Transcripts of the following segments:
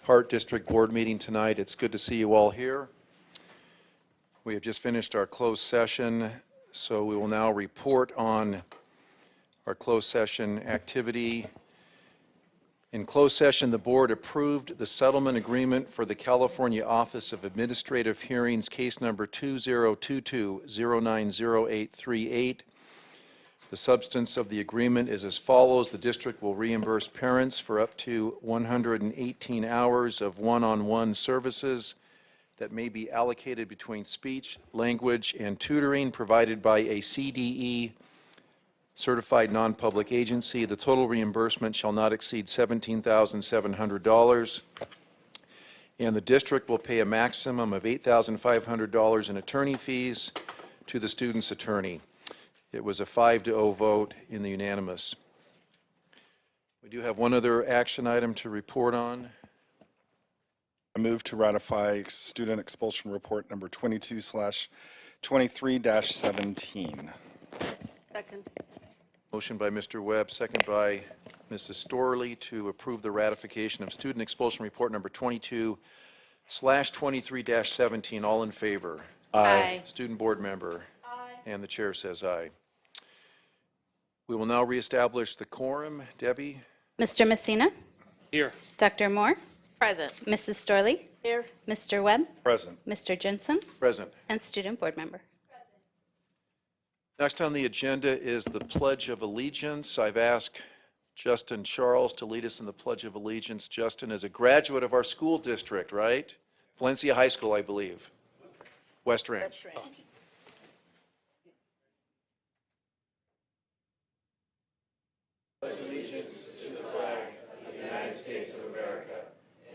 Hart District Board meeting tonight. It's good to see you all here. We have just finished our closed session, so we will now report on our closed session activity. In closed session, the board approved the settlement agreement for the California Office of Administrative Hearings, case number 2022-090838. The substance of the agreement is as follows. The district will reimburse parents for up to 118 hours of one-on-one services that may be allocated between speech, language, and tutoring provided by a CDE certified non-public agency. The total reimbursement shall not exceed $17,700, and the district will pay a maximum of $8,500 in attorney fees to the student's attorney. It was a 5-0 vote in the unanimous. We do have one other action item to report on. I move to ratify student expulsion report number 22/23-17. Second. Motion by Mr. Webb, second by Mrs. Storley to approve the ratification of student expulsion report number 22/23-17. All in favor? Aye. Student board member? Aye. And the chair says aye. We will now reestablish the quorum. Debbie? Mr. Messina? Here. Dr. Moore? Present. Mrs. Storley? Here. Mr. Webb? Present. Mr. Jensen? Present. And student board member. Next on the agenda is the Pledge of Allegiance. I've asked Justin Charles to lead us in the Pledge of Allegiance. Justin is a graduate of our school district, right? Valencia High School, I believe. West Ranch. That's right. Pledge allegiance to the flag of the United States of America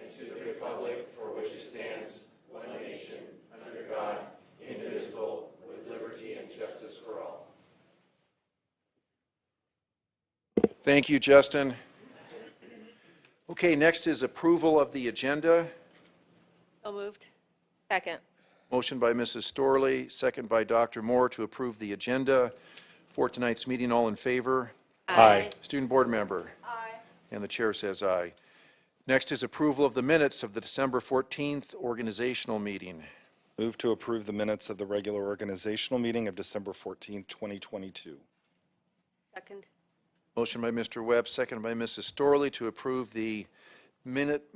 and to the republic for which it stands, one nation, under God, indivisible, with liberty and justice for all. Thank you, Justin. Okay, next is approval of the agenda. So moved. Second. Motion by Mrs. Storley, second by Dr. Moore to approve the agenda for tonight's meeting. All in favor? Aye. Student board member? Aye. And the chair says aye. Next is approval of the minutes of the December 14th organizational meeting. Move to approve the minutes of the regular organizational meeting of December 14th, 2022. Second. Motion by Mr. Webb, second by Mrs. Storley to approve the minutes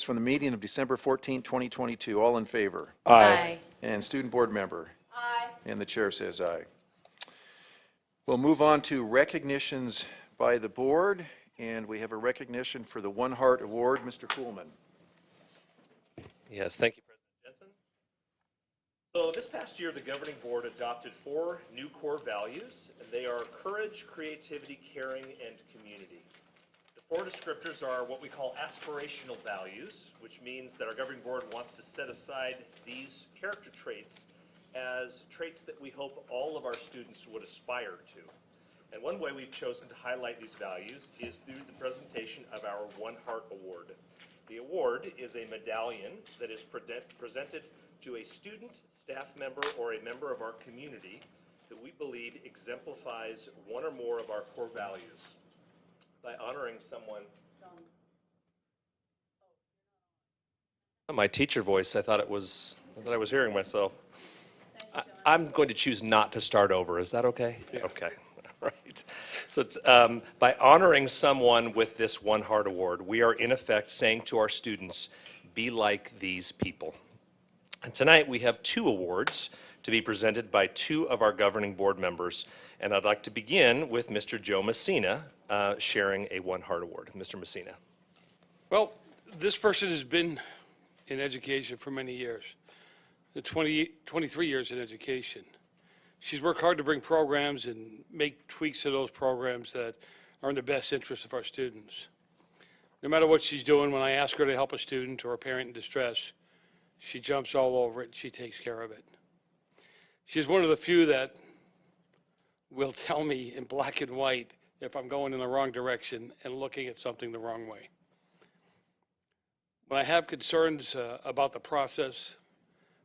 from the meeting of December 14th, 2022. All in favor? Aye. And student board member? Aye. And the chair says aye. We'll move on to recognitions by the board, and we have a recognition for the One Hart Award. Mr. Kuhlman. Yes, thank you, President Jensen. So this past year, the governing board adopted 4 new core values, and they are courage, creativity, caring, and community. The 4 descriptors are what we call aspirational values, which means that our governing board wants to set aside these character traits as traits that we hope all of our students would aspire to. And one way we've chosen to highlight these values is through the presentation of our One Hart Award. The award is a medallion that is presented to a student, staff member, or a member of our community that we believe exemplifies one or more of our core values. By honoring someone. My teacher voice, I thought I was hearing myself. I'm going to choose not to start over. Is that okay? Yeah. Okay. All right. So by honoring someone with this One Hart Award, we are in effect saying to our students, be like these people. And tonight we have 2 awards to be presented by 2 of our governing board members. And I'd like to begin with Mr. Joe Messina sharing a One Hart Award. Mr. Messina. Well, this person has been in education for many years. 23 years in education. She's worked hard to bring programs and make tweaks to those programs that are in the best interest of our students. No matter what she's doing, when I ask her to help a student or a parent in distress, she jumps all over it and she takes care of it. She's one of the few that will tell me in black and white if I'm going in the wrong direction and looking at something the wrong way. When I have concerns about the process,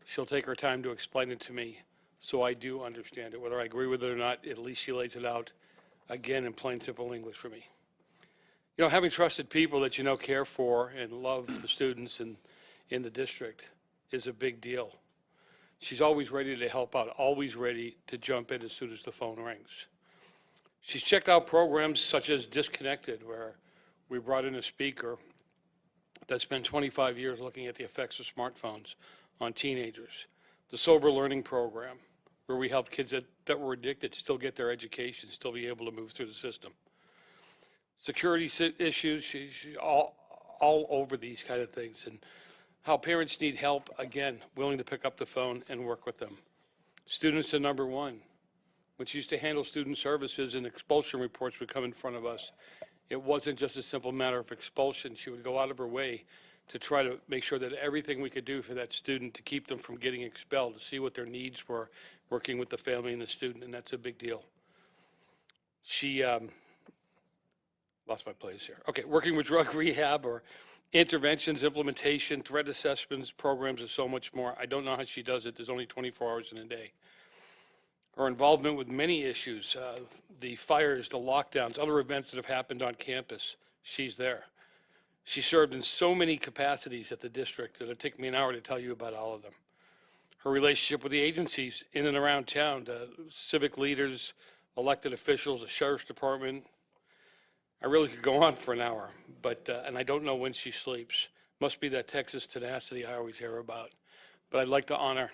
she'll take her time to explain it to me so I do understand it. Whether I agree with it or not, at least she lays it out again in plain, simple English for me. You know, having trusted people that you know care for and love the students in the district is a big deal. She's always ready to help out, always ready to jump in as soon as the phone rings. She's checked out programs such as Disconnected, where we brought in a speaker that spent 25 years looking at the effects of smartphones on teenagers. The Sober Learning Program, where we helped kids that were addicted still get their education, still be able to move through the system. Security issues, she's all over these kind of things. And how parents need help, again, willing to pick up the phone and work with them. Students are number one. When she used to handle student services and expulsion reports would come in front of us, it wasn't just a simple matter of expulsion. She would go out of her way to try to make sure that everything we could do for that student to keep them from getting expelled, to see what their needs were, working with the family and the student, and that's a big deal. She, lost my place here. Okay, working with drug rehab or interventions, implementation, threat assessments, programs, and so much more. I don't know how she does it. There's only 24 hours in a day. Her involvement with many issues, the fires, the lockdowns, other events that have happened on campus, she's there. She served in so many capacities at the district that it'll take me an hour to tell you about all of them. Her relationship with the agencies in and around town, civic leaders, elected officials, the sheriff's department. I really could go on for an hour, but, and I don't know when she sleeps. Must be that Texas tenacity I always hear about. But I'd like to honor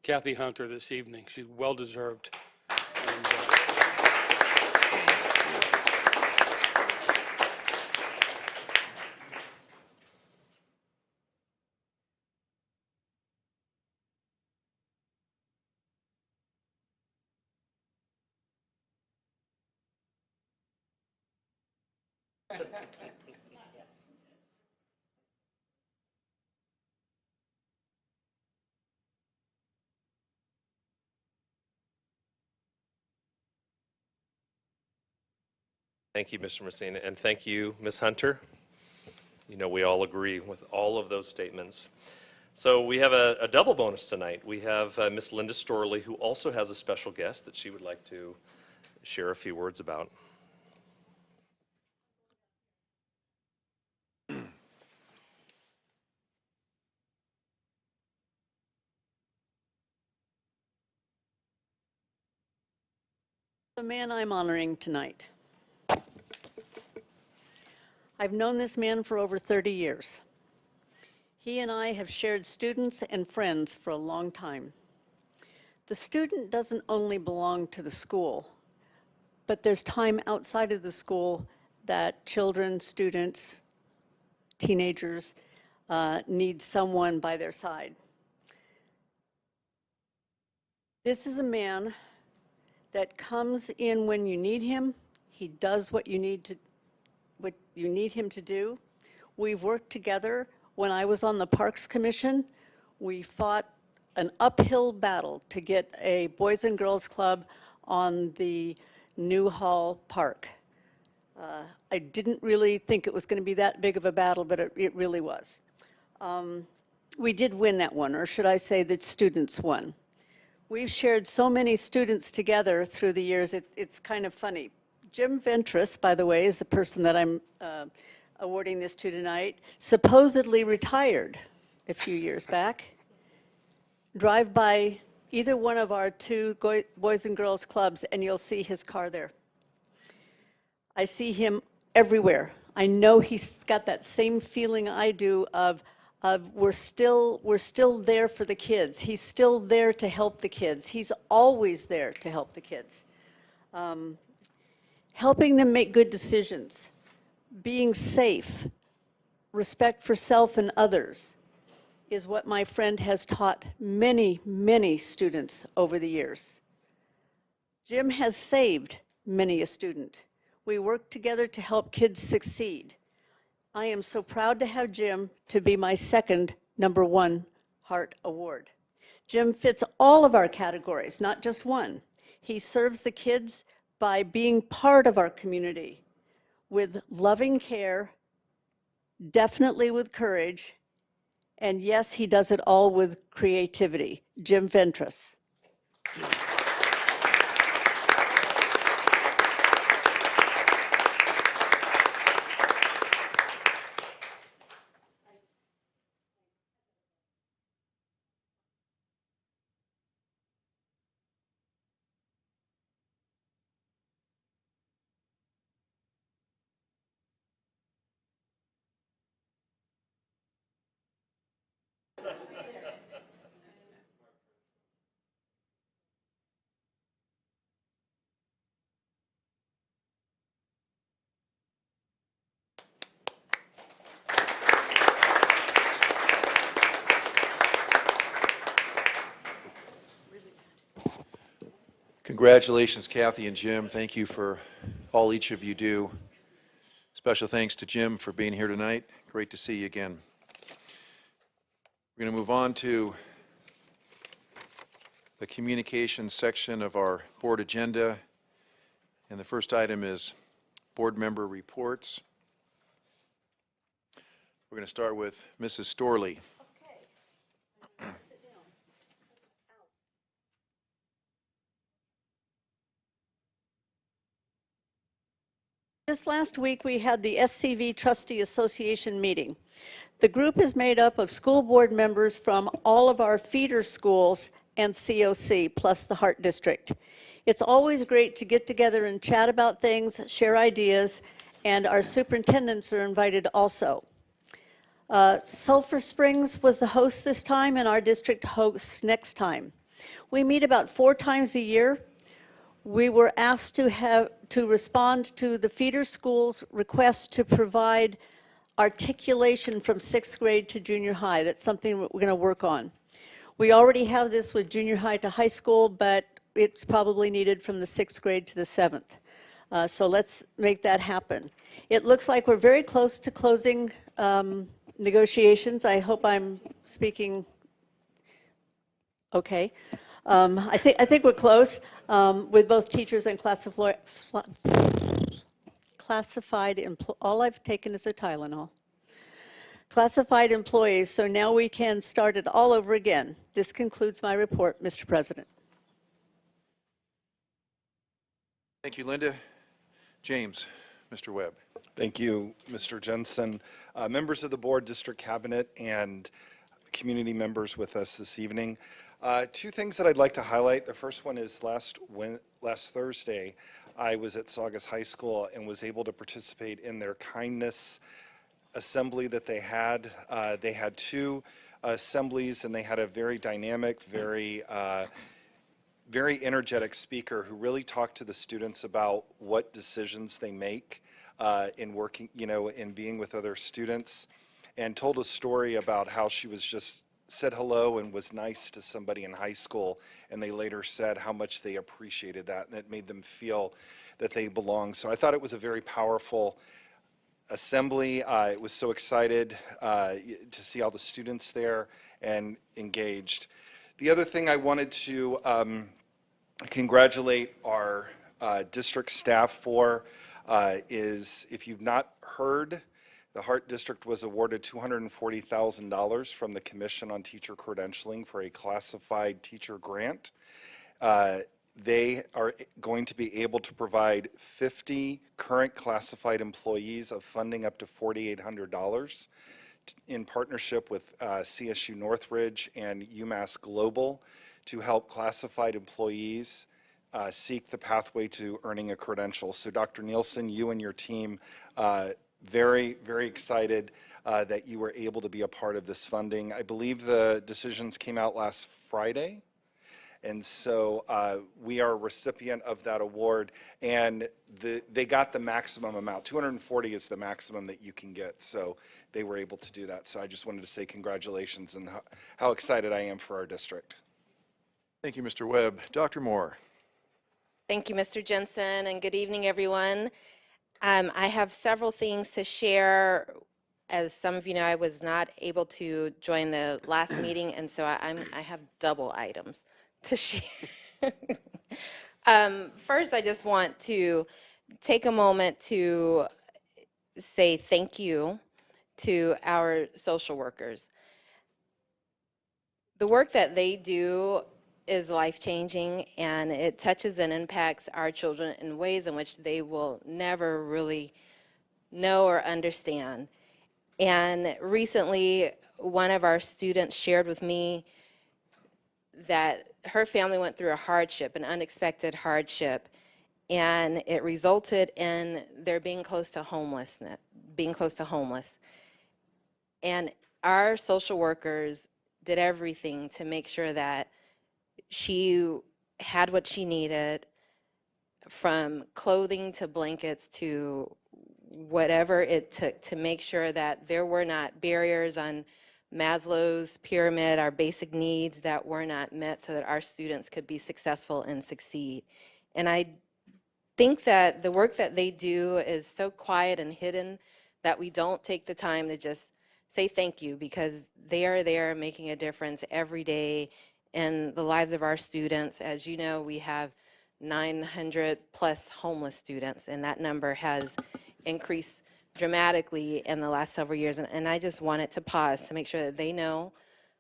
Kathy Hunter this evening. She's well-deserved. And, Thank you, Mr. Messina, and thank you, Ms. Hunter. You know, we all agree with all of those statements. So we have a double bonus tonight. We have Ms. Linda Storley, who also has a special guest that she would like to share a few words about. The man I'm honoring tonight. I've known this man for over 30 years. He and I have shared students and friends for a long time. The student doesn't only belong to the school, but there's time outside of the school that children, students, teenagers need someone by their side. This is a man that comes in when you need him. He does what you need him to do. We've worked together. When I was on the Parks Commission, we fought an uphill battle to get a Boys and Girls Club on the New Hall Park. I didn't really think it was going to be that big of a battle, but it really was. We did win that one, or should I say that students won. We've shared so many students together through the years, it's kind of funny. Jim Ventris, by the way, is the person that I'm awarding this to tonight, supposedly retired a few years back. Drive by either one of our two Boys and Girls Clubs and you'll see his car there. I see him everywhere. I know he's got that same feeling I do of we're still there for the kids. He's still there to help the kids. He's always there to help the kids. Helping them make good decisions, being safe, respect for self and others is what my friend has taught many, many students over the years. Jim has saved many a student. We work together to help kids succeed. I am so proud to have Jim to be my second #1 Hart Award. Jim fits all of our categories, not just one. He serves the kids by being part of our community with loving care, definitely with courage, and yes, he does it all with creativity. Jim Ventris. Congratulations, Kathy and Jim. Thank you for all each of you do. Special thanks to Jim for being here tonight. Great to see you again. We're going to move on to the communications section of our board agenda. And the first item is board member reports. We're going to start with Mrs. Storley. This last week, we had the SCV Trustee Association meeting. The group is made up of school board members from all of our feeder schools and COC, plus the Hart District. It's always great to get together and chat about things, share ideas, and our superintendents are invited also. Sulphur Springs was the host this time, and our district hosts next time. We meet about 4 times a year. We were asked to respond to the feeder schools' request to provide articulation from 6th grade to junior high. That's something we're going to work on. We already have this with junior high to high school, but it's probably needed from the 6th grade to the 7th. So let's make that happen. It looks like we're very close to closing negotiations. I hope I'm speaking okay. I think we're close with both teachers and classified. All I've taken is a Tylenol. Classified employees. So now we can start it all over again. This concludes my report, Mr. President. Thank you, Linda. James, Mr. Webb. Thank you, Mr. Jensen. Members of the board, district cabinet, and community members with us this evening. 2 things that I'd like to highlight. The first one is last Thursday, I was at Saugus High School and was able to participate in their kindness assembly that they had. They had 2 assemblies, and they had a very dynamic, very energetic speaker who really talked to the students about what decisions they make in working, in being with other students, and told a story about how she was just said hello and was nice to somebody in high school, and they later said how much they appreciated that, and it made them feel that they belonged. So I thought it was a very powerful assembly. I was so excited to see all the students there and engaged. The other thing I wanted to congratulate our district staff for is, if you've not heard, the Hart District was awarded $240,000 from the Commission on Teacher Credentialing for a classified teacher grant. They are going to be able to provide 50 current classified employees of funding up to $4,800 in partnership with CSU Northridge and UMass Global to help classified employees seek the pathway to earning a credential. So Dr. Nielsen, you and your team, very, very excited that you were able to be a part of this funding. I believe the decisions came out last Friday. And so we are a recipient of that award, and they got the maximum amount. 240 is the maximum that you can get, so they were able to do that. So I just wanted to say congratulations and how excited I am for our district. Thank you, Mr. Webb. Dr. Moore. Thank you, Mr. Jensen, and good evening, everyone. I have several things to share. As some of you know, I was not able to join the last meeting, and so I have double items to share. First, I just want to take a moment to say thank you to our social workers. The work that they do is life-changing, and it touches and impacts our children in ways in which they will never really know or understand. And recently, one of our students shared with me that her family went through a hardship, an unexpected hardship, and it resulted in their being close to homeless. And our social workers did everything to make sure that she had what she needed, from clothing to blankets to whatever it took, to make sure that there were not barriers on Maslow's pyramid, our basic needs that were not met so that our students could be successful and succeed. And I think that the work that they do is so quiet and hidden that we don't take the time to just say thank you, because they are there making a difference every day in the lives of our students. As you know, we have 900 plus homeless students, and that number has increased dramatically in the last several years. And I just wanted to pause to make sure that they know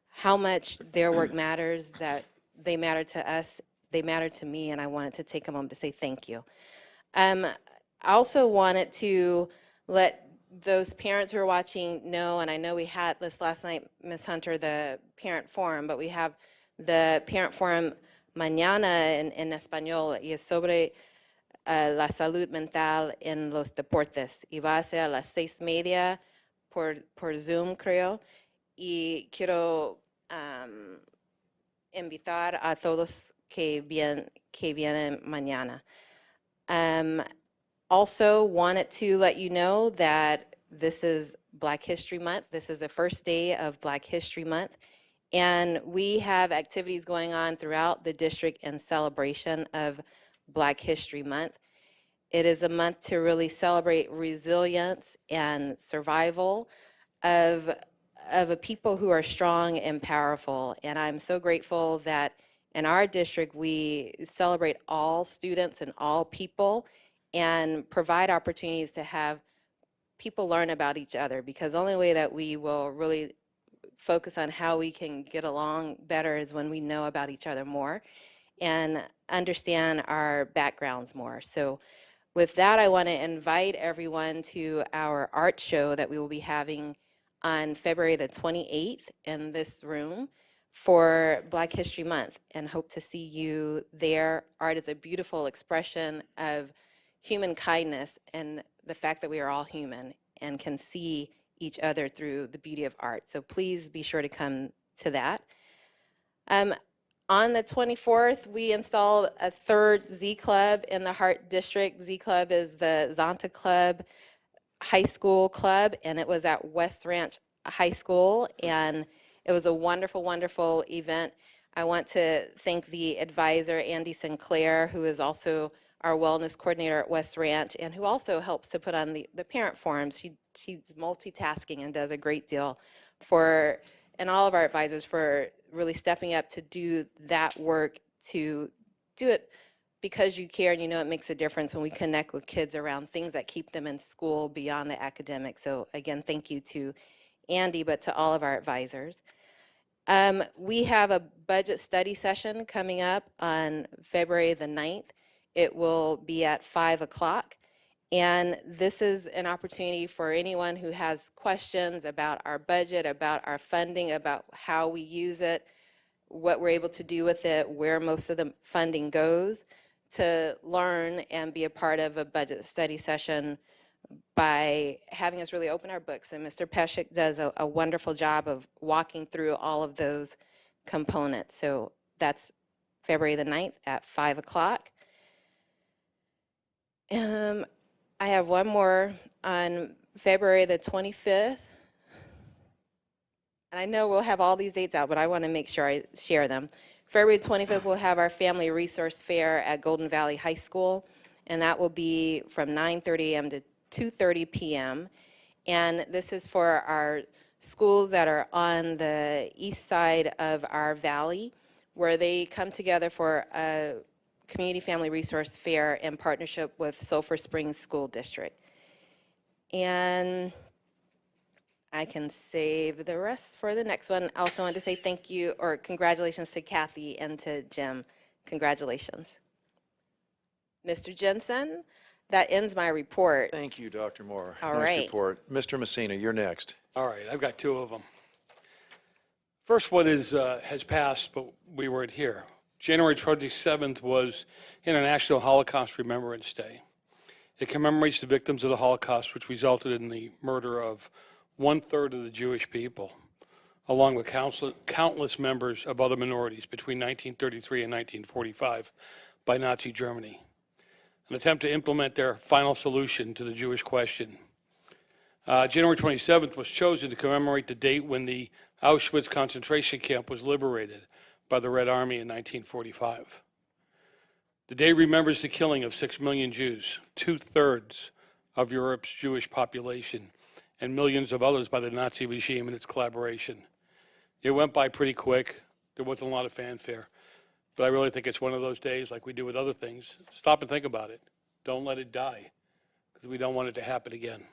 how much their work matters, that they matter to us, they matter to me, and I wanted to take a moment to say thank you. I also wanted to let those parents who are watching know, and I know we had this last night, Ms. Hunter, the parent forum, but we have the parent forum mañana en español, y es sobre la salud mental en los deportes, y va a ser a las 6:30 por Zoom, creo, y quiero invitar a todos que vienen mañana. Also wanted to let you know that this is Black History Month. This is the first day of Black History Month. And we have activities going on throughout the district in celebration of Black History Month. It is a month to really celebrate resilience and survival of a people who are strong and powerful. And I'm so grateful that in our district, we celebrate all students and all people and provide opportunities to have people learn about each other, because the only way that we will really focus on how we can get along better is when we know about each other more and understand our backgrounds more. So with that, I want to invite everyone to our art show that we will be having on February the 28th in this room for Black History Month, and hope to see you there. Art is a beautiful expression of human kindness and the fact that we are all human and can see each other through the beauty of art. So please be sure to come to that. On the 24th, we installed a third Z Club in the Hart District. Z Club is the Zonta Club High School Club, and it was at West Ranch High School, and it was a wonderful, wonderful event. I want to thank the advisor, Andy Sinclair, who is also our wellness coordinator at West Ranch, and who also helps to put on the parent forums. She's multitasking and does a great deal for, and all of our advisors for really stepping up to do that work, to do it because you care and you know it makes a difference when we connect with kids around things that keep them in school beyond the academic. So again, thank you to Andy, but to all of our advisors. We have a budget study session coming up on February the 9th. It will be at 5 o'clock. And this is an opportunity for anyone who has questions about our budget, about our funding, about how we use it, what we're able to do with it, where most of the funding goes, to learn and be a part of a budget study session by having us really open our books. And Mr. Peshek does a wonderful job of walking through all of those components. So that's February the 9th at 5 o'clock. I have one more on February the 25th. And I know we'll have all these dates out, but I want to make sure I share them. February 25th, we'll have our Family Resource Fair at Golden Valley High School, and that will be from 9:30 a.m. to 2:30 p.m. And this is for our schools that are on the east side of our valley, where they come together for a Community Family Resource Fair in partnership with Sulphur Springs School District. And I can save the rest for the next one. I also want to say thank you, or congratulations to Kathy and to Jim. Congratulations. Mr. Jensen, that ends my report. Thank you, Dr. Moore. All Nice right. report. Mr. Messina, you're next. All right, I've got two of them. First one is, has passed, but we weren't here. January 27th was International Holocaust Remembrance Day. It commemorates the victims of the Holocaust, which resulted in the murder of 1/3 of the Jewish people, along with countless members of other minorities between 1933 and 1945 by Nazi Germany. An attempt to implement their final solution to the Jewish question. January 27th was chosen to commemorate the date when the Auschwitz concentration camp was liberated by the Red Army in 1945. The day remembers the killing of 6 million Jews, 2/3 of Europe's Jewish population, and millions of others by the Nazi regime and its collaboration. It went by pretty quick. There wasn't a lot of fanfare. But I really think it's one of those days, like we do with other things. Stop and think about it. Don't let it die, because we don't want it to happen again.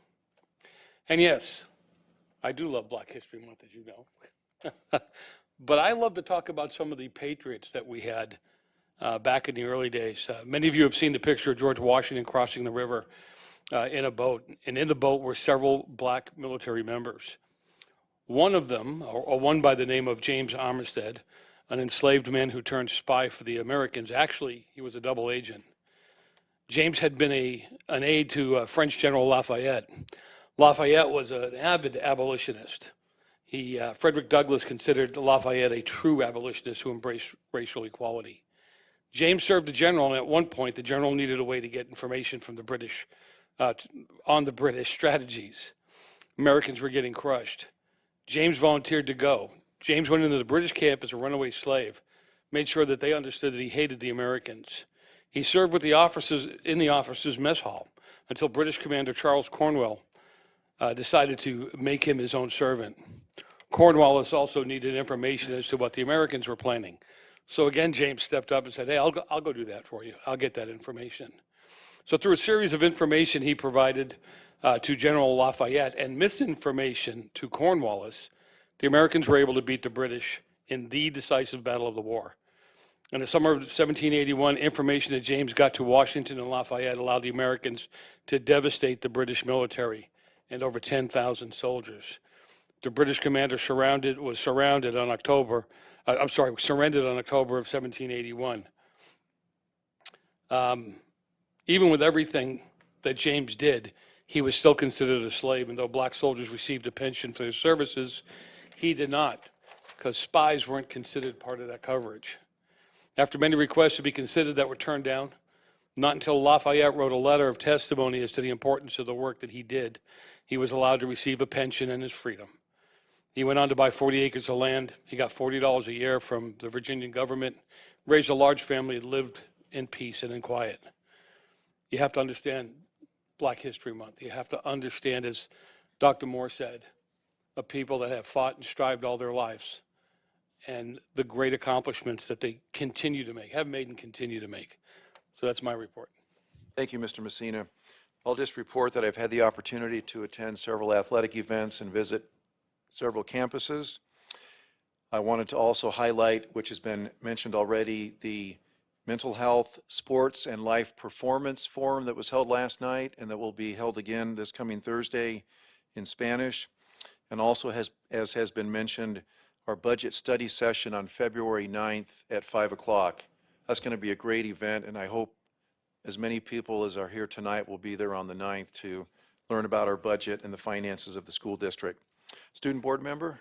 And yes, I do love Black History Month, as you know. But I love to talk about some of the patriots that we had back in the early days. Many of you have seen the picture of George Washington crossing the river in a boat. And in the boat were several black military members. One of them, or one by the name of James Armistead, an enslaved man who turned spy for the Americans. Actually, he was a double agent. James had been an aide to French General Lafayette. Lafayette was an avid abolitionist. Frederick Douglass considered Lafayette a true abolitionist who embraced racial equality. James served the general, and at one point, the general needed a way to get information from the British on the British strategies. Americans were getting crushed. James volunteered to go. James went into the British camp as a runaway slave, made sure that they understood that he hated the Americans. He served with the officers in the officers' mess hall until British Commander Charles Cornwall decided to make him his own servant. Cornwallis also needed information as to what the Americans were planning. So again, James stepped up and said, hey, I'll go do that for you. I'll get that information. So through a series of information he provided to General Lafayette and misinformation to Cornwallis, the Americans were able to beat the British in the decisive battle of the war. In the summer of 1781, information that James got to Washington and Lafayette allowed the Americans to devastate the British military and over 10,000 soldiers. The British commander surrendered on October of 1781. Even with everything that James did, he was still considered a slave, and though black soldiers received a pension for their services, he did not, because spies weren't considered part of that coverage. After many requests to be considered that were turned down, not until Lafayette wrote a letter of testimony as to the importance of the work that he did, he was allowed to receive a pension and his freedom. He went on to buy 40 acres of land. He got $40 a year from the Virginian government, raised a large family, and lived in peace and in quiet. You have to understand Black History Month. You have to understand, as Dr. Moore said, of people that have fought and strived all their lives and the great accomplishments that they continue to make, have made and continue to make. So that's my report. Thank you, Mr. Messina. I'll just report that I've had the opportunity to attend several athletic events and visit several campuses. I wanted to also highlight, which has been mentioned already, the Mental Health, Sports, and Life Performance Forum that was held last night and that will be held again this coming Thursday in Spanish. And also, as has been mentioned, our budget study session on February 9th at 5 o'clock. That's going to be a great event, and I hope as many people as are here tonight will be there on the 9th to learn about our budget and the finances of the school district. Student board member?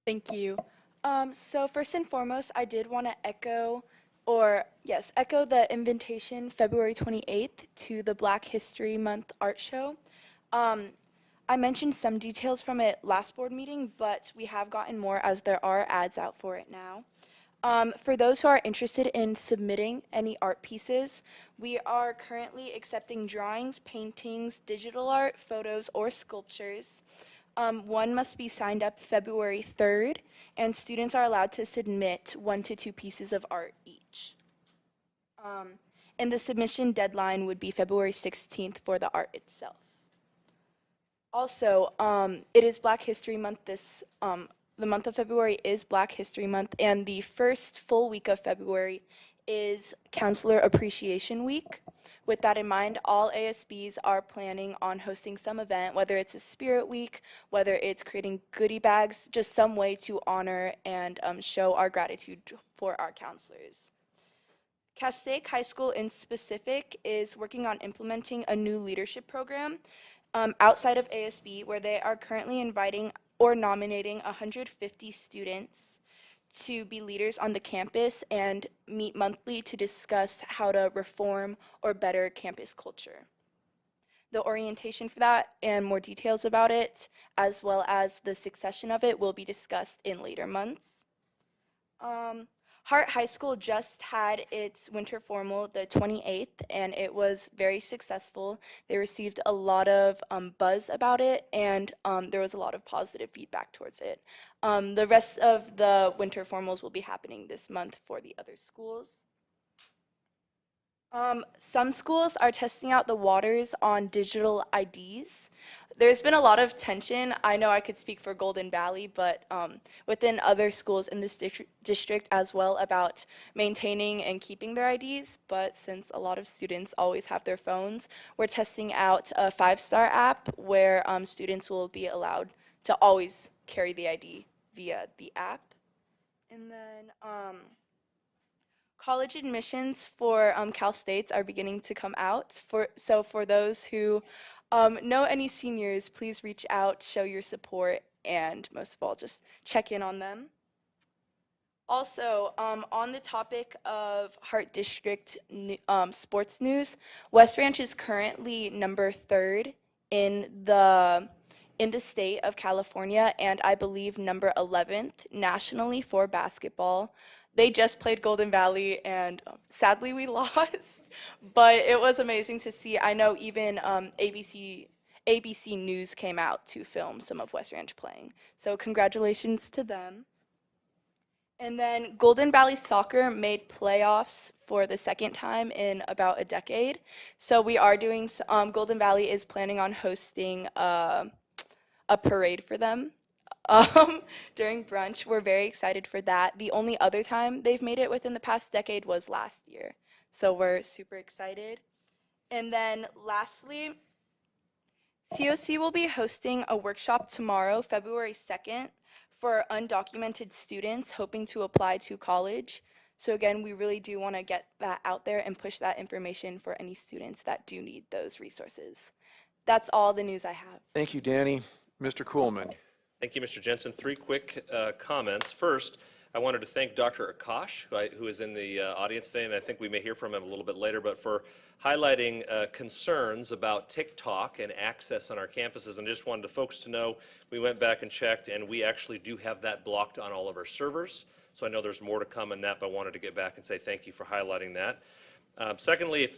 Thank you. So first and foremost, I did want to echo the invitation February 28th to the Black History Month art show. I mentioned some details from it last board meeting, but we have gotten more as there are ads out for it now. For those who are interested in submitting any art pieces, we are currently accepting drawings, paintings, digital art, photos, or sculptures. One must be signed up February 3rd, and students are allowed to submit 1 to 2 pieces of art each. And the submission deadline would be February 16th for the art itself. Also, it is Black History Month the month of February is Black History Month, and the first full week of February is Counselor Appreciation Week. With that in mind, all ASBs are planning on hosting some event, whether it's a spirit week, whether it's creating goodie bags, just some way to honor and show our gratitude for our counselors. Castaic High School in specific is working on implementing a new leadership program outside of ASB, where they are currently inviting or nominating 150 students to be leaders on the campus and meet monthly to discuss how to reform or better campus culture. The orientation for that and more details about it, as well as the succession of it, will be discussed in later months. Hart High School just had its winter formal the 28th, and it was very successful. They received a lot of buzz about it, and there was a lot of positive feedback towards it. The rest of the winter formals will be happening this month for the other schools. Some schools are testing out the waters on digital IDs. There's been a lot of tension. I know I could speak for Golden Valley, but within other schools in this district as well about maintaining and keeping their IDs. But since a lot of students always have their phones, we're testing out a 5-star app where students will be allowed to always carry the ID via the app. And then college admissions for Cal States are beginning to come out. So for those who know any seniors, please reach out, show your support, and most of all, just check in on them. Also, on the topic of Hart District sports news, West Ranch is currently number 3rd in the state of California, and I believe number 11th nationally for basketball. They just played Golden Valley, and sadly we lost, but it was amazing to see. I know even ABC News came out to film some of West Ranch playing, so congratulations to them. And then Golden Valley Soccer made playoffs for the 2nd time in about a decade. So we are doing, Golden Valley is planning on hosting a parade for them during brunch. We're very excited for that. The only other time they've made it within the past decade was last year. So we're super excited. And then lastly, COC will be hosting a workshop tomorrow, February 2nd, for undocumented students hoping to apply to college. So again, we really do want to get that out there and push that information for any students that do need those resources. That's all the news I have. Thank you, Danny. Mr. Kuhlman. Thank you, Mr. Jensen. 3 quick comments. First, I wanted to thank Dr. Akash, who is in the audience today, and I think we may hear from him a little bit later, but for highlighting concerns about TikTok and access on our campuses. And I just wanted the folks to know, we went back and checked, and we actually do have that blocked on all of our servers. So I know there's more to come in that, but I wanted to get back and say thank you for highlighting that. Secondly,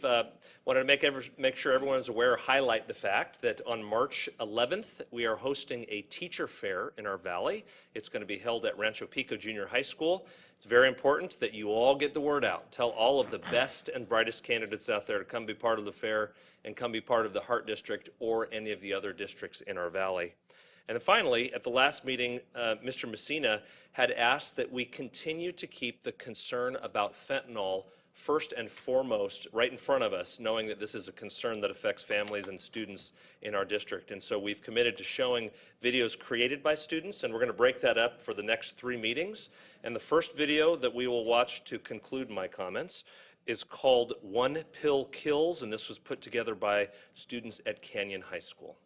wanted to make sure everyone is aware, highlight the fact that on March 11th, we are hosting a teacher fair in our valley. It's going to be held at Rancho Pico Junior High School. It's very important that you all get the word out. Tell all of the best and brightest candidates out there to come be part of the fair and come be part of the Hart District or any of the other districts in our valley. And then finally, at the last meeting, Mr. Messina had asked that we continue to keep the concern about fentanyl first and foremost right in front of us, knowing that this is a concern that affects families and students in our district. And so we've committed to showing videos created by students, and we're going to break that up for the next 3 meetings. And the first video that we will watch to conclude my comments is called One Pill Kills, and this was put together by students at Canyon High School.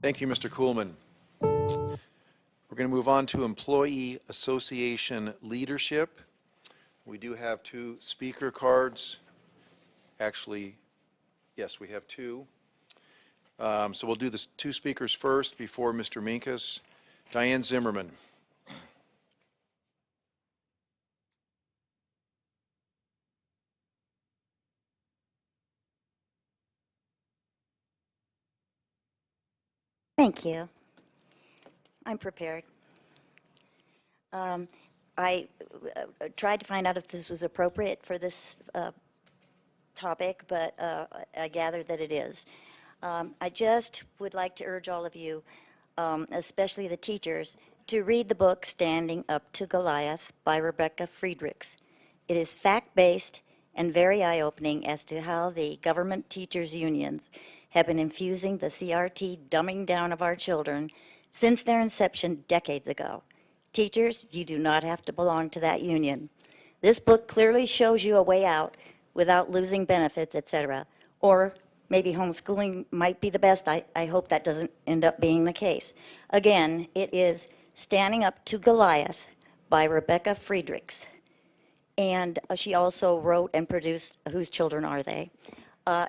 Thank you, Mr. Kuhlman. We're going to move on to Employee Association Leadership. We do have 2 speaker cards. Actually, yes, we have 2. So we'll do the 2 speakers first before Mr. Minkus. Diane Zimmerman. Thank you. I'm prepared. I tried to find out if this was appropriate for this topic, but I gather that it is. I just would like to urge all of you, especially the teachers, to read the book Standing Up to Goliath by Rebecca Friedrichs. It is fact-based and very eye-opening as to how the government teachers' unions have been infusing the CRT dumbing down of our children since their inception decades ago. Teachers, you do not have to belong to that union. This book clearly shows you a way out without losing benefits, etc. Or maybe homeschooling might be the best. I hope that doesn't end up being the case. Again, it is Standing Up to Goliath by Rebecca Friedrichs. And she also wrote and produced Whose Children Are They?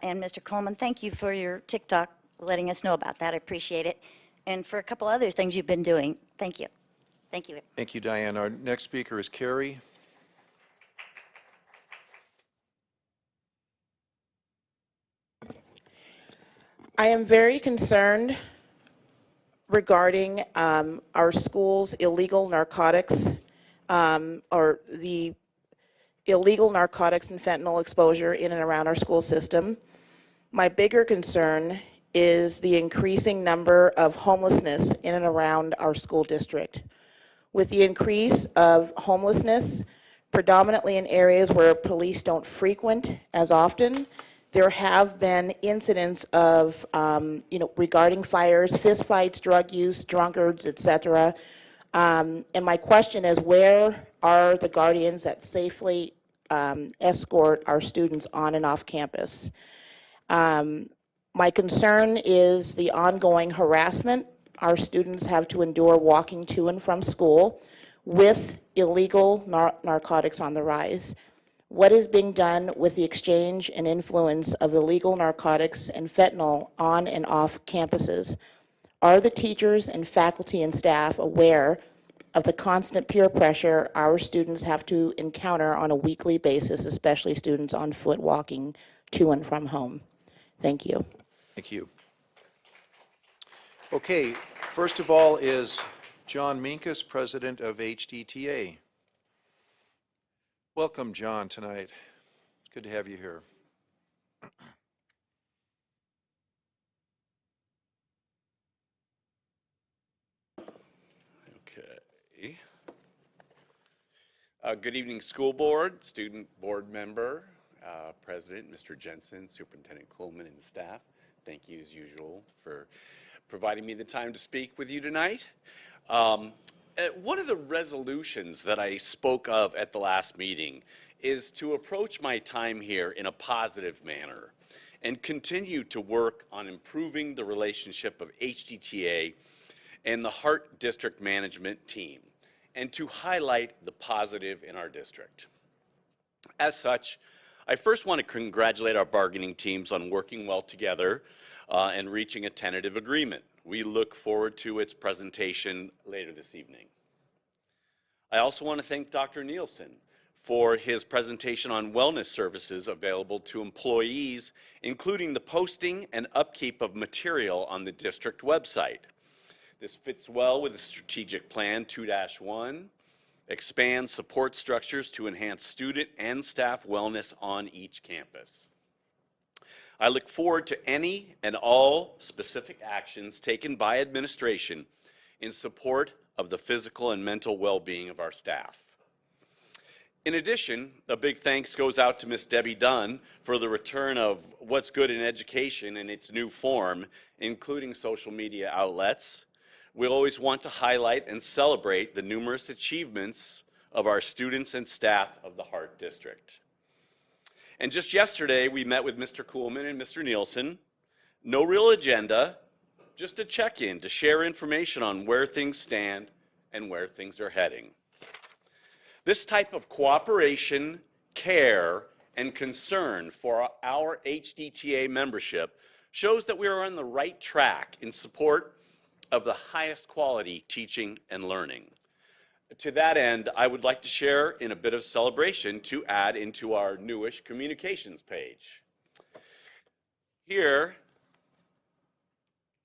And Mr. Coleman, thank you for your TikTok letting us know about that. I appreciate it. And for a couple other things you've been doing. Thank you. Thank you. Thank you, Diane. Our next speaker is Carrie. I am very concerned regarding our schools' illegal narcotics, or the illegal narcotics and fentanyl exposure in and around our school system. My bigger concern is the increasing number of homelessness in and around our school district. With the increase of homelessness, predominantly in areas where police don't frequent as often, there have been incidents of, regarding fires, fistfights, drug use, drunkards, etc. And my question is, where are the guardians that safely escort our students on and off campus? My concern is the ongoing harassment our students have to endure walking to and from school with illegal narcotics on the rise. What is being done with the exchange and influence of illegal narcotics and fentanyl on and off campuses? Are the teachers and faculty and staff aware of the constant peer pressure our students have to encounter on a weekly basis, especially students on foot walking to and from home? Thank you. Thank you. Okay, first of all is John Minkus, president of HDTA. Welcome, John, tonight. It's good to have you here. Okay. Good evening, school board, student board member, president, Mr. Jensen, Superintendent Coleman, and staff. Thank you, as usual, for providing me the time to speak with you tonight. One of the resolutions that I spoke of at the last meeting is to approach my time here in a positive manner and continue to work on improving the relationship of HDTA and the Hart District Management team, and to highlight the positive in our district. As such, I first want to congratulate our bargaining teams on working well together and reaching a tentative agreement. We look forward to its presentation later this evening. I also want to thank Dr. Nielsen for his presentation on wellness services available to employees, including the posting and upkeep of material on the district website. This fits well with the strategic plan 2-1, expand support structures to enhance student and staff wellness on each campus. I look forward to any and all specific actions taken by administration in support of the physical and mental well-being of our staff. In addition, a big thanks goes out to Ms. Debbie Dunn for the return of What's Good in Education in its new form, including social media outlets. We always want to highlight and celebrate the numerous achievements of our students and staff of the Hart District. And just yesterday, we met with Mr. Kuhlman and Mr. Nielsen. No real agenda, just a check-in to share information on where things stand and where things are heading. This type of cooperation, care, and concern for our HDTA membership shows that we are on the right track in support of the highest quality teaching and learning. To that end, I would like to share in a bit of celebration to add into our newish communications page. Here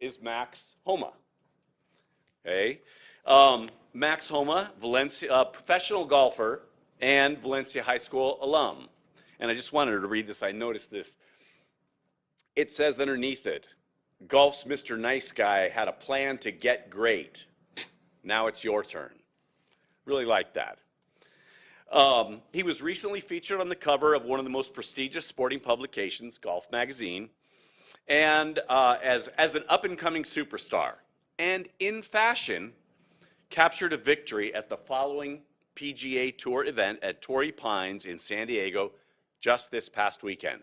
is Max Homa. Okay? Max Homa, Valencia, professional golfer and Valencia High School alum. And I just wanted to read this. I noticed this. It says underneath it, golf's Mr. Nice Guy had a plan to get great. Now it's your turn. Really like that. He was recently featured on the cover of one of the most prestigious sporting publications, Golf Magazine, and as an up-and-coming superstar. And in fashion, captured a victory at the following PGA Tour event at Torrey Pines in San Diego just this past weekend.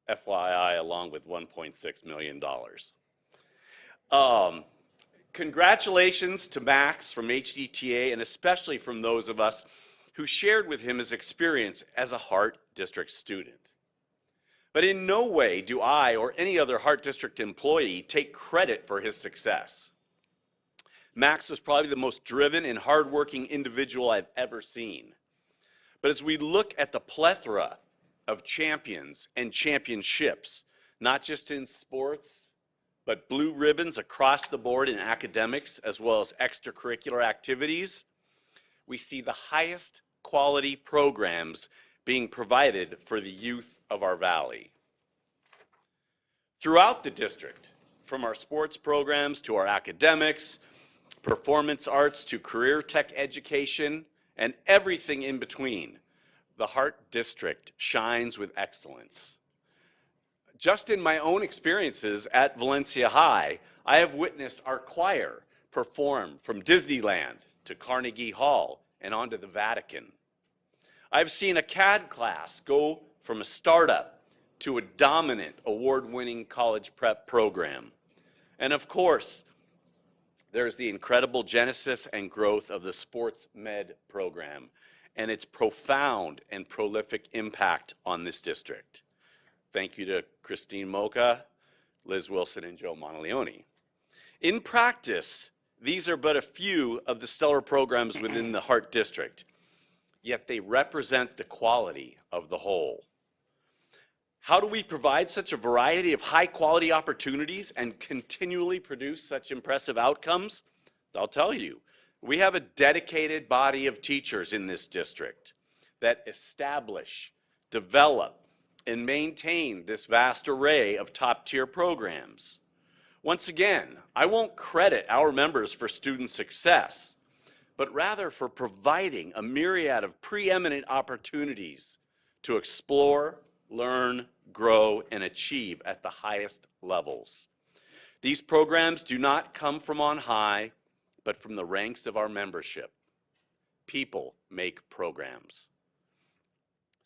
FYI, along with $1.6 million. Congratulations to Max from HDTA, and especially from those of us who shared with him his experience as a Hart District student. But in no way do I or any other Hart District employee take credit for his success. Max was probably the most driven and hardworking individual I've ever seen. But as we look at the plethora of champions and championships, not just in sports, but blue ribbons across the board in academics as well as extracurricular activities, we see the highest quality programs being provided for the youth of our valley. Throughout the district, from our sports programs to our academics, performance arts to career tech education, and everything in between, the Hart District shines with excellence. Just in my own experiences at Valencia High, I have witnessed our choir perform from Disneyland to Carnegie Hall and on to the Vatican. I've seen a CAD class go from a startup to a dominant award-winning college prep program. And of course, there's the incredible genesis and growth of the sports med program and its profound and prolific impact on this district. Thank you to Christine Mocha, Liz Wilson, and Joe Monteleone. In practice, these are but a few of the stellar programs within the Hart District, yet they represent the quality of the whole. How do we provide such a variety of high-quality opportunities and continually produce such impressive outcomes? I'll tell you, we have a dedicated body of teachers in this district that establish, develop, and maintain this vast array of top-tier programs. Once again, I won't credit our members for student success, but rather for providing a myriad of preeminent opportunities to explore, learn, grow, and achieve at the highest levels. These programs do not come from on high, but from the ranks of our membership. People make programs.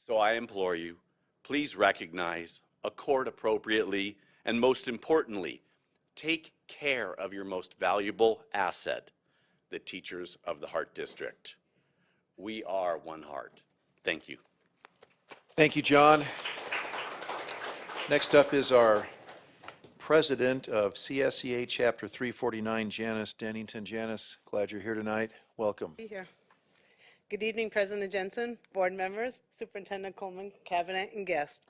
So I implore you, please recognize, accord appropriately, and most importantly, take care of your most valuable asset, the teachers of the Hart District. We are one Hart. Thank you. Thank you, John. Next up is our president of CSEA Chapter 349, Janice Dennington. Janice, glad you're here tonight. Welcome. Be here. Good evening, President Jensen, board members, Superintendent Coleman, cabinet, and guests.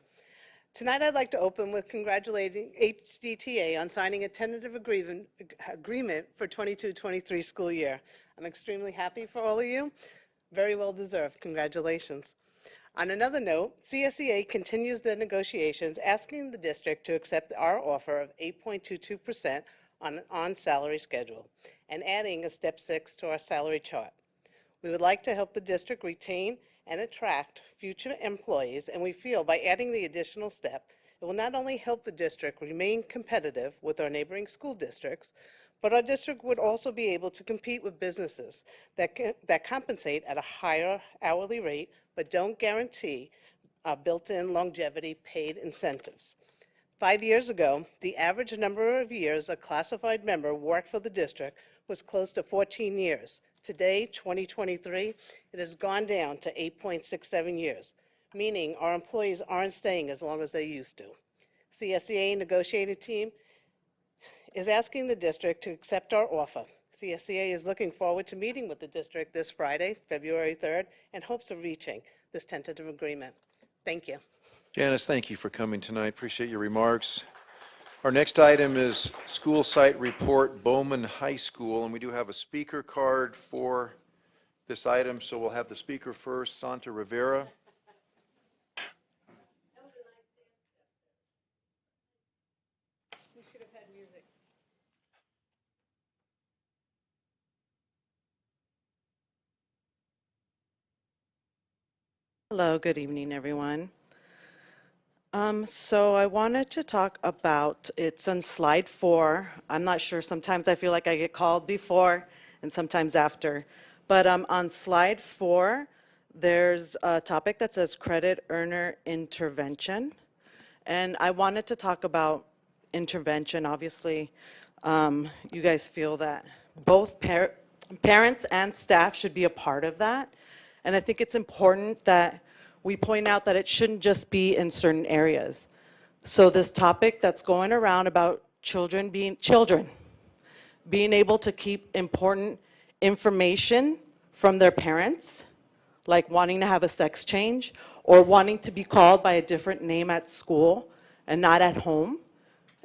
Tonight, I'd like to open with congratulating HDTA on signing a tentative agreement for 22-23 school year. I'm extremely happy for all of you. Very well deserved. Congratulations. On another note, CSEA continues the negotiations, asking the district to accept our offer of 8.22% on salary schedule and adding a step 6 to our salary chart. We would like to help the district retain and attract future employees, and we feel by adding the additional step, it will not only help the district remain competitive with our neighboring school districts, but our district would also be able to compete with businesses that compensate at a higher hourly rate, but don't guarantee built-in longevity paid incentives. 5 years ago, the average number of years a classified member worked for the district was close to 14 years. Today, 2023, it has gone down to 8.67 years, meaning our employees aren't staying as long as they used to. CSEA negotiating team is asking the district to accept our offer. CSEA is looking forward to meeting with the district this Friday, February 3rd, and hopes of reaching this tentative agreement. Thank you. Janice, thank you for coming tonight. Appreciate your remarks. Our next item is school site report, Bowman High School, and we do have a speaker card for this item, so we'll have the speaker first, Santa Rivera. Hello, good evening, everyone. So I wanted to talk about, it's on slide 4. I'm not sure, sometimes I feel like I get called before and sometimes after. But on slide 4, there's a topic that says credit earner intervention. And I wanted to talk about intervention. Obviously, you guys feel that both parents and staff should be a part of that. And I think it's important that we point out that it shouldn't just be in certain areas. So this topic that's going around about children being able to keep important information from their parents, like wanting to have a sex change or wanting to be called by a different name at school and not at home,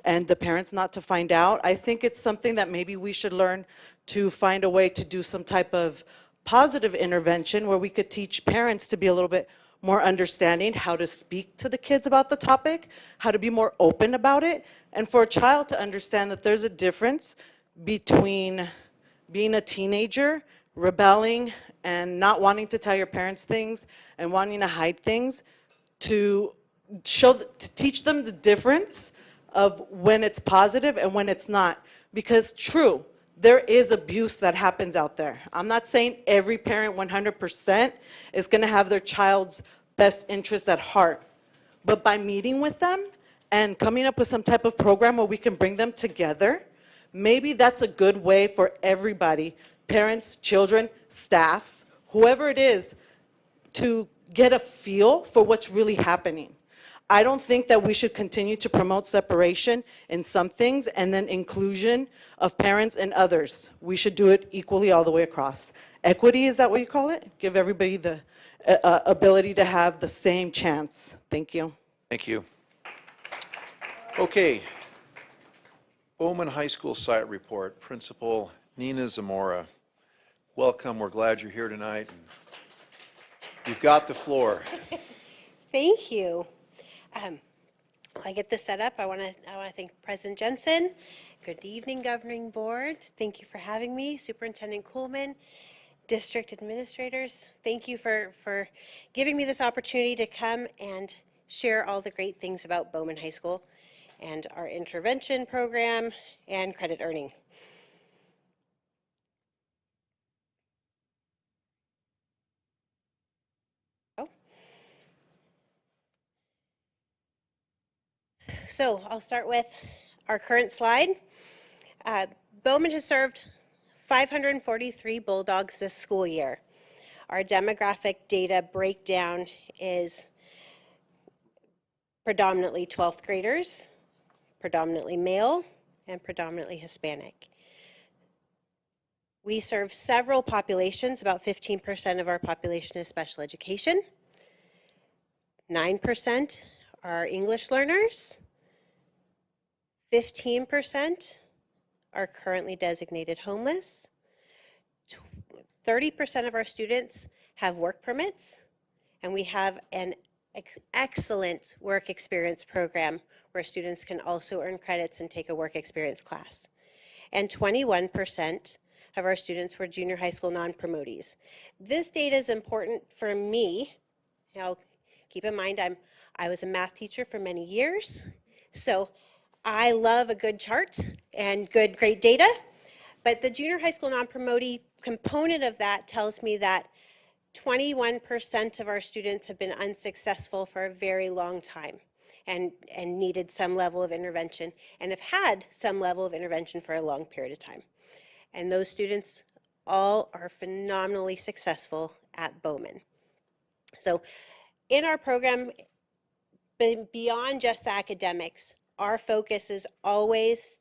and the parents not to find out. I think it's something that maybe we should learn to find a way to do some type of positive intervention where we could teach parents to be a little bit more understanding how to speak to the kids about the topic, how to be more open about it, and for a child to understand that there's a difference between being a teenager, rebelling, and not wanting to tell your parents things and wanting to hide things, to teach them the difference of when it's positive and when it's not. Because true, there is abuse that happens out there. I'm not saying every parent 100% is going to have their child's best interest at heart. But by meeting with them and coming up with some type of program where we can bring them together, maybe that's a good way for everybody, parents, children, staff, whoever it is, to get a feel for what's really happening. I don't think that we should continue to promote separation in some things and then inclusion of parents in others. We should do it equally all the way across. Equity, is that what you call it? Give everybody the ability to have the same chance. Thank you. Thank you. Okay. Bowman High School site report, Principal Nina Zamora. Welcome, we're glad you're here tonight. You've got the floor. Thank you. I get this set up. I want to thank President Jensen. Good evening, Governing Board. Thank you for having me. Superintendent Kuhlman, district administrators. Thank you for giving me this opportunity to come and share all the great things about Bowman High School and our intervention program and credit earning. So I'll start with our current slide. Bowman has served 543 Bulldogs this school year. Our demographic data breakdown is predominantly 12th graders, predominantly male, and predominantly Hispanic. We serve several populations. About 15% of our population is special education. 9% are English learners. 15% are currently designated homeless. 30% of our students have work permits, and we have an excellent work experience program where students can also earn credits and take a work experience class. And 21% of our students were junior high school non-promotees. This data is important for me. Now, keep in mind, I was a math teacher for many years, so I love a good chart and great data, but the junior high school non-promotee component of that tells me that 21% of our students have been unsuccessful for a very long time and needed some level of intervention and have had some level of intervention for a long period of time. And those students all are phenomenally successful at Bowman. So in our program, beyond just the academics, our focus is always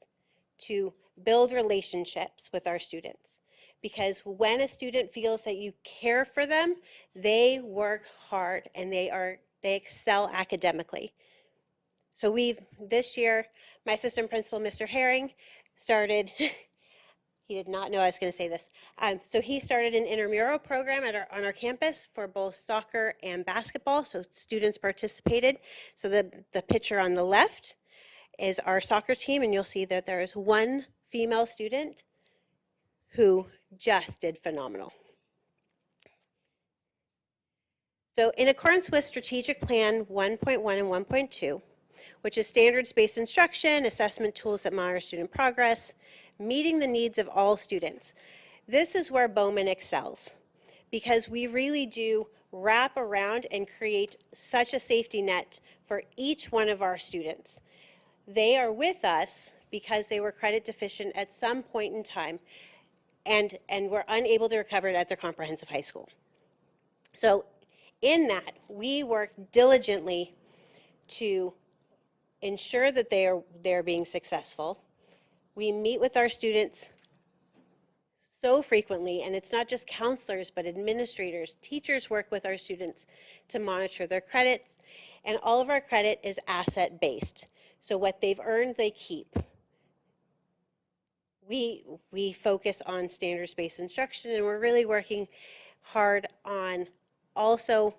to build relationships with our students, because when a student feels that you care for them, they work hard and they excel academically. So this year, my assistant principal, Mr. Herring, started, he did not know I was going to say this. So he started an intramural program on our campus for both soccer and basketball, so students participated. So the picture on the left is our soccer team, and you'll see that there is one female student who just did phenomenal. So in accordance with Strategic Plan 1.1 and 1.2, which is standards-based instruction, assessment tools that monitor student progress, meeting the needs of all students. This is where Bowman excels, because we really do wrap around and create such a safety net for each one of our students. They are with us because they were credit deficient at some point in time and were unable to recover it at their comprehensive high school. So in that, we work diligently to ensure that they're being successful. We meet with our students so frequently, and it's not just counselors, but administrators, teachers work with our students to monitor their credits, and all of our credit is asset-based. So what they've earned, they keep. We focus on standards-based instruction, and we're really working hard on also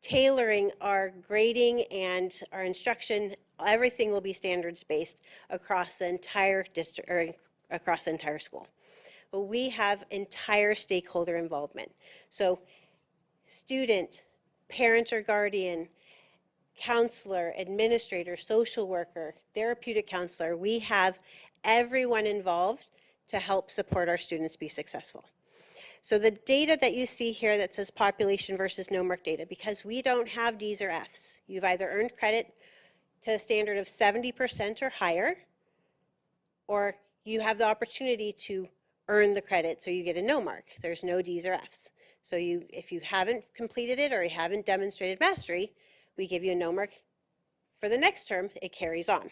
tailoring our grading and our instruction. Everything will be standards-based across the entire district, or across the entire school. But we have entire stakeholder involvement. So student, parent or guardian, counselor, administrator, social worker, therapeutic counselor, we have everyone involved to help support our students be successful. So the data that you see here that says population versus no mark data, because we don't have D's or F's. You've either earned credit to a standard of 70% or higher, or you have the opportunity to earn the credit so you get a no mark. There's no D's or F's. So if you haven't completed it or you haven't demonstrated mastery, we give you a no mark. For the next term, it carries on.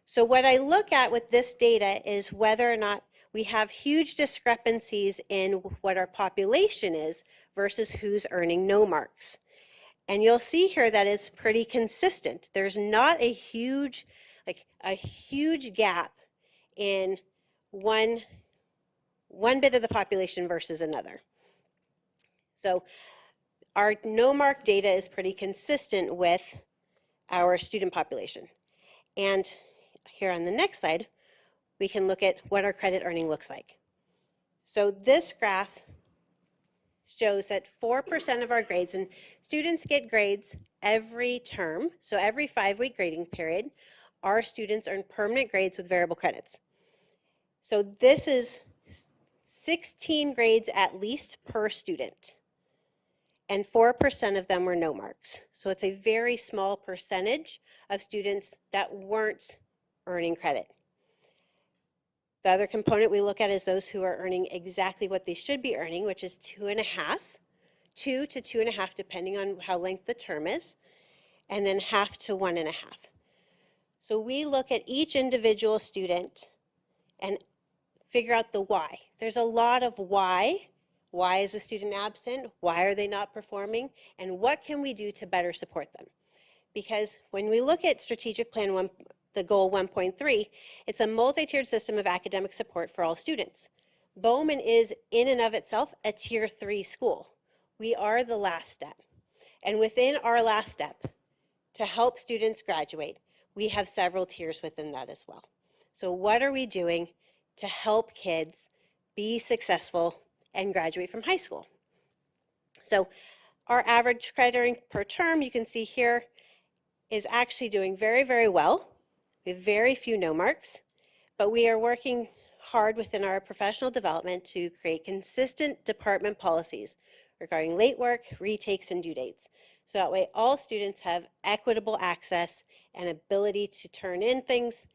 So what I look at with this data is whether or not we have huge discrepancies in what our population is versus who's earning no marks. And you'll see here that it's pretty consistent. There's not a huge gap in one bit of the population versus another. So our no mark data is pretty consistent with our student population. And here on the next slide, we can look at what our credit earning looks like. So this graph shows that 4% of our grades, and students get grades every term, so every 5-week grading period, our students earn permanent grades with variable credits. So this is 16 grades at least per student, and 4% of them were no marks. So it's a very small percentage of students that weren't earning credit. The other component we look at is those who are earning exactly what they should be earning, which is 2 to 2.5, depending on how length the term is, and then half to 1.5. So we look at each individual student and figure out the why. There's a lot of why. Why is a student absent? Why are they not performing? And what can we do to better support them? Because when we look at Strategic Plan 1, the goal 1.3, it's a multi-tiered system of academic support for all students. Bowman is in and of itself a tier 3 school. We are the last step. And within our last step, to help students graduate, we have several tiers within that as well. So what are we doing to help kids be successful and graduate from high school? So our average credit earning per term, you can see here, is actually doing very, very well. We have very few no marks, but we are working hard within our professional development to create consistent department policies regarding late work, retakes, and due dates. So that way all students have equitable access and ability to turn in things.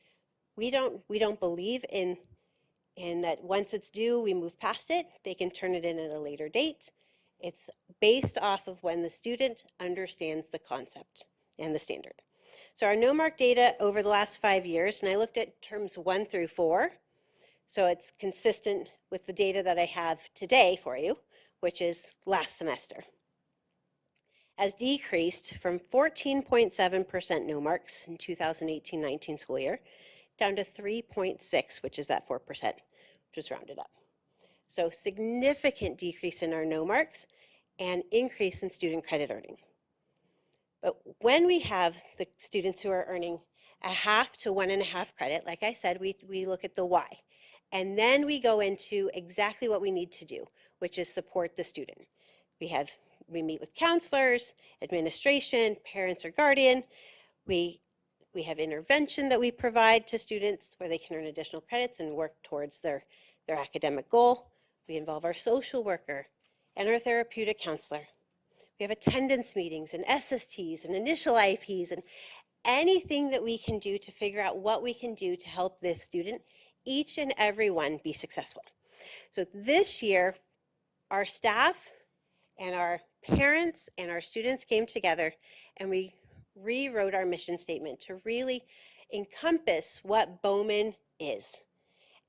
We don't believe in that once it's due, we move past it. They can turn it in at a later date. It's based off of when the student understands the concept and the standard. So our no mark data over the last 5 years, and I looked at terms 1 through 4, so it's consistent with the data that I have today for you, which is last semester. has decreased from 14.7% no marks in 2018-19 school year down to 3.6, which is that 4%, just rounded up. So significant decrease in our no marks and increase in student credit earning. But when we have the students who are earning a half to 1.5 credit, like I said, we look at the why. And then we go into exactly what we need to do, which is support the student. We meet with counselors, administration, parents or guardian. We have intervention that we provide to students where they can earn additional credits and work towards their academic goal. We involve our social worker and our therapeutic counselor. We have attendance meetings and SSTs and initial IEPs and anything that we can do to figure out what we can do to help this student, each and every one, be successful. So this year, our staff and our parents and our students came together and we rewrote our mission statement to really encompass what Bowman is,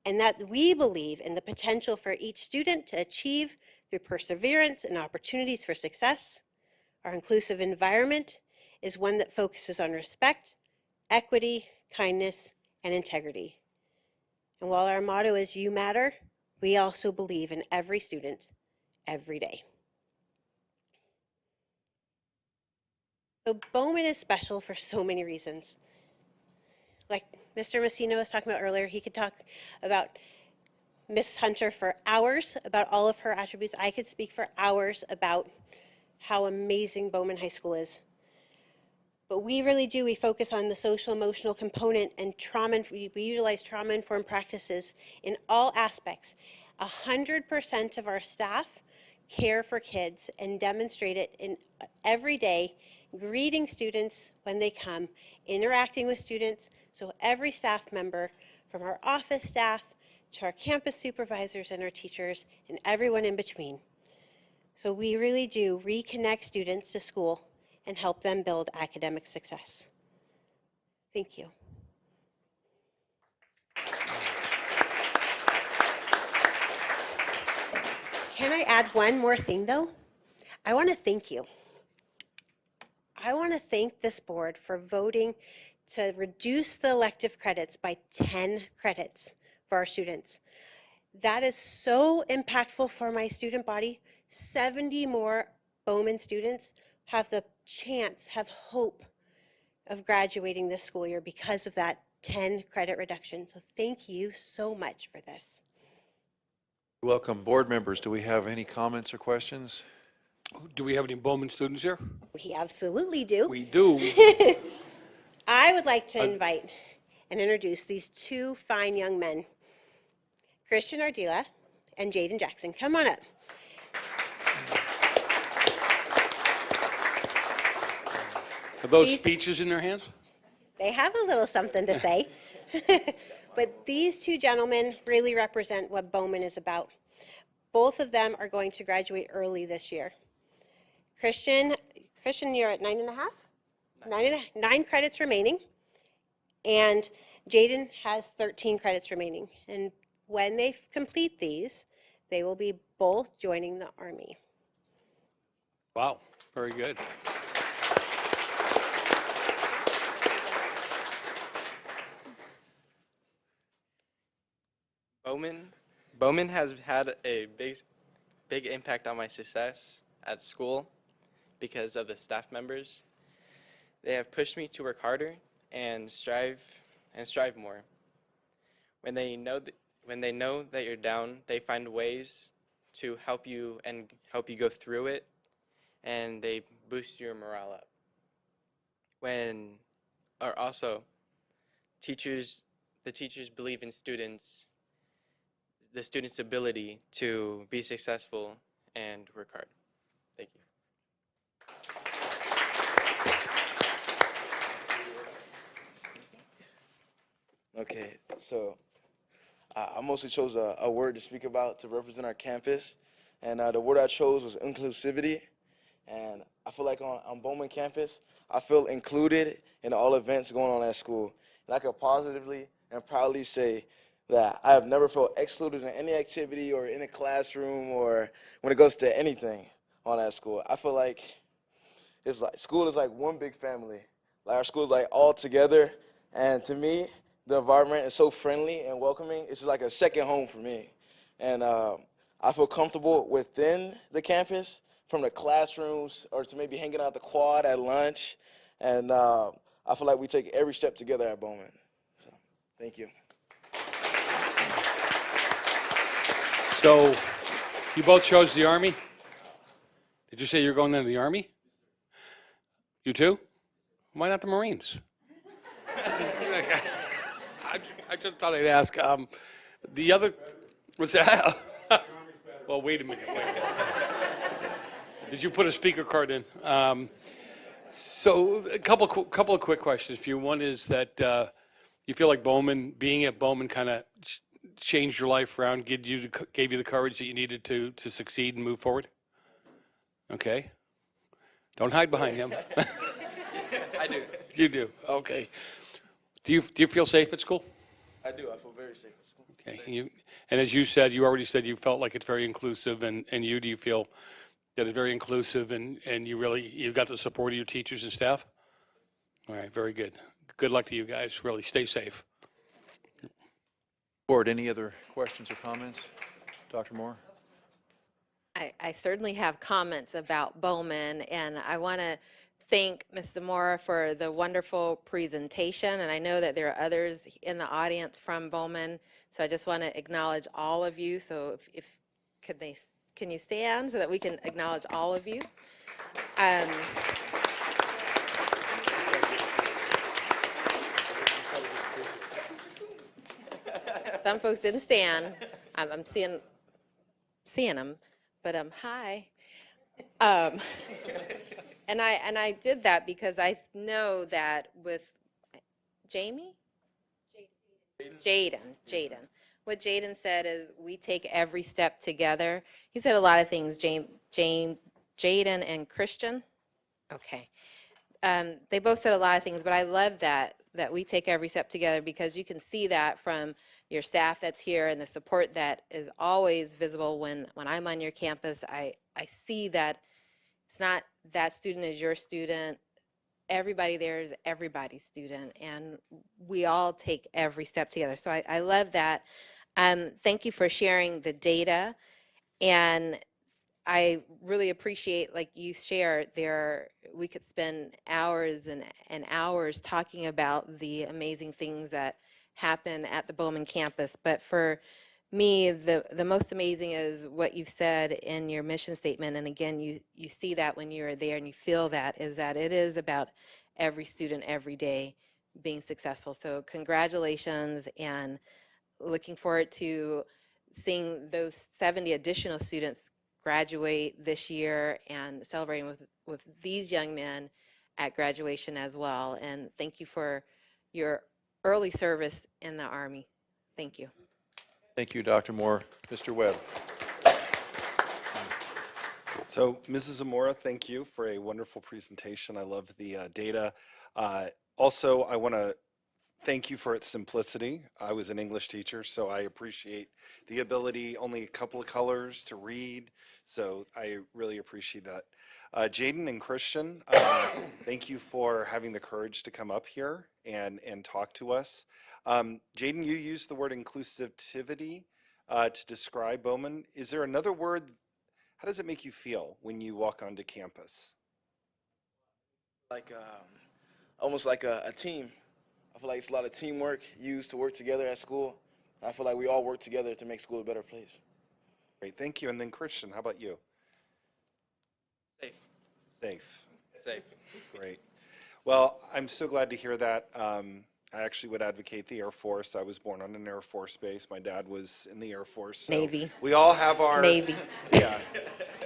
and that we believe in the potential for each student to achieve through perseverance and opportunities for success. Our inclusive environment is one that focuses on respect, equity, kindness, and integrity. And while our motto is "You Matter," we also believe in every student, every day. So Bowman is special for so many reasons. Like Mr. Messina was talking about earlier, he could talk about Miss Hunter for hours, about all of her attributes. I could speak for hours about how amazing Bowman High School is. But we really do, we focus on the social emotional component and trauma, we utilize trauma-informed practices in all aspects. 100% of our staff care for kids and demonstrate it in every day, greeting students when they come, interacting with students. So every staff member, from our office staff to our campus supervisors and our teachers and everyone in between. So we really do reconnect students to school and help them build academic success. Thank you. Can I add one more thing though? I want to thank you. I want to thank this board for voting to reduce the elective credits by 10 credits for our students. That is so impactful for my student body. 70 more Bowman students have the chance, have hope of graduating this school year because of that 10 credit reduction. So thank you so much for this. Welcome. Board members, do we have any comments or questions? Do we have any Bowman students here? We absolutely do. We do. I would like to invite and introduce these two fine young men, Christian Ardila and Jaden Jackson. Come on up. Are those speeches in their hands? They have a little something to say. But these two gentlemen really represent what Bowman is about. Both of them are going to graduate early this year. Christian, you're at 9.5? 9 credits remaining. And Jaden has 13 credits remaining. And when they complete these, they will be both joining the Army. Wow, very good. Bowman has had a big impact on my success at school because of the staff members. They have pushed me to work harder and strive more. When they know that you're down, they find ways to help you go through it, and they boost your morale up. The teachers believe in the students' ability to be successful and work hard. Thank you. Okay, so I mostly chose a word to speak about to represent our campus, and the word I chose was inclusivity. And I feel like on Bowman campus, I feel included in all events going on at school. And I can positively and proudly say that I have never felt excluded in any activity or in a classroom or when it goes to anything on that school. I feel like it's like school is like one big family. Like our school is like all together, and to me, the environment is so friendly and welcoming. It's just like a second home for me, and I feel comfortable within the campus, from the classrooms or to maybe hanging out at the quad at lunch, and I feel like we take every step together at Bowman. So, thank you. So, you both chose the Army? Did you say you're going into the Army? You too? Why not the Marines? I just thought I'd ask. The other, was that? Well, wait a minute. Did you put a speaker card in? So a couple of quick questions for you. One is that you feel like Bowman, being at Bowman, kind of changed your life around, gave you the courage that you needed to succeed and move forward? Okay. Don't hide behind him. I do. You do. Okay. Do you feel safe at school? I do. I feel very safe at school. Okay. And as you said, you already said you felt like it's very inclusive, and do you feel that it's very inclusive and you got the support of your teachers and staff? All right, very good. Good luck to you guys. Really, stay safe. Board, any other questions or comments? Dr. Moore? I certainly have comments about Bowman, and I want to thank Ms. Zamora for the wonderful presentation, and I know that there are others in the audience from Bowman, so I just want to acknowledge all of you. So can you stand so that we can acknowledge all of you? Some folks didn't stand. I'm seeing them, but hi. And I did that because I know that with Jaden. What Jaden said is we take every step together. He said a lot of things, Jaden and Christian. Okay. They both said a lot of things, but I love that we take every step together, because you can see that from your staff that's here and the support that is always visible when I'm on your campus. I see that it's not that student is your student. Everybody there is everybody's student, and we all take every step together. So I love that. Thank you for sharing the data, and I really appreciate, like you shared, we could spend hours and hours talking about the amazing things that happen at the Bowman campus. But for me, the most amazing is what you've said in your mission statement. And again, you see that when you're there and you feel that, is that it is about every student every day being successful. So congratulations, and looking forward to seeing those 70 additional students graduate this year and celebrating with these young men at graduation as well. And thank you for your early service in the Army. Thank you. Thank you, Dr. Moore. Mr. Webb. So, Mrs. Zamora, thank you for a wonderful presentation. I love the data. Also, I want to thank you for its simplicity. I was an English teacher, so I appreciate the ability, only a couple of colors to read. So I really appreciate that. Jaden and Christian, thank you for having the courage to come up here and talk to us. Jaden, you used the word inclusivity to describe Bowman. Is there another word? How does it make you feel when you walk onto campus? Like almost like a team. I feel like it's a lot of teamwork used to work together at school. I feel like we all work together to make school a better place. Great, thank you. And then Christian, how about you? Safe. Safe. Safe. Great. Well, I'm so glad to hear that. I actually would advocate the Air Force. I was born on an Air Force base. My dad was in the Air Force. So Navy. We all have our... Navy. Yeah.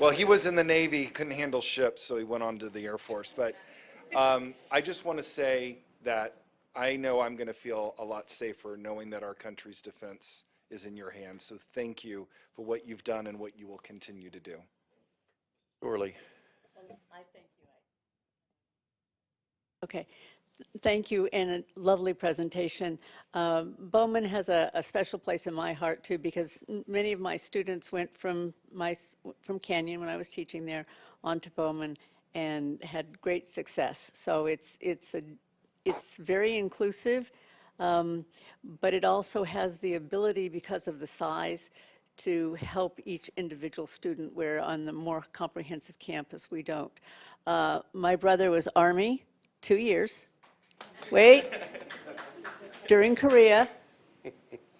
Well, he was in the Navy, couldn't handle ships, so he went on to the Air Force. But I just want to say that I know I'm going to feel a lot safer knowing that our country's defense is in your hands. So thank you for what you've done and what you will continue to do. Surely. I thank you. Okay. Thank you, and a lovely presentation. Bowman has a special place in my heart too, because many of my students went from Canyon when I was teaching there onto Bowman, and had great success. So it's very inclusive, but it also has the ability, because of the size, to help each individual student, where on the more comprehensive campus we don't. My brother was Army, 2 years. Wait. During Korea,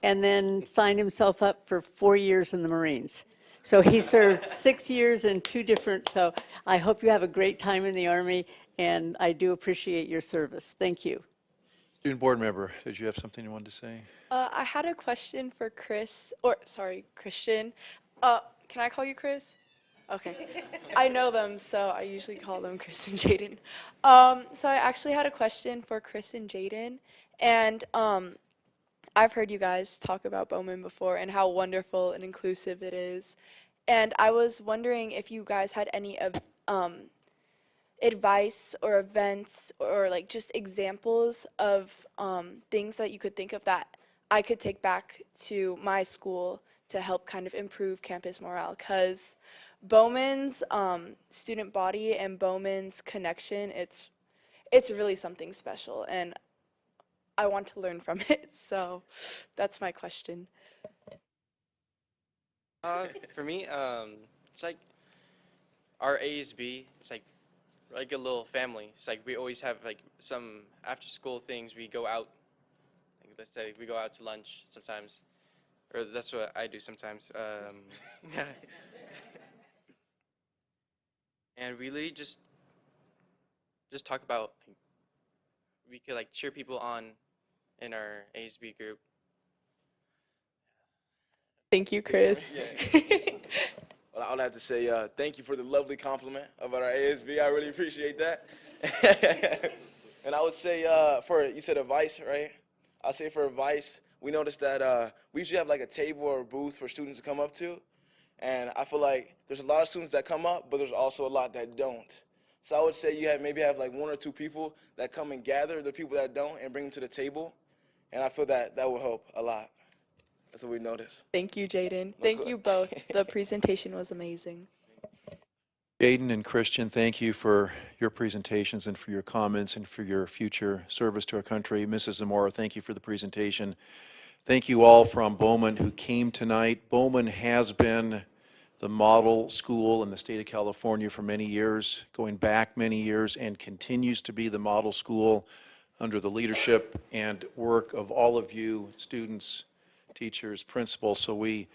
and then signed himself up for 4 years in the Marines. So he served 6 years in 2 different, so I hope you have a great time in the Army, and I do appreciate your service. Thank you. Student board member, did you have something you wanted to say? I had a question for Christian. Can I call you Chris? Okay. I know them, so I usually call them Chris and Jaden. So I actually had a question for Chris and Jaden, and I've heard you guys talk about Bowman before and how wonderful and inclusive it is. And I was wondering if you guys had any advice or events or like just examples of things that you could think of that I could take back to my school to help kind of improve campus morale. Because Bowman's student body and Bowman's connection, it's really something special. And I want to learn from it, so that's my question. For me, it's like our ASB. It's like a little family. It's like we always have like some after-school things. We go out. Like, let's say we go out to lunch sometimes, or that's what I do sometimes. And really just talk about. We could like cheer people on in our ASB group. Thank you, Chris. Well, I'd have to say thank you for the lovely compliment about our ASB. I really appreciate that. And I would say you said advice, right? I'll say for advice, we noticed that we usually have like a table or a booth for students to come up to. And I feel like there's a lot of students that come up, but there's also a lot that don't. So I would say you maybe have like 1 or 2 people that come and gather the people that don't and bring them to the table. And I feel that will help a lot. That's what we noticed. Thank you, Jaden. Thank you both. The presentation was amazing. Jaden and Christian, thank you for your presentations and for your comments and for your future service to our country. Mrs. Zamora, thank you for the presentation. Thank you all from Bowman who came tonight. Bowman has been the model school in the state of California for many years, going back many years, and continues to be the model school under the leadership and work of all of you, students, teachers, principals. So we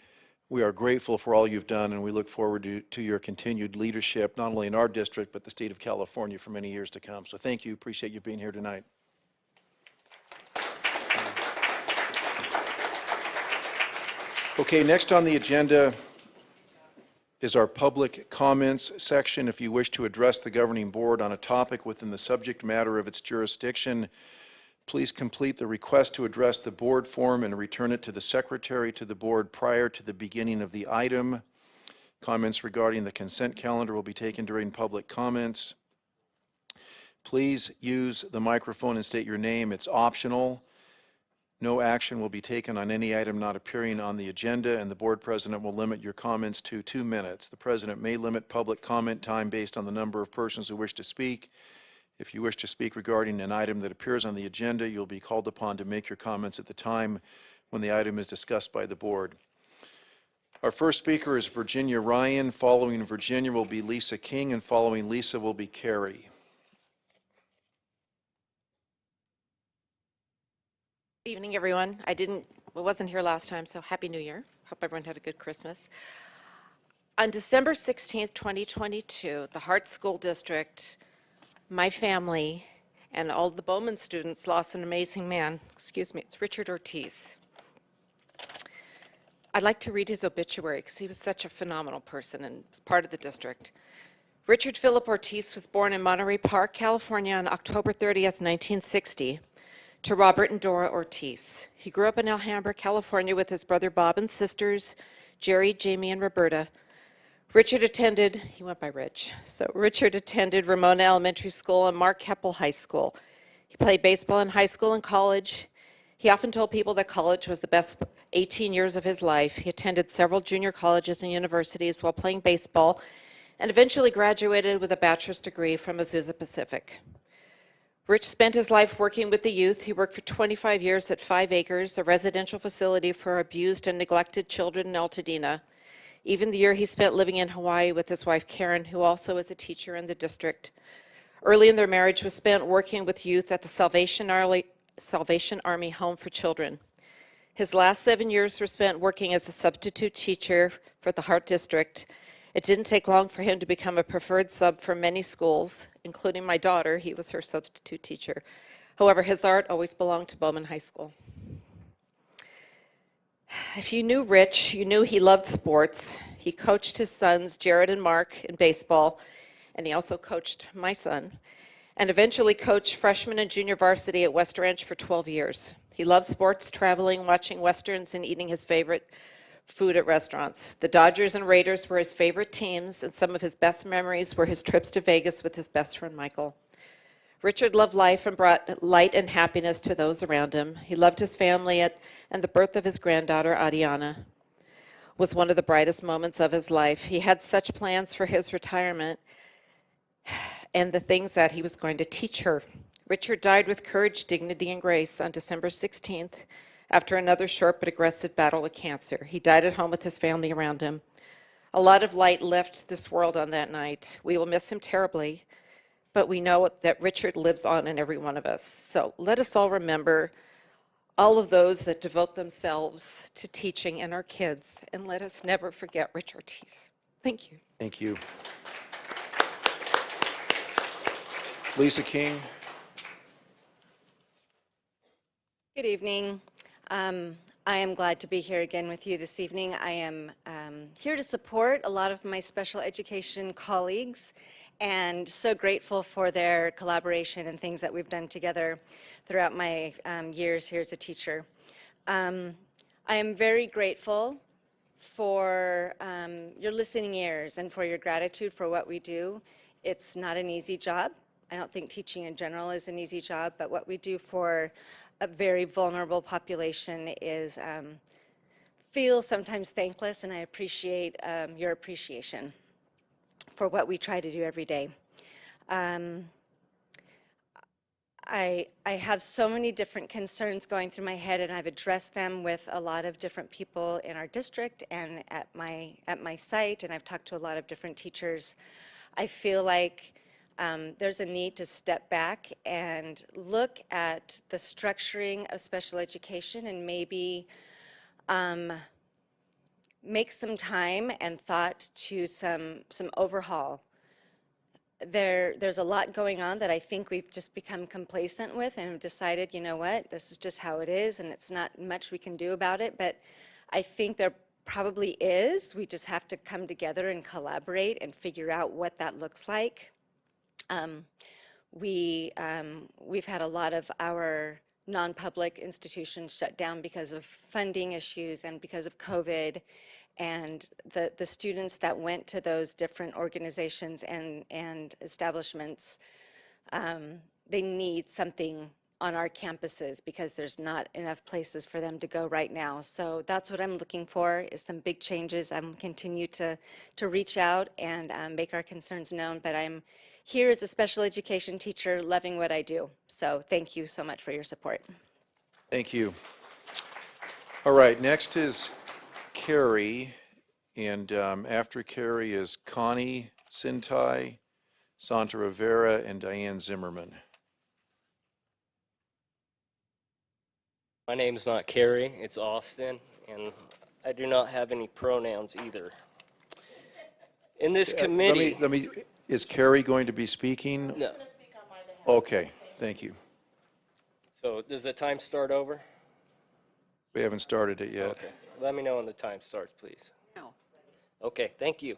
are grateful for all you've done, and we look forward to your continued leadership, not only in our district, but the state of California for many years to come. So thank you. Appreciate you being here tonight. Okay, next on the agenda is our public comments section. If you wish to address the governing board on a topic within the subject matter of its jurisdiction, please complete the request to address the board form and return it to the secretary to the board prior to the beginning of the item. Comments regarding the consent calendar will be taken during public comments. Please use the microphone and state your name. It's optional. No action will be taken on any item not appearing on the agenda, and the board president will limit your comments to 2 minutes. The president may limit public comment time based on the number of persons who wish to speak. If you wish to speak regarding an item that appears on the agenda, you'll be called upon to make your comments at the time when the item is discussed by the board. Our first speaker is Virginia Ryan. Following Virginia will be Lisa King, and following Lisa will be Carrie. Good evening, everyone. I wasn't here last time, so Happy New Year. Hope everyone had a good Christmas. On December 16th, 2022, the Hart School District, my family, and all the Bowman students lost an amazing man. Excuse me, it's Richard Ortiz. I'd like to read his obituary because he was such a phenomenal person and was part of the district. Richard Philip Ortiz was born in Monterey Park, California on October 30th, 1960. To Robert and Dora Ortiz. He grew up in Alhambra, California with his brother Bob and sisters, Jerry, Jamie, and Roberta. Richard attended Ramona Elementary School and Mark Keppel High School. He played baseball in high school and college. He often told people that college was the best 18 years of his life. He attended several junior colleges and universities while playing baseball. and eventually graduated with a bachelor's degree from Azusa Pacific. Rich spent his life working with the youth. He worked for 25 years at 5 Acres, a residential facility for abused and neglected children in Altadena. Even the year he spent living in Hawaii with his wife Karen, who also is a teacher in the district. Early in their marriage was spent working with youth at the Salvation Army Home for Children. His last 7 years were spent working as a substitute teacher for the Hart District. It didn't take long for him to become a preferred sub for many schools, including my daughter. He was her substitute teacher. However, his art always belonged to Bowman High School. If you knew Rich, you knew he loved sports. He coached his sons, Jared and Mark, in baseball, and he also coached my son, and eventually coached freshman and junior varsity at West Ranch for 12 years. He loved sports, traveling, watching Westerns, and eating his favorite food at restaurants. The Dodgers and Raiders were his favorite teams, and some of his best memories were his trips to Vegas with his best friend Michael. Richard loved life and brought light and happiness to those around him. He loved his family, and the birth of his granddaughter, Adiana, was one of the brightest moments of his life. He had such plans for his retirement and the things that he was going to teach her. Richard died with courage, dignity, and grace on December 16th after another short but aggressive battle with cancer. He died at home with his family around him. A lot of light left this world on that night. We will miss him terribly, but we know that Richard lives on in every one of us. So let us all remember all of those that devote themselves to teaching and our kids, and let us never forget Rich Ortiz. Thank you. Thank you. Lisa King. Good evening. I am glad to be here again with you this evening. I am here to support a lot of my special education colleagues and so grateful for their collaboration and things that we've done together throughout my years here as a teacher. I am very grateful for your listening ears and for your gratitude for what we do. It's not an easy job. I don't think teaching in general is an easy job, but what we do for a very vulnerable population is feels sometimes thankless, and I appreciate your appreciation for what we try to do every day. I have so many different concerns going through my head, and I've addressed them with a lot of different people in our district and at my site, and I've talked to a lot of different teachers. I feel like there's a need to step back and look at the structuring of special education and maybe make some time and thought to some overhaul. There's a lot going on that I think we've just become complacent with and have decided, you know what, this is just how it is and it's not much we can do about it, but I think there probably is. We just have to come together and collaborate and figure out what that looks like. We've had a lot of our non-public institutions shut down because of funding issues and because of COVID, and the students that went to those different organizations and establishments, they need something on our campuses because there's not enough places for them to go right now. So that's what I'm looking for, is some big changes. I'm continue to reach out and make our concerns known, but I'm here as a special education teacher loving what I do. So thank you so much for your support. Thank you. All right, next is Carrie, and after Carrie is Connie Sintai, Santa Rivera, and Diane Zimmerman. My name's not Carrie, it's Austin, and I do not have any pronouns either. In this committee... Let me, is Carrie going to be speaking? No. Okay, thank you. So does the time start over? We haven't started it yet. Okay, let me know when the time starts, please. No. Okay, thank you.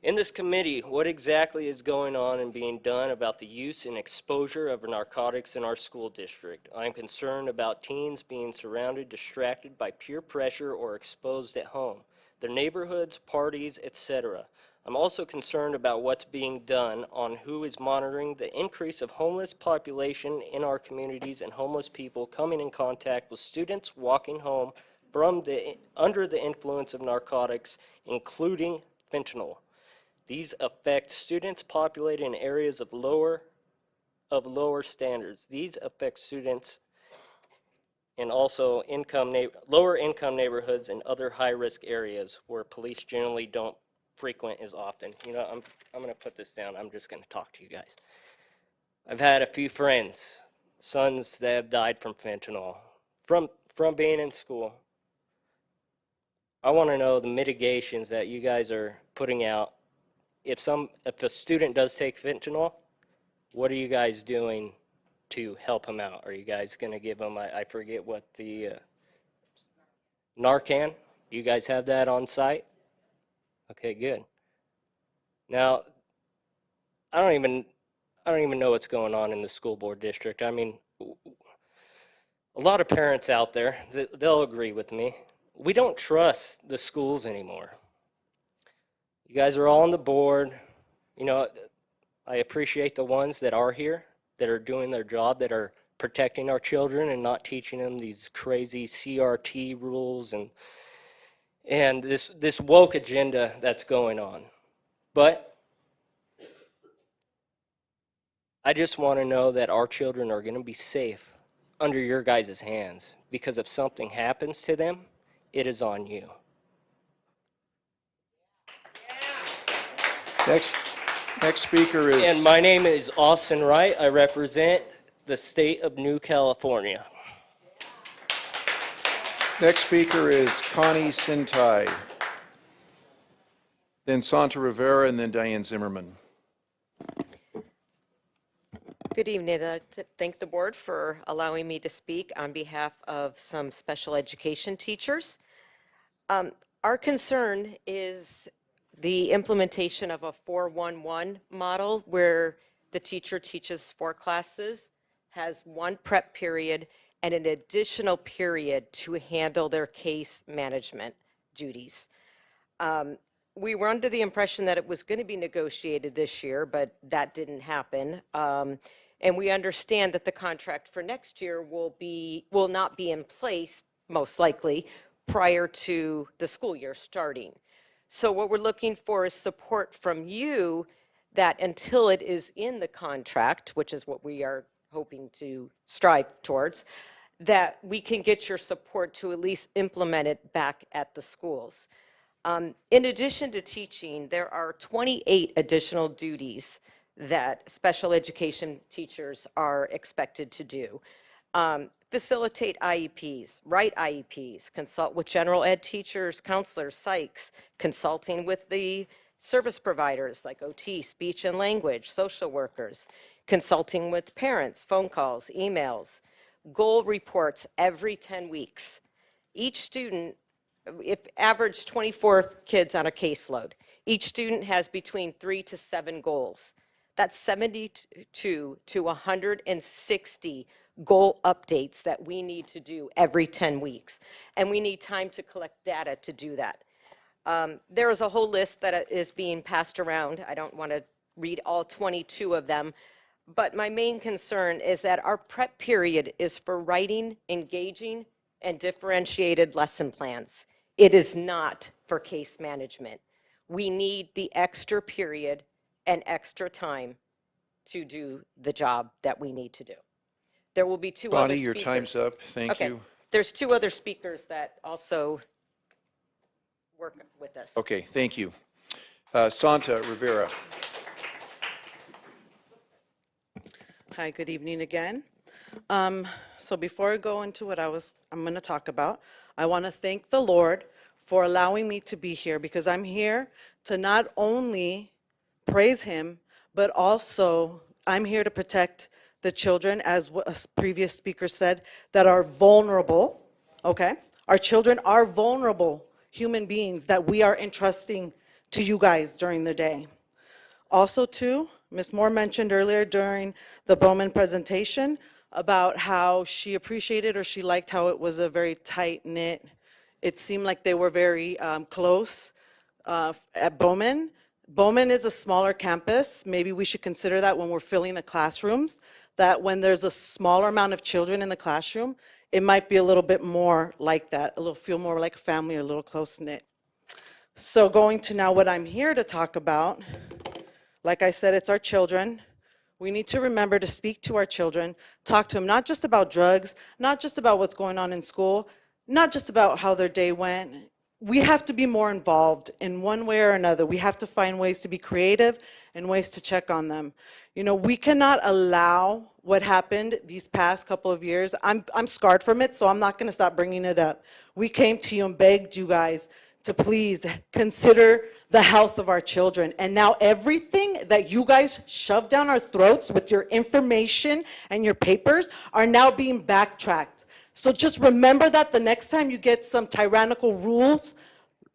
In this committee, what exactly is going on and being done about the use and exposure of narcotics in our school district? I'm concerned about teens being surrounded, distracted by peer pressure, or exposed at home, their neighborhoods, parties, etc. I'm also concerned about what's being done on who is monitoring the increase of homeless population in our communities and homeless people coming in contact with students walking home from under the influence of narcotics, including fentanyl. These affect students populated in areas of lower standards. These affect students in also lower income neighborhoods and other high-risk areas where police generally don't frequent as often. You know, I'm going to put this down. I'm just going to talk to you guys. I've had a few friends, sons that have died from fentanyl, from being in school. I want to know the mitigations that you guys are putting out. If a student does take fentanyl, what are you guys doing to help him out? Are you guys going to give him, I forget what the, Narcan? You guys have that on site? Okay, good. Now, I don't even know what's going on in the school board district. I mean, a lot of parents out there, they'll agree with me. We don't trust the schools anymore. You guys are all on the board. You know, I appreciate the ones that are here, that are doing their job, that are protecting our children and not teaching them these crazy CRT rules and this woke agenda that's going on. But I just want to know that our children are going to be safe under your guys' hands, because if something happens to them, it is on you. Next speaker is... And my name is Austin Wright. I represent the state of New California. Next speaker is Connie Sintai, then Santa Rivera, and then Diane Zimmerman. Good evening. I'd like to thank the board for allowing me to speak on behalf of some special education teachers. Our concern is the implementation of a 4-1-1 model where the teacher teaches 4 classes, has 1 prep period, and an additional period to handle their case management duties. We were under the impression that it was going to be negotiated this year, but that didn't happen. And we understand that the contract for next year will not be in place, most likely, prior to the school year starting. So what we're looking for is support from you that until it is in the contract, which is what we are hoping to strive towards, that we can get your support to at least implement it back at the schools. In addition to teaching, there are 28 additional duties that special education teachers are expected to do. Facilitate IEPs, write IEPs, consult with general ed teachers, counselors, psychs, consulting with the service providers like OT, speech and language, social workers, consulting with parents, phone calls, emails, goal reports every 10 weeks. Each student, if average 24 kids on a caseload, each student has between 3 to 7 goals. That's 72 to 160 goal updates that we need to do every 10 weeks. And we need time to collect data to do that. There is a whole list that is being passed around. I don't want to read all 22 of them. But my main concern is that our prep period is for writing, engaging, and differentiated lesson plans. It is not for case management. We need the extra period and extra time to do the job that we need to do. There will be 2 other Bonnie, speakers. your time's up. Thank you. There's 2 other speakers that also work with us. Okay, thank you. Santa Rivera. Hi, good evening again. So before I go into what I'm going to talk about, I want to thank the Lord for allowing me to be here, because I'm here to not only praise him, but also I'm here to protect the children, as a previous speaker said, that are vulnerable, okay? Our children are vulnerable human beings that we are entrusting to you guys during the day. Also too, Ms. Moore mentioned earlier during the Bowman presentation about how she appreciated or she liked how it was a very tight-knit, it seemed like they were very close at Bowman. Bowman is a smaller campus. Maybe we should consider that when we're filling the classrooms, that when there's a smaller amount of children in the classroom, it might be a little bit more like that, feel more like a family, a little close-knit. So going to now what I'm here to talk about Like I said, it's our children. We need to remember to speak to our children, talk to them, not just about drugs, not just about what's going on in school, not just about how their day went. We have to be more involved in one way or another. We have to find ways to be creative and ways to check on them. You know, we cannot allow what happened these past couple of years. I'm scarred from it, so I'm not going to stop bringing it up. We came to you and begged you guys to please consider the health of our children. And now everything that you guys shoved down our throats with your information and your papers are now being backtracked. So just remember that the next time you get some tyrannical rules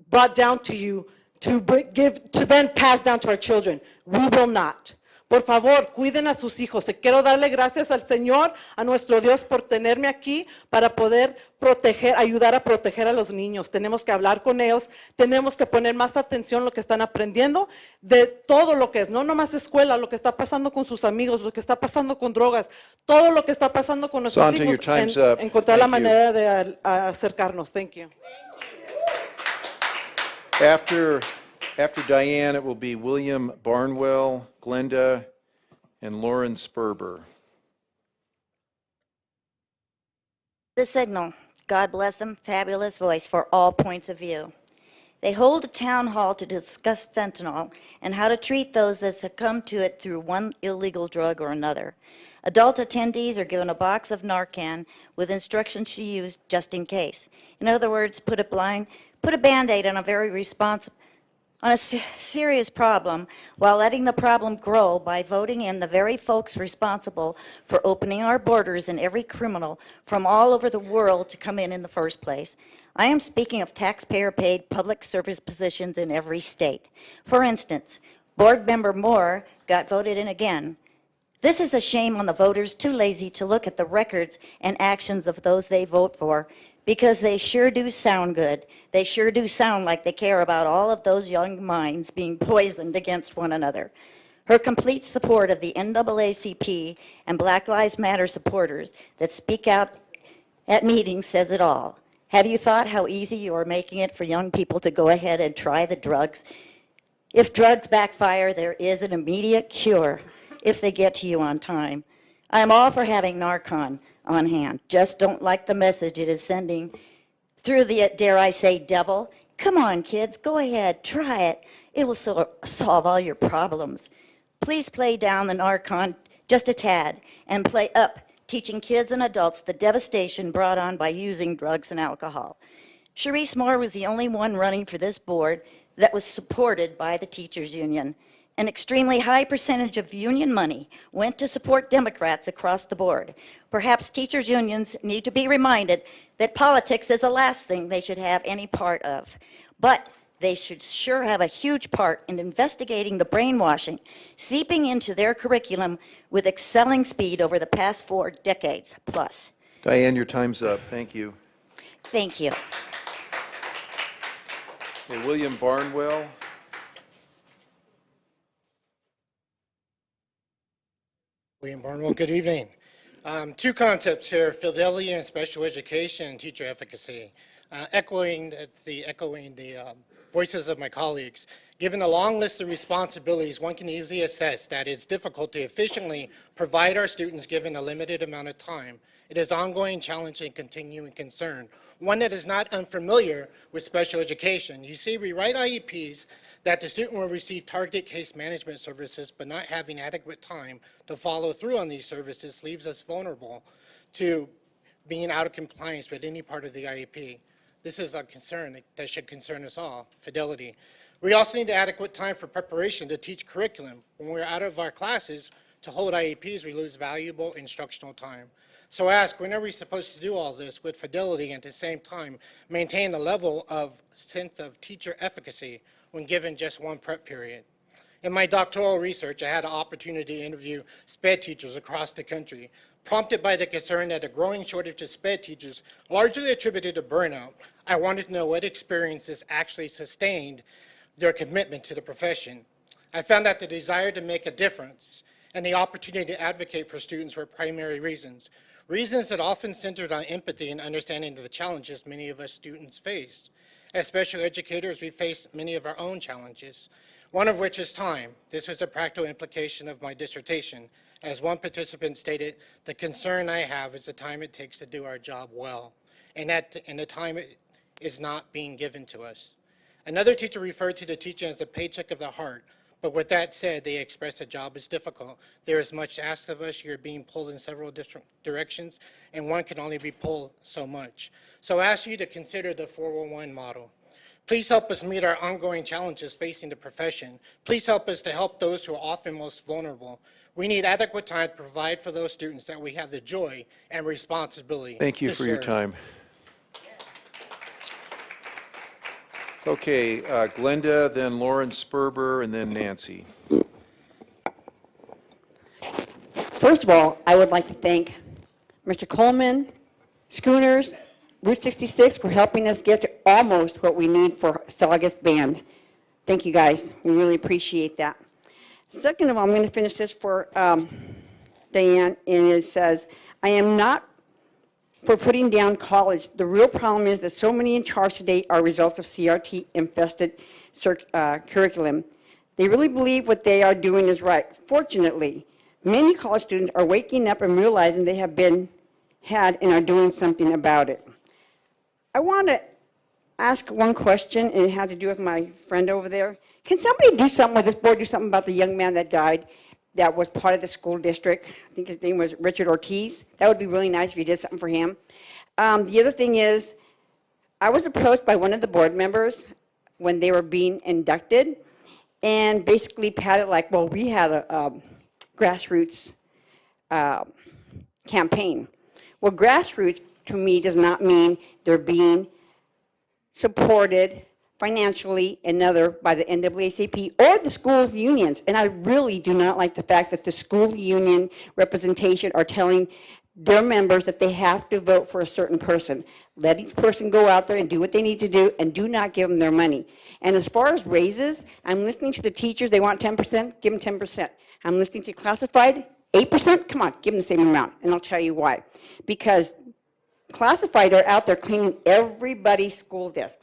brought down to you to then pass down to our children. We will not. Por favor, cuiden a sus hijos. Quiero darle gracias al Señor, a nuestro Dios, por tenerme aquí para poder proteger, ayudar a proteger a los niños. Tenemos que hablar con ellos, tenemos que poner más atención a lo que están aprendiendo, de todo lo que es, no nomás escuela, lo que está pasando con sus amigos, lo que está pasando con drogas, todo lo que está pasando con nuestros Santa, your hijos, time's up. encontrar la Thank you. manera de acercarnos. Thank you. After Diane, it will be William Barnwell, Glenda, and Lauren Sperber. The Signal, God bless them, fabulous voice for all points of view. They hold a town hall to discuss fentanyl and how to treat those that succumb to it through one illegal drug or another. Adult attendees are given a box of Narcan with instructions to use just in case. In other words, put a Band-Aid on a serious problem while letting the problem grow by voting in the very folks responsible for opening our borders and every criminal from all over the world to come in the first place. I am speaking of taxpayer-paid public service positions in every state. For instance, Board Member Moore got voted in again. This is a shame on the voters too lazy to look at the records and actions of those they vote for, because they sure do sound good. They sure do sound like they care about all of those young minds being poisoned against one another. Her complete support of the NAACP and Black Lives Matter supporters that speak out at meetings says it all. Have you thought how easy you are making it for young people to go ahead and try the drugs? If drugs backfire, there is an immediate cure if they get to you on time. I am all for having Narcan on hand. Just don't like the message it is sending through the, dare I say, devil. Come on, kids, go ahead, try it. It will solve all your problems. Please play down the Narcan just a tad and play up, teaching kids and adults the devastation brought on by using drugs and alcohol. Sharice Moore was the only one running for this board that was supported by the teachers union. An extremely high percentage of union money went to support Democrats across the board. Perhaps teachers' unions need to be reminded that politics is the last thing they should have any part of. But they should sure have a huge part in investigating the brainwashing seeping into their curriculum with excelling speed over the past 4 decades plus. Diane, your time's up. Thank you. Thank you. Okay, William Barnwell. William Barnwell, good evening. 2 concepts here, fidelity and special education and teacher efficacy. Echoing the voices of my colleagues, given a long list of responsibilities, one can easily assess that it's difficult to efficiently provide our students given a limited amount of time. It is ongoing challenge and continuing concern, one that is not unfamiliar with special education. You see, we write IEPs that the student will receive targeted case management services, but not having adequate time to follow through on these services leaves us vulnerable to being out of compliance with any part of the IEP. This is a concern that should concern us all, fidelity. We also need adequate time for preparation to teach curriculum. When we're out of our classes to hold IEPs, we lose valuable instructional time. So I ask, when are we supposed to do all this with fidelity and at the same time maintain a level of sense of teacher efficacy when given just one prep period? In my doctoral research, I had an opportunity to interview SPED teachers across the country. Prompted by the concern that a growing shortage of SPED teachers, largely attributed to burnout, I wanted to know what experiences actually sustained their commitment to the profession. I found that the desire to make a difference and the opportunity to advocate for students were primary reasons that often centered on empathy and understanding of the challenges many of us students face. As special educators, we face many of our own challenges, one of which is time. This was a practical implication of my dissertation. As one participant stated, the concern I have is the time it takes to do our job well, and the time is not being given to us. Another teacher referred to the teaching as the paycheck of the heart, but with that said, they expressed the job is difficult. There is much asked of us. You're being pulled in several different directions, and one can only be pulled so much. So I ask you to consider the 411 model. Please help us meet our ongoing challenges facing the profession. Please help us to help those who are often most vulnerable. We need adequate time to provide for those students that we have the joy and responsibility Thank you to for your serve. time. Okay, Glenda, then Lauren Sperber, and then Nancy. First of all, I would like to thank Mr. Coleman, Schooners, Route 66 for helping us get to almost what we need for August band. Thank you, guys. We really appreciate that. Second of all, I'm going to finish this for Diane, and it says, I am not for putting down college. The real problem is that so many in charge today are results of CRT-infested curriculum. They really believe what they are doing is right. Fortunately, many college students are waking up and realizing they have been had and are doing something about it. I want to ask one question, and it had to do with my friend over there. Can somebody do something, or this board do something about the young man that died that was part of the school district? I think his name was Richard Ortiz. That would be really nice if you did something for him. The other thing is, I was approached by one of the board members when they were being inducted, and basically patted like, well, we had a grassroots campaign. Well, grassroots to me does not mean they're being supported financially and other by the NAACP or the schools unions. And I really do not like the fact that the school union representation are telling their members that they have to vote for a certain person. Let each person go out there and do what they need to do, and do not give them their money. And as far as raises, I'm listening to the teachers. They want 10%, give them 10%. I'm listening to classified, 8%, come on, give them the same amount. And I'll tell you why. Because classified are out there cleaning everybody's school desk,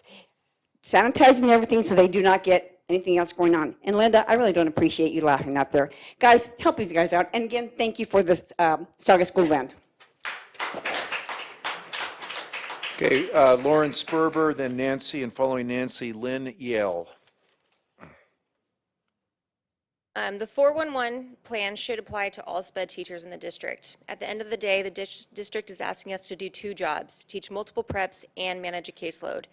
sanitizing everything so they do not get anything else going on. And Linda, I really don't appreciate you laughing out there. Guys, help these guys out. And again, thank you for this Sauga School Band. Okay, Lauren Sperber, then Nancy, and following Nancy, Lynn Yell. The 411 plan should apply to all SPED teachers in the district. At the end of the day, the district is asking us to do two jobs, teach multiple preps and manage a caseload.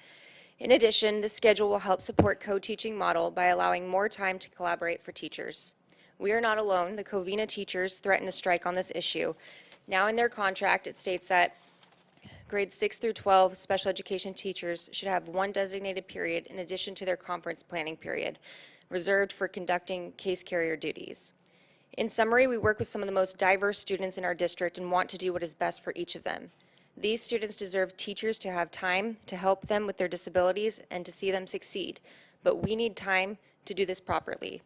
In addition, this schedule will help support co-teaching model by allowing more time to collaborate for teachers. We are not alone. The Covina teachers threatened to strike on this issue. Now in their contract, it states that grades 6 through 12 special education teachers should have one designated period in addition to their conference planning period, reserved for conducting case carrier duties. In summary, we work with some of the most diverse students in our district and want to do what is best for each of them. These students deserve teachers to have time to help them with their disabilities and to see them succeed, but we need time to do this properly.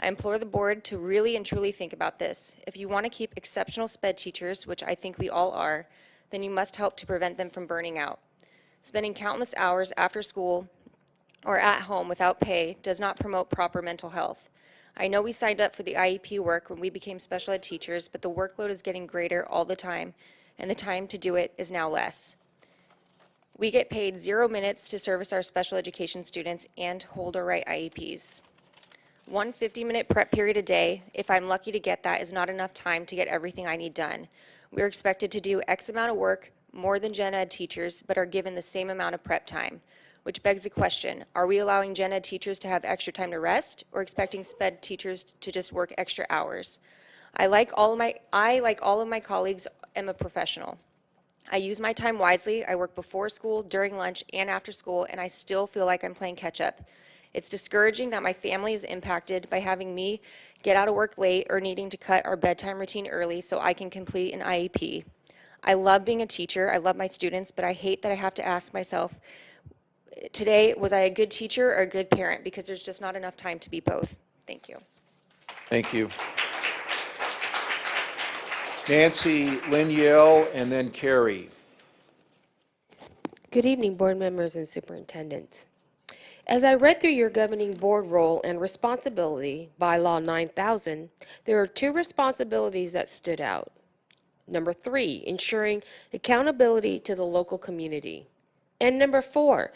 I implore the board to really and truly think about this. If you want to keep exceptional SPED teachers, which I think we all are, then you must help to prevent them from burning out. Spending countless hours after school or at home without pay does not promote proper mental health. I know we signed up for the IEP work when we became special ed teachers, but the workload is getting greater all the time, and the time to do it is now less. We get paid 0 minutes to service our special education students and hold or write IEPs. One 50-minute prep period a day, if I'm lucky to get that, is not enough time to get everything I need done. We're expected to do X amount of work, more than gen ed teachers, but are given the same amount of prep time. Which begs the question, are we allowing gen ed teachers to have extra time to rest or expecting SPED teachers to just work extra hours? I, like all of my colleagues, am a professional. I use my time wisely. I work before school, during lunch, and after school, and I still feel like I'm playing catch up. It's discouraging that my family is impacted by having me get out of work late or needing to cut our bedtime routine early so I can complete an IEP. I love being a teacher. I love my students, but I hate that I have to ask myself, today, was I a good teacher or a good parent? Because there's just not enough time to be both. Thank you. Thank you. Nancy, Lynn Yell, and then Carrie. Good evening, board members and superintendent. As I read through your governing board role and responsibility by Law 9000, there are two responsibilities that stood out. Number 3, ensuring accountability to the local community. And number 4,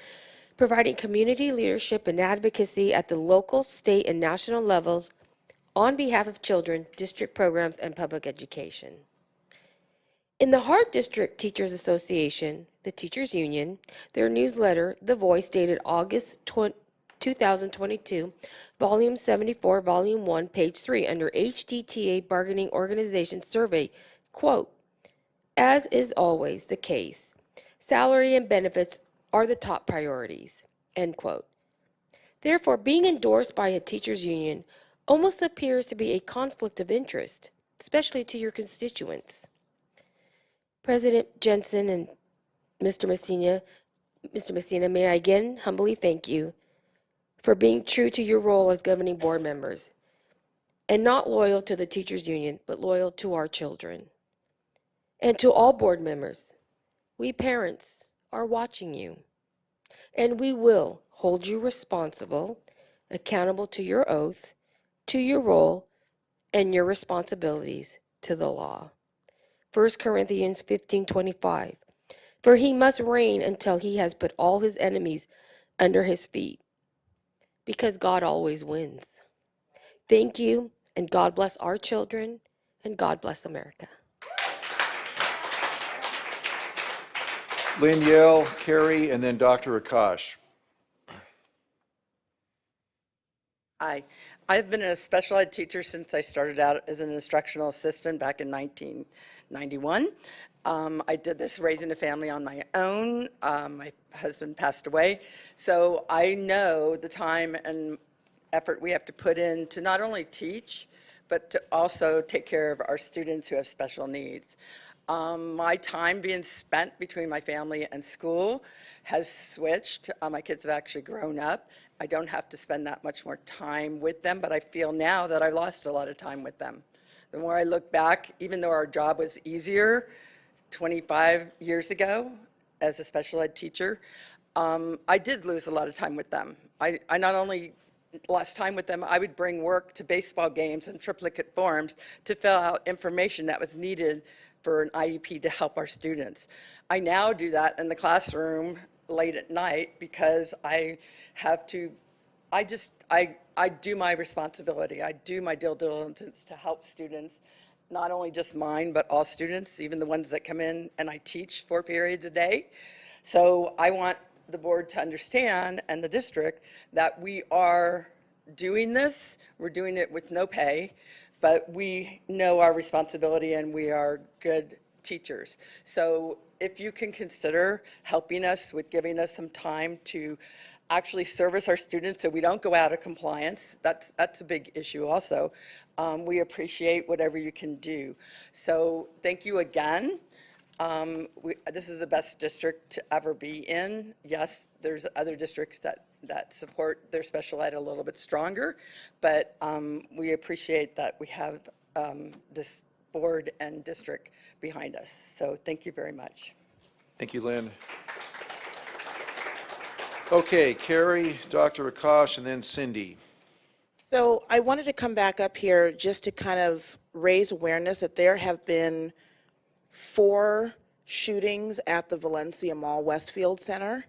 providing community leadership and advocacy at the local, state, and national levels on behalf of children, district programs, and public education. In the Hart District Teachers Association, the Teachers Union, their newsletter, The Voice, dated August 2022, Volume 74, Volume 1, page 3, under HDTA Bargaining Organization Survey, quote, "As is always the case, salary and benefits are the top priorities," end quote. Therefore, being endorsed by a teachers union almost appears to be a conflict of interest, especially to your constituents. President Jensen and Mr. Messina, may I again humbly thank you for being true to your role as governing board members and not loyal to the teachers union, but loyal to our children. And to all board members, we parents are watching you, and we will hold you responsible, accountable to your oath, to your role, and your responsibilities to the law. 1 Corinthians 15:25, for he must reign until he has put all his enemies under his feet, because God always wins. Thank you, and God bless our children, and God bless America. Lynn Yale, Carrie, and then Dr. Akash. Hi, I've been a special ed teacher since I started out as an instructional assistant back in 1991. I did this raising a family on my own. My husband passed away, so I know the time and effort we have to put in to not only teach, but to also take care of our students who have special needs. My time being spent between my family and school has switched. My kids have actually grown up. I don't have to spend that much more time with them, but I feel now that I lost a lot of time with them. The more I look back, even though our job was easier 25 years ago as a special ed teacher, I did lose a lot of time with them. I not only lost time with them, I would bring work to baseball games in triplicate forms to fill out information that was needed for an IEP to help our students. I now do that in the classroom late at night because I have to, I do my responsibility. I do my due diligence to help students, not only just mine, but all students, even the ones that come in and I teach 4 periods a day. So I want the board to understand, and the district, that we are doing this. We're doing it with no pay, but we know our responsibility and we are good teachers. So if you can consider helping us with giving us some time to actually service our students so we don't go out of compliance, that's a big issue also. We appreciate whatever you can do. So thank you again. This is the best district to ever be in. Yes, there's other districts that support their special ed a little bit stronger, but we appreciate that we have this board and district behind us. So thank you very much. Thank you, Lynn. Okay, Carrie, Dr. Akash, and then Cindy. So I wanted to come back up here just to kind of raise awareness that there have been 4 shootings at the Valencia Mall Westfield Center.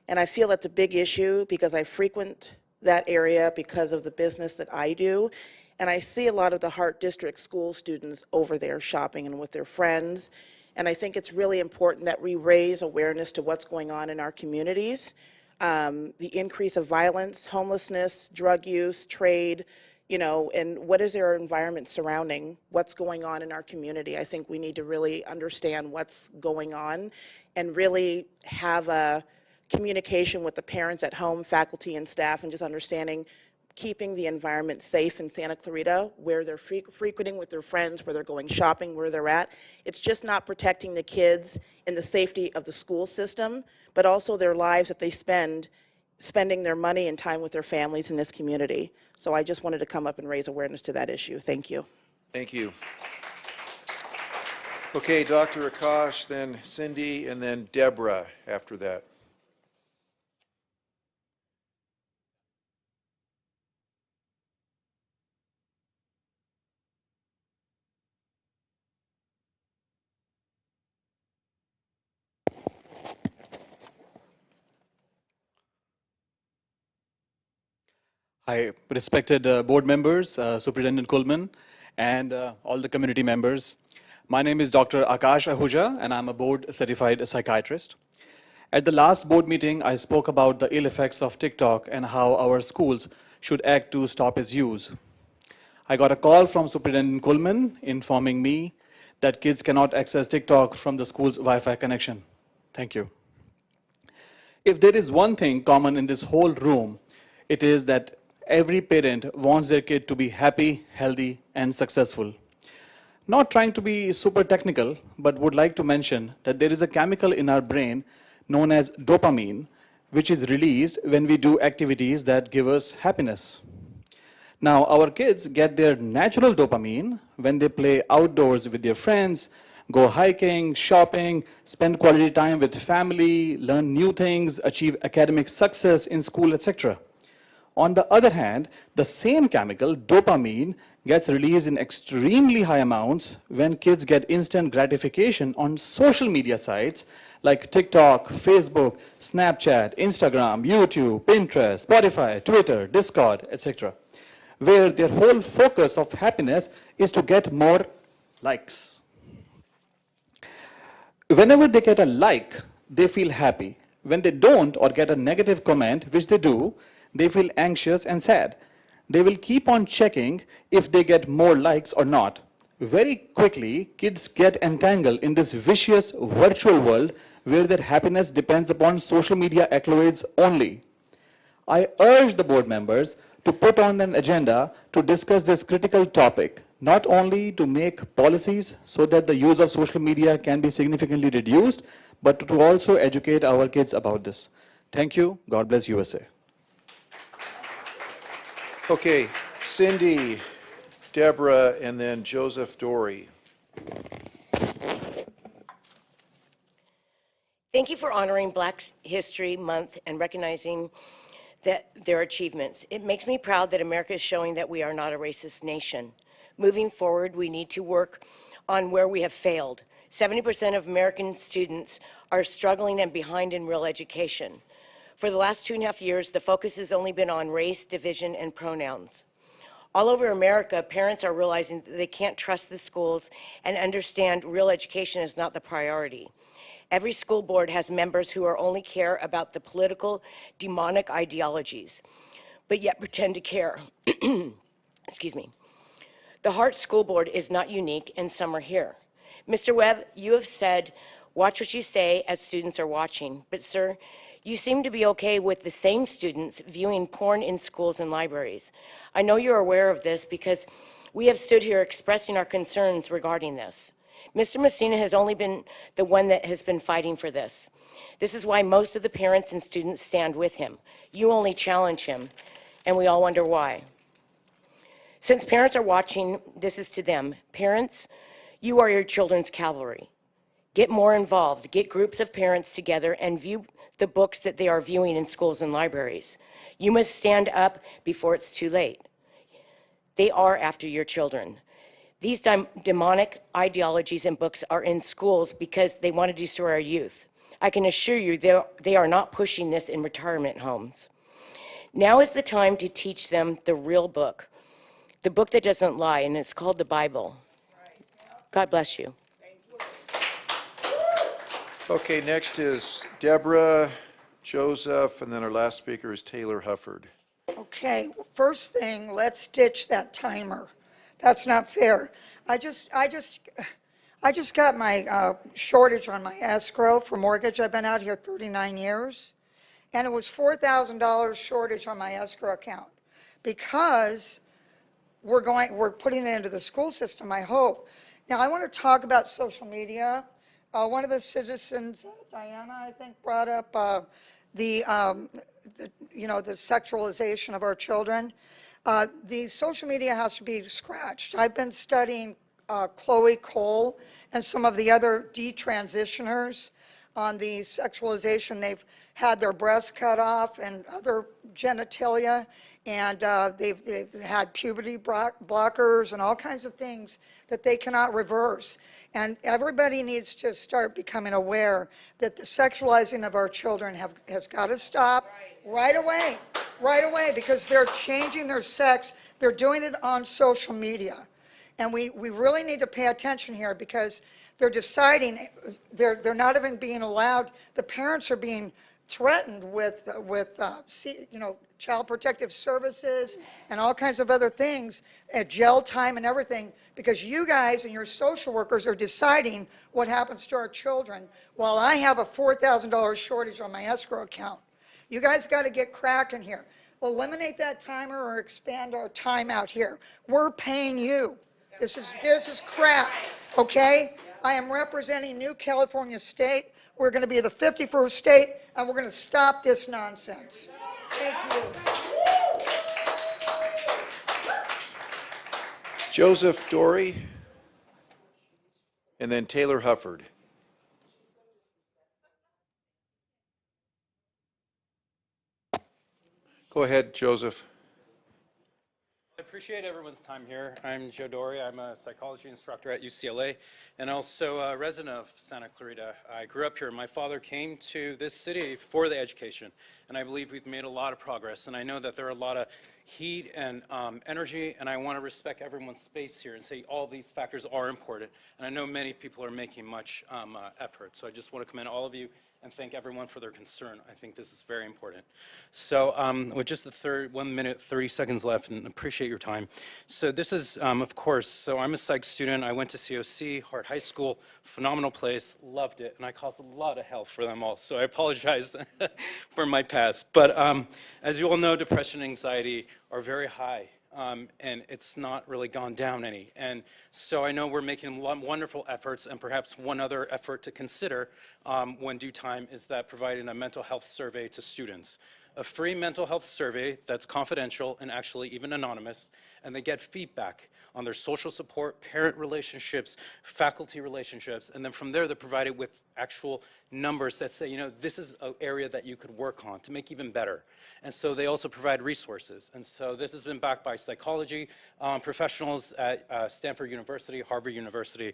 And I feel that's a big issue because I frequent that area because of the business that I do. And I see a lot of the Hart District school students over there shopping and with their friends. And I think it's really important that we raise awareness to what's going on in our communities. The increase of violence, homelessness, drug use, trade, you know, and what is our environment surrounding what's going on in our community. I think we need to really understand what's going on and really have a communication with the parents at home, faculty and staff, and just understanding keeping the environment safe in Santa Clarita, where they're frequenting with their friends, where they're going shopping, where they're at. It's just not protecting the kids in the safety of the school system, but also their lives that they spending their money and time with their families in this community. So I just wanted to come up and raise awareness to that issue. Thank you. Thank you. Okay, Dr. Akash, then Cindy, and then Deborah after that. Hi, respected board members, Superintendent Kuhlman, and all the community members. My name is Dr. Akash Ahuja, and I'm a board-certified psychiatrist. At the last board meeting, I spoke about the ill effects of TikTok and how our schools should act to stop its use. I got a call from Superintendent Kuhlman informing me that kids cannot access TikTok from the school's Wi-Fi connection. Thank you. If there is one thing common in this whole room, it is that every parent wants their kid to be happy, healthy, and successful. Not trying to be super technical, but would like to mention that there is a chemical in our brain known as dopamine, which is released when we do activities that give us happiness. Now, our kids get their natural dopamine when they play outdoors with their friends, go hiking, shopping, spend quality time with family, learn new things, achieve academic success in school, etc. On the other hand, the same chemical, dopamine, gets released in extremely high amounts when kids get instant gratification on social media sites like TikTok, Facebook, Snapchat, Instagram, YouTube, Pinterest, Spotify, Twitter, Discord, etc., where their whole focus of happiness is to get more likes. Whenever they get a like, they feel happy. When they don't or get a negative comment, which they do, they feel anxious and sad. They will keep on checking if they get more likes or not. Very quickly, kids get entangled in this vicious virtual world where their happiness depends upon social media accolades only. I urge the board members to put on an agenda to discuss this critical topic, not only to make policies so that the use of social media can be significantly reduced, but to also educate our kids about this. Thank you. God bless USA. Okay, Cindy, Deborah, and then Joseph Dory. Thank you for honoring Black History Month and recognizing their achievements. It makes me proud that America is showing that we are not a racist nation. Moving forward, we need to work on where we have failed. 70% of American students are struggling and behind in real education. For the last 2.5 years, the focus has only been on race, division, and pronouns. All over America, parents are realizing that they can't trust the schools and understand real education is not the priority. Every school board has members who only care about the political, demonic ideologies, but yet pretend to care. Excuse me. The Hart School Board is not unique, and some are here. Mr. Webb, you have said, watch what you say as students are watching. But sir, you seem to be okay with the same students viewing porn in schools and libraries. I know you're aware of this because we have stood here expressing our concerns regarding this. Mr. Messina has only been the one that has been fighting for this. This is why most of the parents and students stand with him. You only challenge him, and we all wonder why. Since parents are watching, this is to them. Parents, you are your children's cavalry. Get more involved. Get groups of parents together and view the books that they are viewing in schools and libraries. You must stand up before it's too late. They are after your children. These demonic ideologies and books are in schools because they want to destroy our youth. I can assure you they are not pushing this in retirement homes. Now is the time to teach them the real book, the book that doesn't lie, and it's called the Bible. God bless you. Okay, next is Deborah, Joseph, and then our last speaker is Taylor Hufford. Okay, first thing, let's ditch that timer. That's not fair. I just got my shortage on my escrow for mortgage. I've been out here 39 years, and it was $4,000 shortage on my escrow account because we're putting it into the school system, I hope. Now, I want to talk about social media. One of the citizens, Diana, I think, brought up the sexualization of our children. The social media has to be scratched. I've been studying Chloe Cole and some of the other detransitioners on the sexualization. They've had their breasts cut off and other genitalia, and they've had puberty blockers and all kinds of things that they cannot reverse. And everybody needs to start becoming aware that the sexualizing of our children has got to stop. Right away, right away, because they're changing their sex. They're doing it on social media. And we really need to pay attention here because they're deciding, they're not even being allowed, the parents are being threatened with child protective services and all kinds of other things, at jail time and everything, because you guys and your social workers are deciding what happens to our children, while I have a $4,000 shortage on my escrow account. You guys got to get cracking here. Eliminate that timer or expand our time out here. We're paying you. This is crap, okay? I am representing New California State. We're going to be the 51st state, and we're going to stop this nonsense. Thank you. Joseph Dory, and then Taylor Hufford. Go ahead, Joseph. I appreciate everyone's time here. I'm Joe Dory. I'm a psychology instructor at UCLA and also a resident of Santa Clarita. I grew up here. My father came to this city for the education, and I believe we've made a lot of progress. And I know that there are a lot of heat and energy, and I want to respect everyone's space here and say all these factors are important. And I know many people are making much effort. So I just want to commend all of you and thank everyone for their concern. I think this is very important. So with just the 1 minute, 30 seconds left, and appreciate your time. So this is, of course, so I'm a psych student. I went to COC, Hart High School, phenomenal place, loved it, and I caused a lot of hell for them all. So I apologize for my past. But as you all know, depression and anxiety are very high. And it's not really gone down any. And so I know we're making wonderful efforts, and perhaps one other effort to consider when due time is that providing a mental health survey to students. A free mental health survey that's confidential and actually even anonymous, and they get feedback on their social support, parent relationships, faculty relationships, and then from there they're provided with actual numbers that say, you know, this is an area that you could work on to make even better. And so they also provide resources. And so this has been backed by psychology professionals at Stanford University, Harvard University.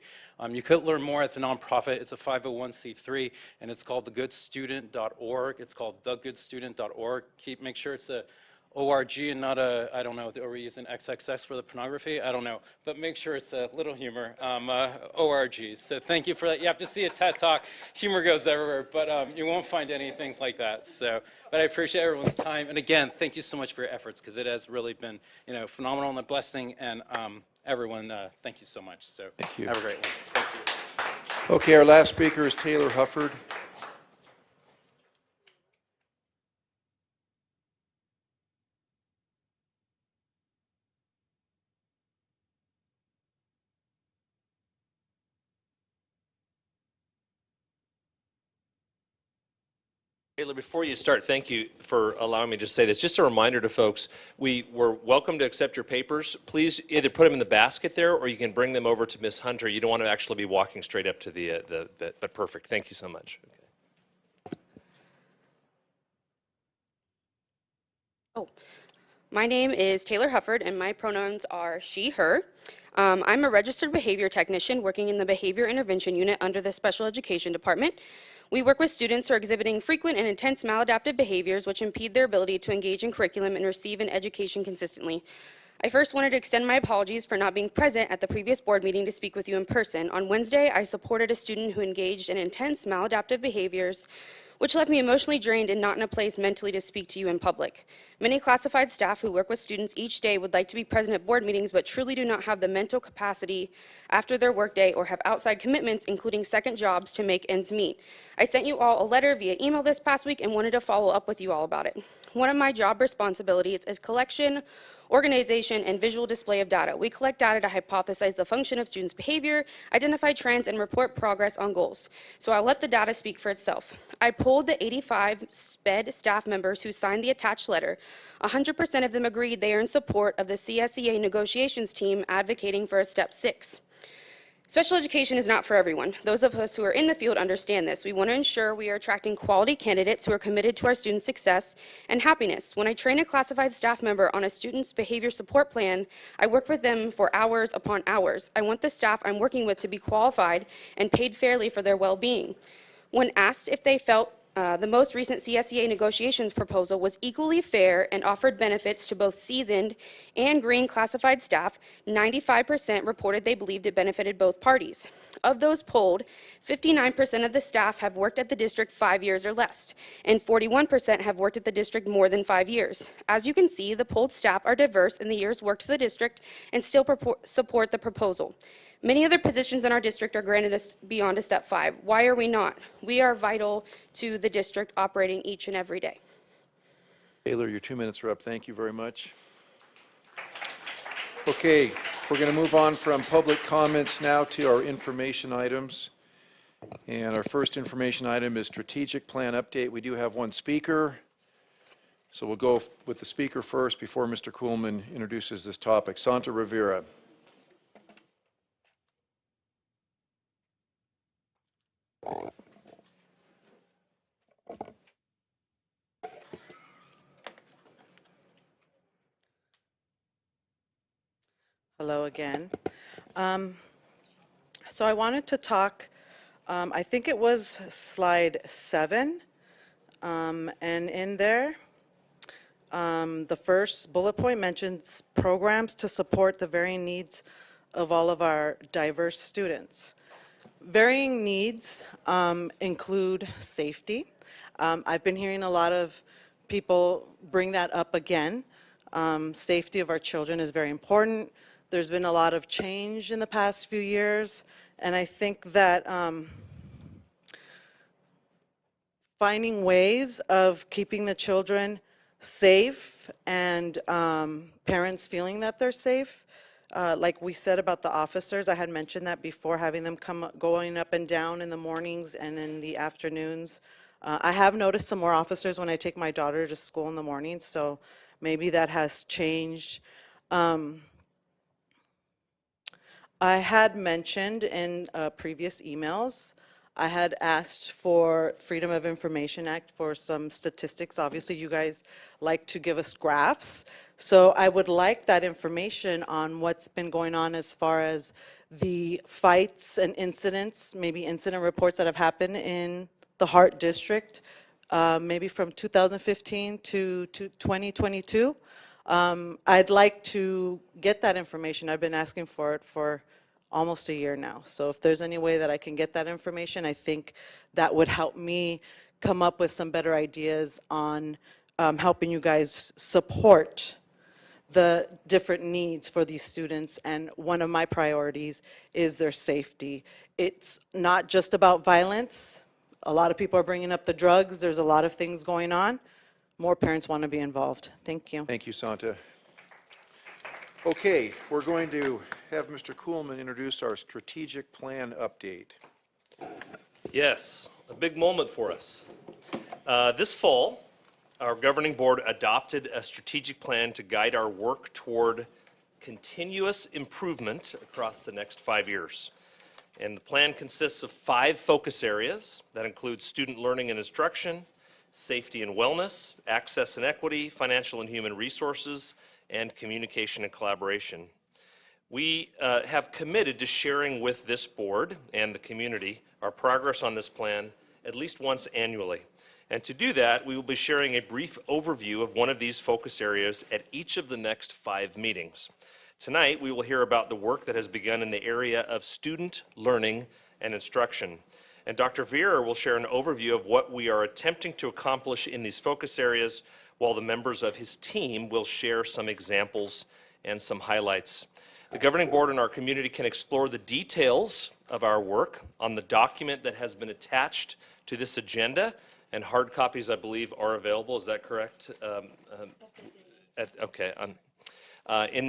You could learn more at the nonprofit. It's a 501c3, and it's called thegoodstudent.org. It's called thegoodstudent.org. Make sure it's a ORG and not a, I don't know, are we using XXX for the pornography? I don't know, but make sure it's a little humor, ORG. So thank you for that. You have to see a TED Talk. Humor goes everywhere, but you won't find any things like that. So, but I appreciate everyone's time. And again, thank you so much for your efforts, because it has really been, you know, phenomenal and a blessing. And everyone, thank you so much. So thank you. Have a great one. Thank you. Okay, our last speaker is Taylor Hufford. Taylor, before you start, thank you for allowing me to say this. Just a reminder to folks, we were welcome to accept your papers. Please either put them in the basket there, or you can bring them over to Ms. Hunter. You don't want to actually be walking straight up to but perfect. Thank you so much. Okay. Oh, my name is Taylor Hufford, and my pronouns are she, her. I'm a registered behavior technician working in the behavior intervention unit under the special education department. We work with students who are exhibiting frequent and intense maladaptive behaviors which impede their ability to engage in curriculum and receive an education consistently. I first wanted to extend my apologies for not being present at the previous board meeting to speak with you in person. On Wednesday, I supported a student who engaged in intense maladaptive behaviors, which left me emotionally drained and not in a place mentally to speak to you in public. Many classified staff who work with students each day would like to be present at board meetings, but truly do not have the mental capacity after their workday or have outside commitments, including second jobs, to make ends meet. I sent you all a letter via email this past week and wanted to follow up with you all about it. One of my job responsibilities is collection, organization, and visual display of data. We collect data to hypothesize the function of students' behavior, identify trends, and report progress on goals. So I'll let the data speak for itself. I polled the 85 SPED staff members who signed the attached letter. 100% of them agreed they are in support of the CSEA negotiations team advocating for a step 6. Special education is not for everyone. Those of us who are in the field understand this. We want to ensure we are attracting quality candidates who are committed to our students' success and happiness. When I train a classified staff member on a student's behavior support plan, I work with them for hours upon hours. I want the staff I'm working with to be qualified and paid fairly for their well-being. When asked if they felt The most recent CSEA negotiations proposal was equally fair and offered benefits to both seasoned and green classified staff. 95% reported they believed it benefited both parties. Of those polled, 59% of the staff have worked at the district 5 years or less, and 41% have worked at the district more than 5 years. As you can see, the polled staff are diverse in the years worked for the district and still support the proposal. Many other positions in our district are granted us beyond a step 5. Why are we not? We are vital to the district operating each and every day. Taylor, your 2 minutes are up. Thank you very much. Okay, we're going to move on from public comments now to our information items. And our first information item is strategic plan update. We do have one speaker. So we'll go with the speaker first before Mr. Kuhlman introduces this topic. Santa Rivera. Hello again. So I wanted to talk, I think it was slide 7, and in there, the first bullet point mentions programs to support the varying needs of all of our diverse students. Varying needs include safety. I've been hearing a lot of people bring that up again. Safety of our children is very important. There's been a lot of change in the past few years, and I think that finding ways of keeping the children safe and parents feeling that they're safe, like we said about the officers, I had mentioned that before, having them going up and down in the mornings and in the afternoons. I have noticed some more officers when I take my daughter to school in the morning, so maybe that has changed. I had mentioned in previous emails, I had asked for Freedom of Information Act for some statistics. Obviously, you guys like to give us graphs. So I would like that information on what's been going on as far as the fights and incidents, maybe incident reports that have happened in the Hart district, maybe from 2015 to 2022. I'd like to get that information. I've been asking for it for almost a year now. So if there's any way that I can get that information, I think that would help me come up with some better ideas on helping you guys support the different needs for these students. And one of my priorities is their safety. It's not just about violence. A lot of people are bringing up the drugs. There's a lot of things going on. More parents want to be involved. Thank you. Thank you, Santa. Okay, we're going to have Mr. Kuhlman introduce our strategic plan update. Yes, a big moment for us. This fall, our governing board adopted a strategic plan to guide our work toward continuous improvement across the next 5 years. And the plan consists of 5 focus areas that include student learning and instruction, safety and wellness, access and equity, financial and human resources, and communication and collaboration. We have committed to sharing with this board and the community our progress on this plan at least once annually. And to do that, we will be sharing a brief overview of one of these focus areas at each of the next 5 meetings. Tonight, we will hear about the work that has begun in the area of student learning and instruction. And Dr. Vieira will share an overview of what we are attempting to accomplish in these focus areas, while the members of his team will share some examples and some highlights. The governing board and our community can explore the details of our work on the document that has been attached to this agenda, and hard copies, I believe, are available. Is that correct? Okay. But in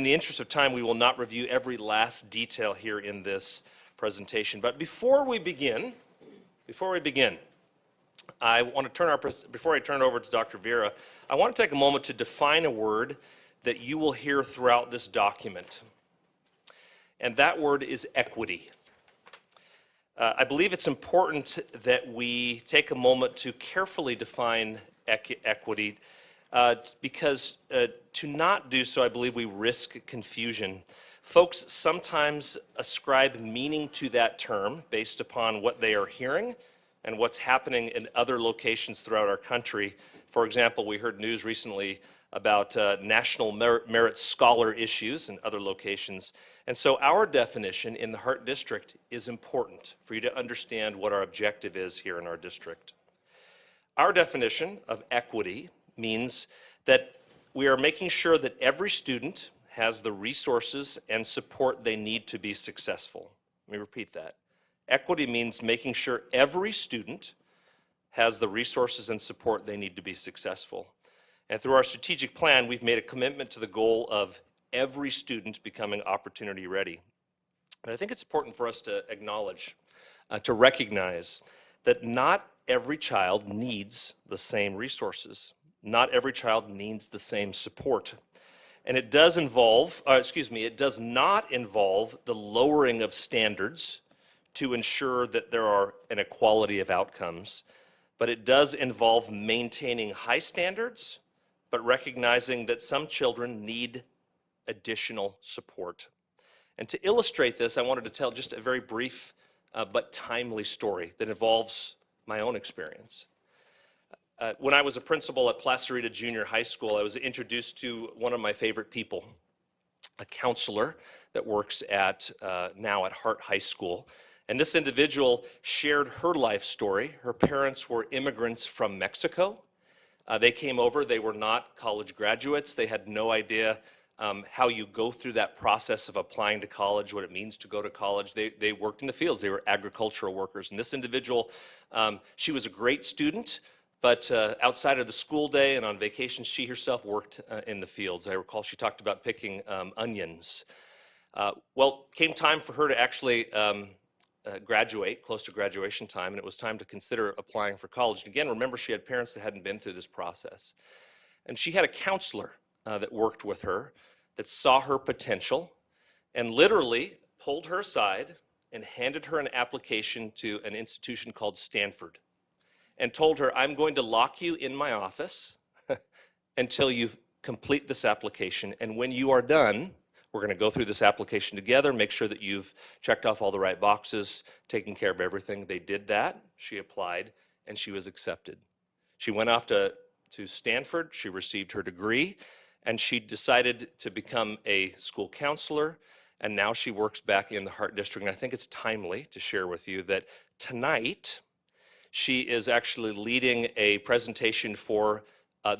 the interest of time, we will not review every last detail here in this presentation. But before we begin, I want to before I turn it over to Dr. Vieira, I want to take a moment to define a word that you will hear throughout this document. And that word is equity. I believe it's important that we take a moment to carefully define equity, because to not do so, I believe we risk confusion. Folks sometimes ascribe meaning to that term based upon what they are hearing, and what's happening in other locations throughout our country. For example, we heard news recently about national merit scholar issues in other locations. And so our definition in the Hart District is important for you to understand what our objective is here in our district. Our definition of equity means that we are making sure that every student has the resources and support they need to be successful. Let me repeat that. Equity means making sure every student has the resources and support they need to be successful. And through our strategic plan, we've made a commitment to the goal of every student becoming opportunity ready. And I think it's important for us to acknowledge, to recognize that not every child needs the same resources. Not every child needs the same support. And it does involve, it does not involve the lowering of standards to ensure that there are an equality of outcomes, but it does involve maintaining high standards, but recognizing that some children need additional support. And to illustrate this, I wanted to tell just a very brief but timely story that involves my own experience. When I was a principal at Placerita Junior High School, I was introduced to one of my favorite people, a counselor that works now at Hart High School. And this individual shared her life story. Her parents were immigrants from Mexico. They came over, they were not college graduates. They had no idea how you go through that process of applying to college, what it means to go to college. They worked in the fields, they were agricultural workers. And this individual, she was a great student, but outside of the school day and on vacation, she herself worked in the fields. I recall she talked about picking onions. Well, came time for her to actually graduate, close to graduation time, and it was time to consider applying for college. And again, remember, she had parents that hadn't been through this process. And she had a counselor that worked with her, that saw her potential, and literally pulled her aside and handed her an application to an institution called Stanford, and told her, I'm going to lock you in my office until you complete this application, and when you are done, we're going to go through this application together, make sure that you've checked off all the right boxes, taken care of everything. They did that. She applied, and she was accepted. She went off to Stanford. She received her degree, and she decided to become a school counselor, and now she works back in the Hart District. And I think it's timely to share with you that tonight she is actually leading a presentation for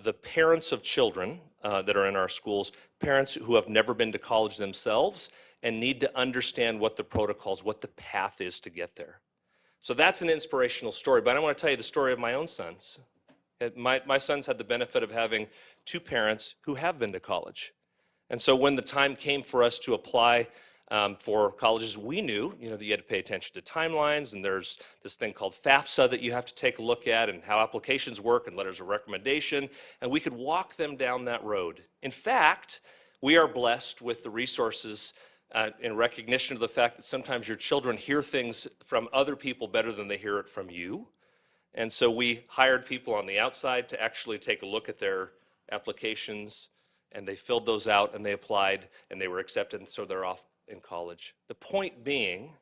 the parents of children that are in our schools, parents who have never been to college themselves and need to understand what the protocols, what the path is to get there. So that's an inspirational story, but I want to tell you the story of my own sons. My sons had the benefit of having two parents who have been to college. And so when the time came for us to apply for colleges, we knew, that you had to pay attention to timelines, and there's this thing called FAFSA that you have to take a look at, and how applications work, and letters of recommendation, and we could walk them down that road. In fact, we are blessed with the resources in recognition of the fact that sometimes your children hear things from other people better than they hear it from you. And so we hired people on the outside to actually take a look at their applications, and they filled those out, and they applied, and they were accepted, and so they're off in college. The point being,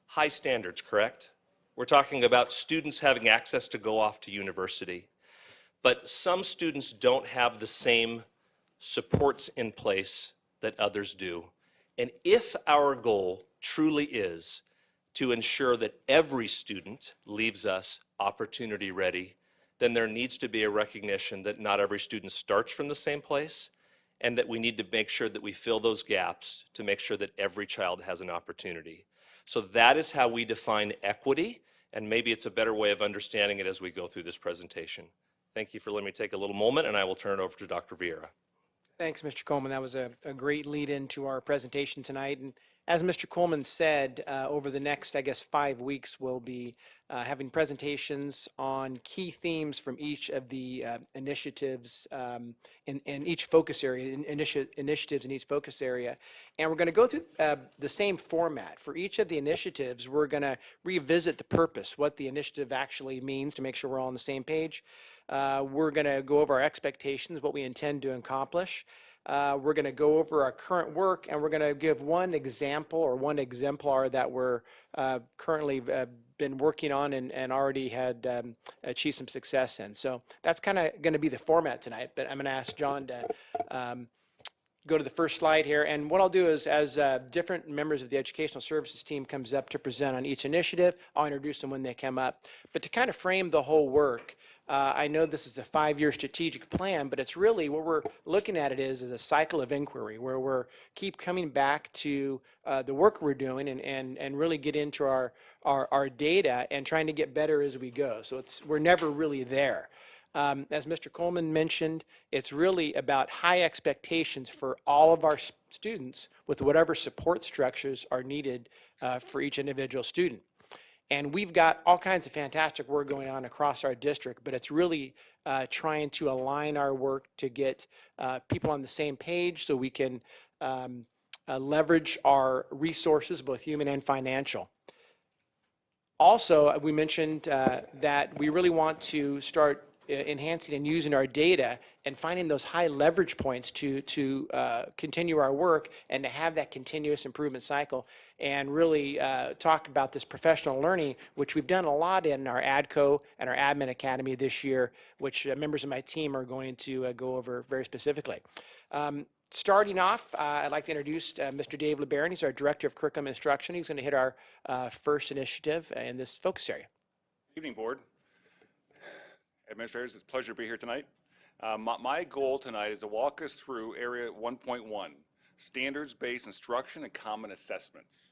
high standards, correct? We're talking about students having access to go off to university. But some students don't have the same supports in place that others do. And if our goal truly is to ensure that every student leaves us opportunity ready, then there needs to be a recognition that not every student starts from the same place, and that we need to make sure that we fill those gaps to make sure that every child has an opportunity. So that is how we define equity, and maybe it's a better way of understanding it as we go through this presentation. Thank you for letting me take a little moment, and I will turn it over to Dr. Vieira. Thanks, Mr. Coleman. That was a great lead into our presentation tonight. And as Mr. Coleman said, over the next, 5 weeks, we'll be having presentations on key themes from each of the initiatives in each focus area, initiatives in each focus area. And we're going to go through the same format. For each of the initiatives, we're going to revisit the purpose, what the initiative actually means, to make sure we're all on the same page. We're going to go over our expectations, what we intend to accomplish. We're going to go over our current work, and we're going to give one example or one exemplar that we're currently been working on and already had achieved some success in. So that's kind of going to be the format tonight, but I'm going to ask John to go to the first slide here. And what I'll do is, as different members of the educational services team comes up to present on each initiative, I'll introduce them when they come up. But to kind of frame the whole work, I know this is a 5-year strategic plan, but it's really what we're looking at it is a cycle of inquiry where we're keep coming back to the work we're doing and really get into our data and trying to get better as we go. So we're never really there. As Mr. Coleman mentioned, it's really about high expectations for all of our students with whatever support structures are needed for each individual student. And we've got all kinds of fantastic work going on across our district, but it's really trying to align our work to get people on the same page so we can leverage our resources, both human and financial. Also, we mentioned that we really want to start enhancing and using our data and finding those high leverage points to continue our work and to have that continuous improvement cycle and really talk about this professional learning, which we've done a lot in our ADCO and our Admin Academy this year, which members of my team are going to go over very specifically. Starting off, I'd like to introduce Mr. Dave LeBaron. He's our Director of Curriculum Instruction. He's going to hit our first initiative in this focus area. Good evening, Board. Administrators, it's a pleasure to be here tonight. My goal tonight is to walk us through Area 1.1, Standards-Based Instruction and Common Assessments.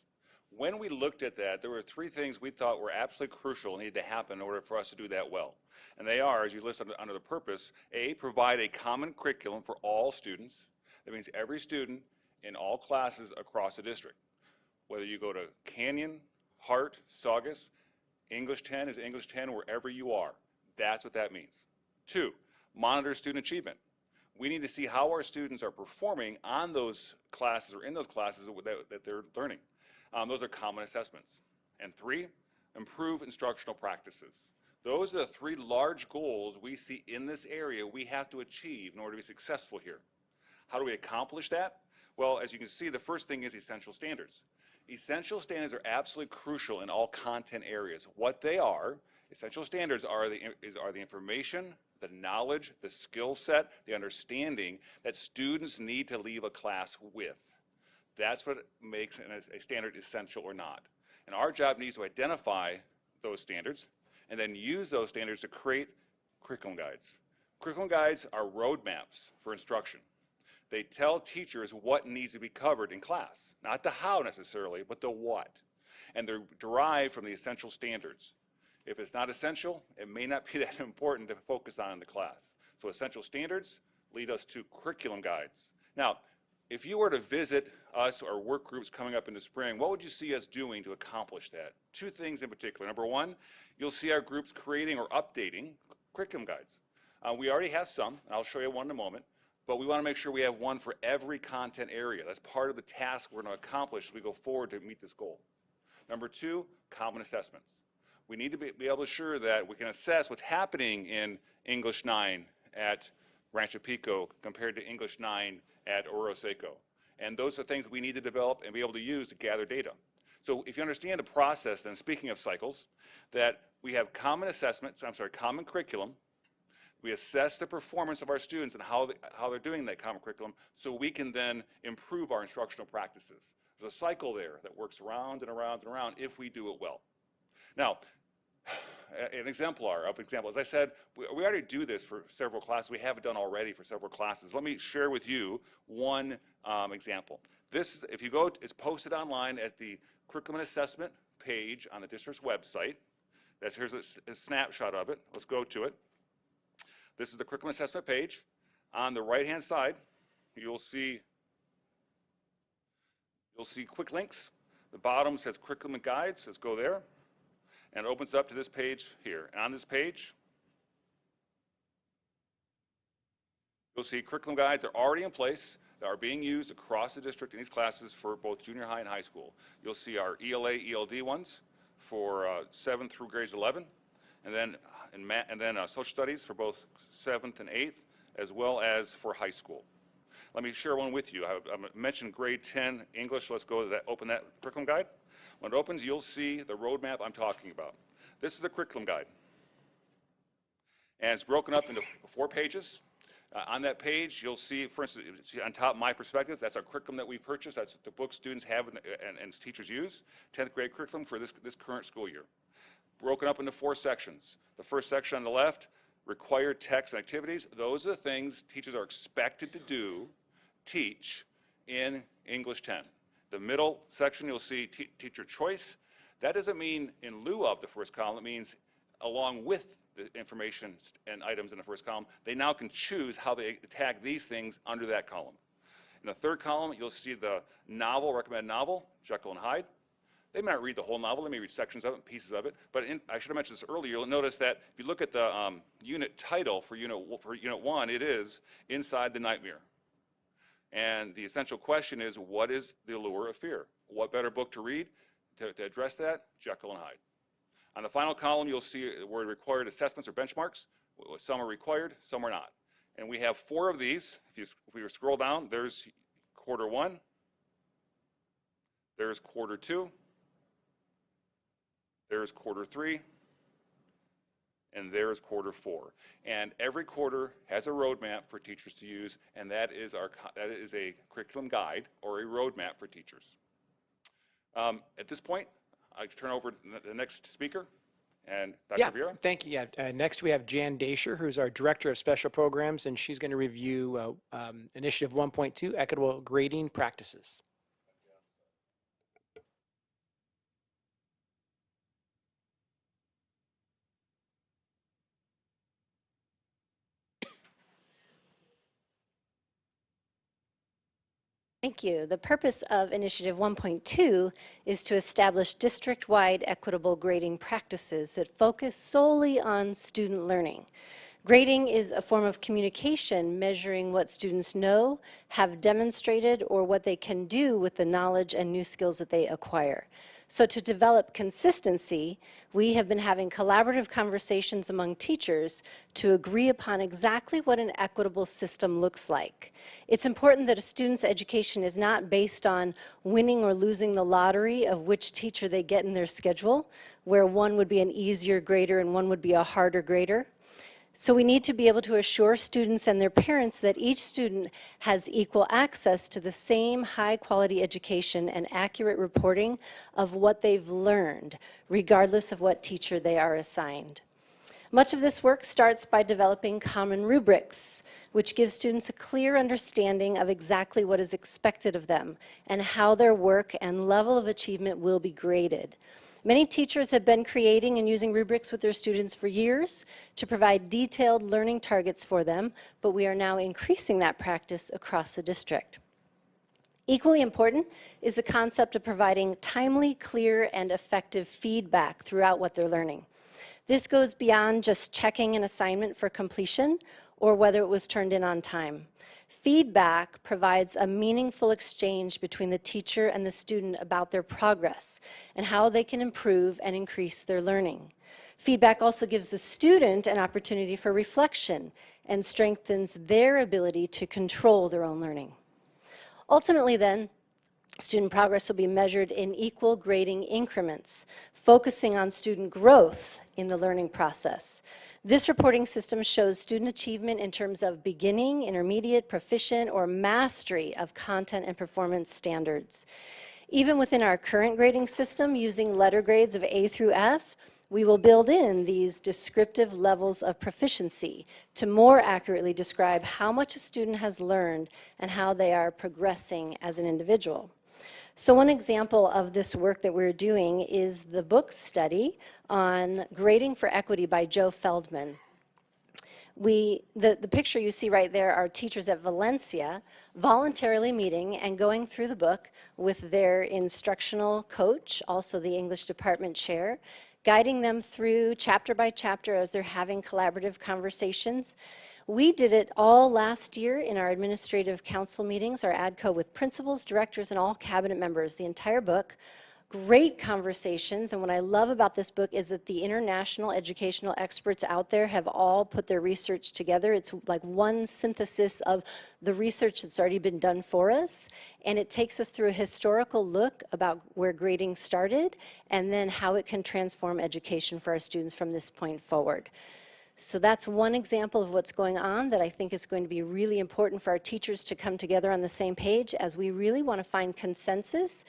When we looked at that, there were 3 things we thought were absolutely crucial and needed to happen in order for us to do that well. And they are, as you list under the purpose, A, provide a common curriculum for all students. That means every student in all classes across the district. Whether you go to Canyon, Hart, Saugus, English 10 is English 10 wherever you are. That's what that means. 2, monitor student achievement. We need to see how our students are performing on those classes or in those classes that they're learning. Those are common assessments. And 3, improve instructional practices. Those are the 3 large goals we see in this area we have to achieve in order to be successful here. How do we accomplish that? Well, as you can see, the first thing is essential standards. Essential standards are absolutely crucial in all content areas. What they are, essential standards are the information, the knowledge, the skill set, the understanding that students need to leave a class with. That's what makes a standard essential or not. And our job needs to identify those standards and then use those standards to create curriculum guides. Curriculum guides are roadmaps for instruction. They tell teachers what needs to be covered in class. Not the how necessarily, but the what. And they're derived from the essential standards. If it's not essential, it may not be that important to focus on in the class. So essential standards lead us to curriculum guides. Now, if you were to visit us or work groups coming up in the spring, what would you see us doing to accomplish that? 2 things in particular. Number 1, you'll see our groups creating or updating curriculum guides. We already have some, and I'll show you one in a moment, but we want to make sure we have one for every content area. That's part of the task we're going to accomplish as we go forward to meet this goal. Number 2, common assessments. We need to be able to ensure that we can assess what's happening in English 9 at Rancho Pico compared to English 9 at Oro Seco. And those are things we need to develop and be able to use to gather data. So if you understand the process, then speaking of cycles, that we have common common curriculum. We assess the performance of our students and how they're doing that common curriculum so we can then improve our instructional practices. There's a cycle there that works around and around and around if we do it well. Now, an exemplar of example. As I said, we already do this for several classes. We have it done already for several classes. Let me share with you one example. This, if you go, it's posted online at the curriculum and assessment page on the district's website. Here's a snapshot of it. Let's go to it. This is the curriculum assessment page. On the right-hand side, you'll see quick links. The bottom says curriculum and guides. Let's go there. And it opens up to this page here. And on this page, you'll see curriculum guides are already in place that are being used across the district in these classes for both junior high and high school. You'll see our ELA, ELD ones for 7th through grades 11, and then social studies for both 7th and 8th, as well as for high school. Let me share one with you. I mentioned grade 10 English. Let's go to that, open that curriculum guide. When it opens, you'll see the roadmap I'm talking about. This is a curriculum guide. And it's broken up into 4 pages. On that page, you'll see, for instance, see on top, My Perspectives. That's our curriculum that we purchased. That's the book students have and teachers use. 10th grade curriculum for this current school year. Broken up into 4 sections. The first section on the left, required texts and activities. Those are the things teachers are expected to do, teach in English 10. The middle section, you'll see teacher choice. That doesn't mean in lieu of the first column. It means along with the information and items in the first column, they now can choose how they attack these things under that column. In the third column, you'll see the novel, recommended novel, Jekyll and Hyde. They may not read the whole novel, they may read sections of it, pieces of it, but I should have mentioned this earlier. You'll notice that if you look at the unit title for unit 1, it is Inside the Nightmare. And the essential question is, what is the allure of fear? What better book to read to address that? Jekyll and Hyde. On the final column, you'll see the word required assessments or benchmarks. Some are required, some are not. And we have 4 of these. If we scroll down, there's quarter 1, there's quarter 2, there's quarter 3, and there's quarter 4. And every quarter has a roadmap for teachers to use, and that is a curriculum guide or a roadmap for teachers. At this point, I turn over to the next speaker, and Dr. Vieira. Thank you. Next we have Jan Dasher, who's our Director of Special Programs, and she's going to review Initiative 1.2, Equitable Grading Practices. Thank you. The purpose of Initiative 1.2 is to establish district-wide equitable grading practices that focus solely on student learning. Grading is a form of communication measuring what students know, have demonstrated, or what they can do with the knowledge and new skills that they acquire. So to develop consistency, we have been having collaborative conversations among teachers to agree upon exactly what an equitable system looks like. It's important that a student's education is not based on winning or losing the lottery of which teacher they get in their schedule, where one would be an easier grader and one would be a harder grader. So we need to be able to assure students and their parents that each student has equal access to the same high-quality education and accurate reporting of what they've learned, regardless of what teacher they are assigned. Much of this work starts by developing common rubrics, which give students a clear understanding of exactly what is expected of them and how their work and level of achievement will be graded. Many teachers have been creating and using rubrics with their students for years to provide detailed learning targets for them, but we are now increasing that practice across the district. Equally important is the concept of providing timely, clear, and effective feedback throughout what they're learning. This goes beyond just checking an assignment for completion or whether it was turned in on time. Feedback provides a meaningful exchange between the teacher and the student about their progress and how they can improve and increase their learning. Feedback also gives the student an opportunity for reflection and strengthens their ability to control their own learning. Ultimately then, student progress will be measured in equal grading increments, focusing on student growth in the learning process. This reporting system shows student achievement in terms of beginning, intermediate, proficient, or mastery of content and performance standards. Even within our current grading system, using letter grades of A through F, we will build in these descriptive levels of proficiency to more accurately describe how much a student has learned and how they are progressing as an individual. So one example of this work that we're doing is the book study on Grading for Equity by Joe Feldman. The picture you see right there are teachers at Valencia voluntarily meeting and going through the book with their instructional coach, also the English department chair, guiding them through chapter by chapter as they're having collaborative conversations. We did it all last year in our administrative council meetings, our ADCO, with principals, directors, and all cabinet members, the entire book, great conversations. And what I love about this book is that the international educational experts out there have all put their research together. It's like one synthesis of the research that's already been done for us. And it takes us through a historical look about where grading started and then how it can transform education for our students from this point forward. So that's one example of what's going on that I think is going to be really important for our teachers to come together on the same page as we really want to find consensus.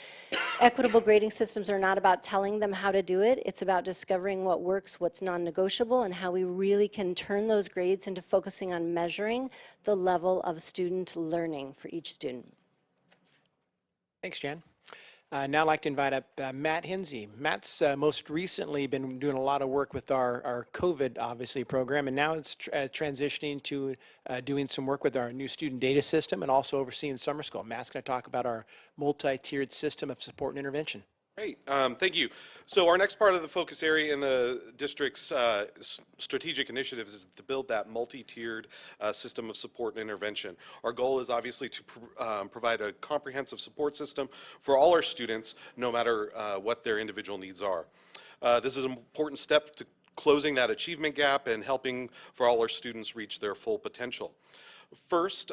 Equitable grading systems are not about telling them how to do it. It's about discovering what works, what's non-negotiable, and how we really can turn those grades into focusing on measuring the level of student learning for each student. Thanks, Jan. Now I'd like to invite up Matt Hinsey. Matt's most recently been doing a lot of work with our COVID, obviously, program, and now it's transitioning to doing some work with our new student data system and also overseeing summer school. Matt's going to talk about our multi-tiered system of support and intervention. Great, thank you. So our next part of the focus area in the district's strategic initiatives is to build that multi-tiered system of support and intervention. Our goal is obviously to provide a comprehensive support system for all our students, no matter what their individual needs are. This is an important step to closing that achievement gap and helping for all our students reach their full potential. First,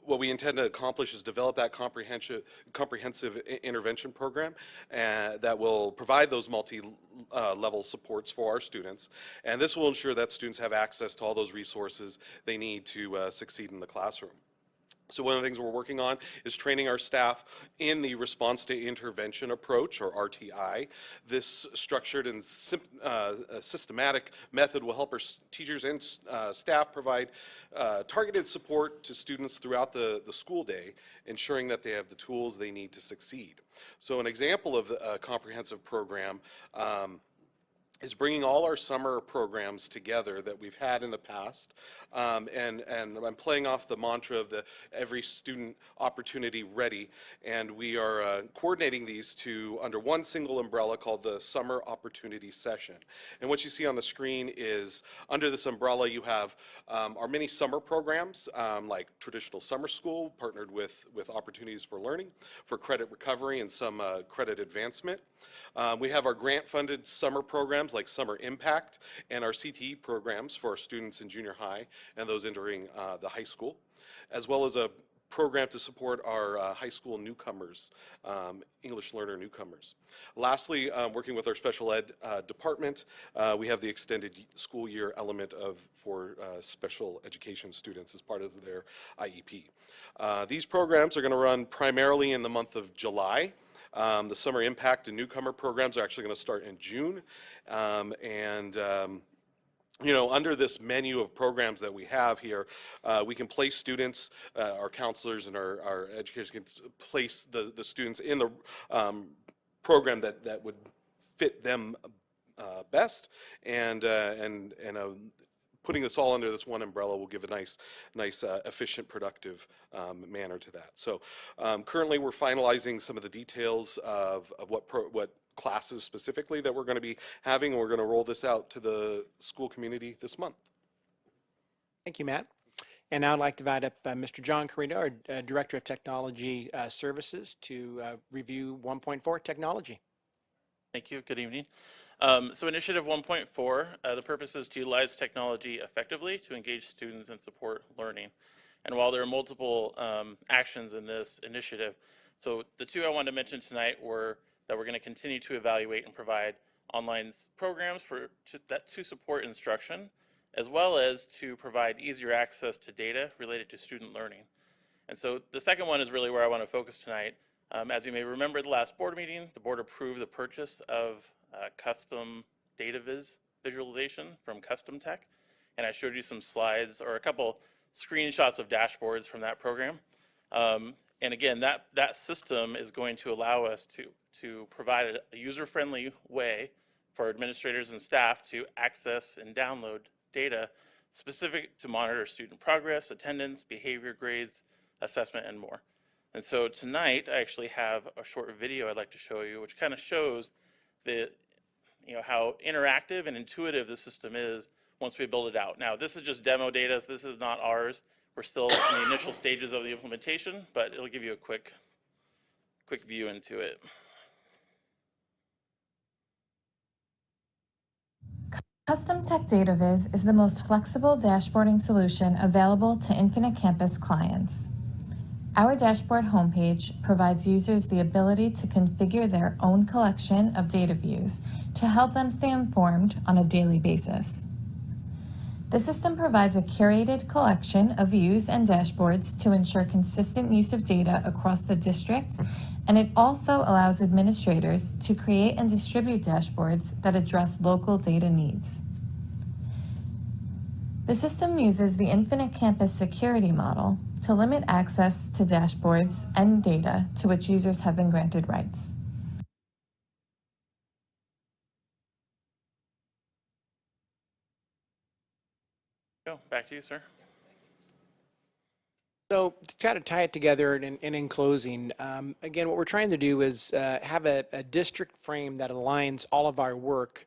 what we intend to accomplish is develop that comprehensive intervention program that will provide those multi-level supports for our students. And this will ensure that students have access to all those resources they need to succeed in the classroom. So one of the things we're working on is training our staff in the response to intervention approach, or RTI. This structured and systematic method will help our teachers and staff provide targeted support to students throughout the school day, ensuring that they have the tools they need to succeed. So an example of a comprehensive program is bringing all our summer programs together that we've had in the past, and I'm playing off the mantra of the every student opportunity ready, and we are coordinating these under one single umbrella called the Summer Opportunity Session. And what you see on the screen is under this umbrella you have our many summer programs like traditional summer school partnered with Opportunities for Learning for credit recovery and some credit advancement. We have our grant-funded summer programs like Summer Impact and our CTE programs for our students in junior high and those entering the high school, as well as a program to support our high school newcomers, English learner newcomers. Lastly, working with our special ed department, we have the extended school year element for special education students as part of their IEP. These programs are going to run primarily in the month of July. The Summer Impact and Newcomer programs are actually going to start in June. You know, under this menu of programs that we have here, we can place students, our counselors and our educators can place the students in the program that would fit them best, and putting this all under this one umbrella will give a nice, efficient, productive manner to that. So currently we're finalizing some of the details of what classes specifically that we're going to be having. We're going to roll this out to the school community this month. Thank you, Matt. And now I'd like to invite up Mr. John Carino, our Director of Technology Services, to review 1.4 technology. Thank you. Good evening. So Initiative 1.4, the purpose is to utilize technology effectively to engage students and support learning. And while there are multiple actions in this initiative, so the two I wanted to mention tonight were that we're going to continue to evaluate and provide online programs to support instruction, as well as to provide easier access to data related to student learning. And so the second one is really where I want to focus tonight. As you may remember at the last board meeting, the board approved the purchase of custom data visualization from Custom Tech, and I showed you some slides or a couple screenshots of dashboards from that program. And again, that system is going to allow us to provide a user-friendly way for administrators and staff to access and download data specific to monitor student progress, attendance, behavior, grades, assessment, and more. And so tonight, I actually have a short video I'd like to show you, which kind of shows how interactive and intuitive the system is once we build it out. Now, this is just demo data. This is not ours. We're still in the initial stages of the implementation, but it'll give you a quick view into it. Custom Tech DataViz is the most flexible dashboarding solution available to Infinite Campus clients. Our dashboard homepage provides users the ability to configure their own collection of data views to help them stay informed on a daily basis. The system provides a curated collection of views and dashboards to ensure consistent use of data across the district, and it also allows administrators to create and distribute dashboards that address local data needs. The system uses the Infinite Campus security model to limit access to dashboards and data to which users have been granted rights. Back to you, sir. So to try to tie it together and in closing, again, what we're trying to do is have a district frame that aligns all of our work,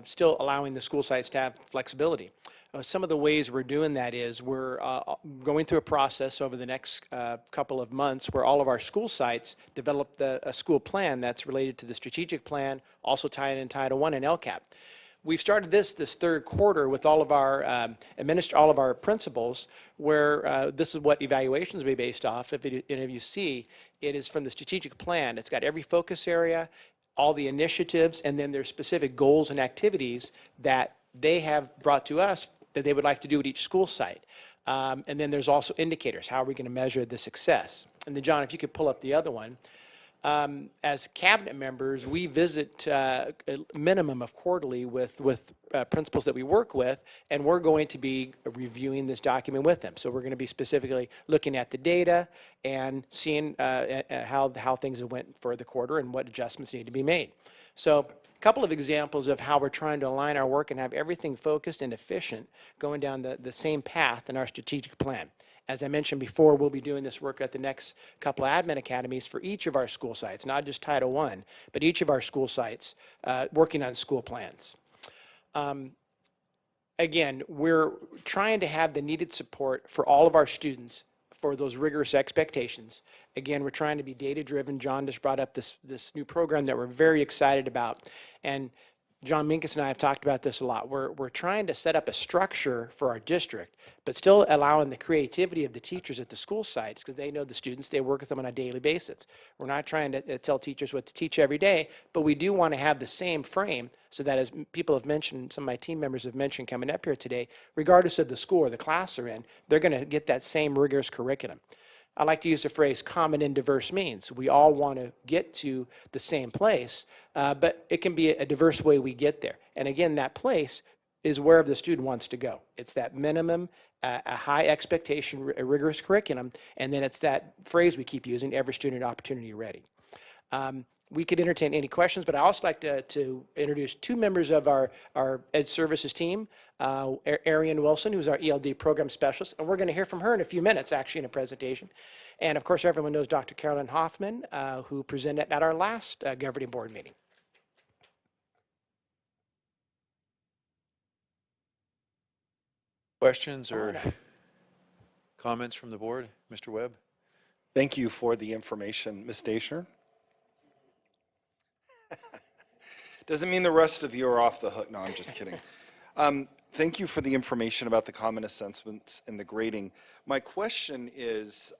still allowing the school sites to have flexibility. Some of the ways we're doing that is we're going through a process over the next couple of months where all of our school sites develop a school plan that's related to the strategic plan, also tied in Title I and LCAP. We've started this third quarter with all of our all of our principals, where this is what evaluations will be based off. If you see, it is from the strategic plan. It's got every focus area, all the initiatives, and then there's specific goals and activities that they have brought to us that they would like to do at each school site. And then there's also indicators. How are we going to measure the success? And then, John, if you could pull up the other one. As cabinet members, we visit a minimum of quarterly with principals that we work with, and we're going to be reviewing this document with them. So we're going to be specifically looking at the data and seeing how things went for the quarter and what adjustments need to be made. So a couple of examples of how we're trying to align our work and have everything focused and efficient going down the same path in our strategic plan. As I mentioned before, we'll be doing this work at the next couple of admin academies for each of our school sites, not just Title I, but each of our school sites working on school plans. Again, we're trying to have the needed support for all of our students for those rigorous expectations. Again, we're trying to be data-driven. John just brought up this new program that we're very excited about. And John Minkus and I have talked about this a lot. We're trying to set up a structure for our district, but still allowing the creativity of the teachers at the school sites, because they know the students, they work with them on a daily basis. We're not trying to tell teachers what to teach every day, but we do want to have the same frame so that, as people have mentioned, some of my team members have mentioned coming up here today, regardless of the school or the class they're in, they're going to get that same rigorous curriculum. I like to use the phrase common in diverse means. We all want to get to the same place, but it can be a diverse way we get there. And again, that place is wherever the student wants to go. It's that minimum, a high expectation, a rigorous curriculum, and then it's that phrase we keep using, every student opportunity ready. We could entertain any questions, but I also like to introduce two members of our Ed Services team, Arian Wilson, who's our ELD program specialist, and we're going to hear from her in a few minutes, actually, in a presentation. And of course, everyone knows Dr. Carolyn Hoffman, who presented at our last governing board meeting. Questions or comments from the board? Mr. Webb? Thank you for the information, Ms. Dashner. Doesn't mean the rest of you are off the hook. No, I'm just kidding. Thank you for the information about the common assessments and the grading. My question is,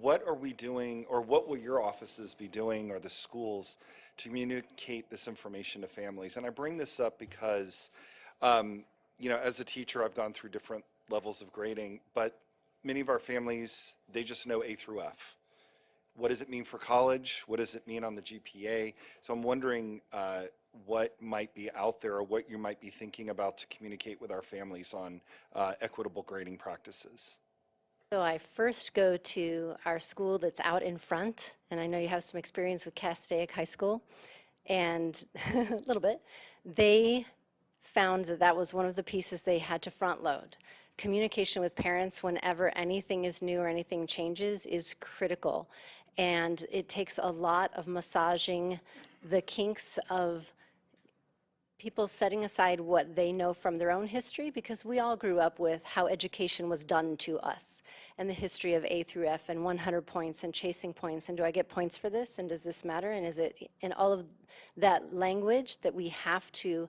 what are we doing, or what will your offices be doing, or the schools, to communicate this information to families? And I bring this up because, as a teacher, I've gone through different levels of grading, but many of our families, they just know A through F. What does it mean for college? What does it mean on the GPA? So I'm wondering what might be out there, or what you might be thinking about to communicate with our families on equitable grading practices. So I first go to our school that's out in front, and I know you have some experience with Castaic High School, and a little bit. They found that was one of the pieces they had to front load. Communication with parents whenever anything is new or anything changes is critical. And it takes a lot of massaging the kinks of people setting aside what they know from their own history, because we all grew up with how education was done to us and the history of A through F and 100 points and chasing points and do I get points for this and does this matter, and is it in all of that language that we have to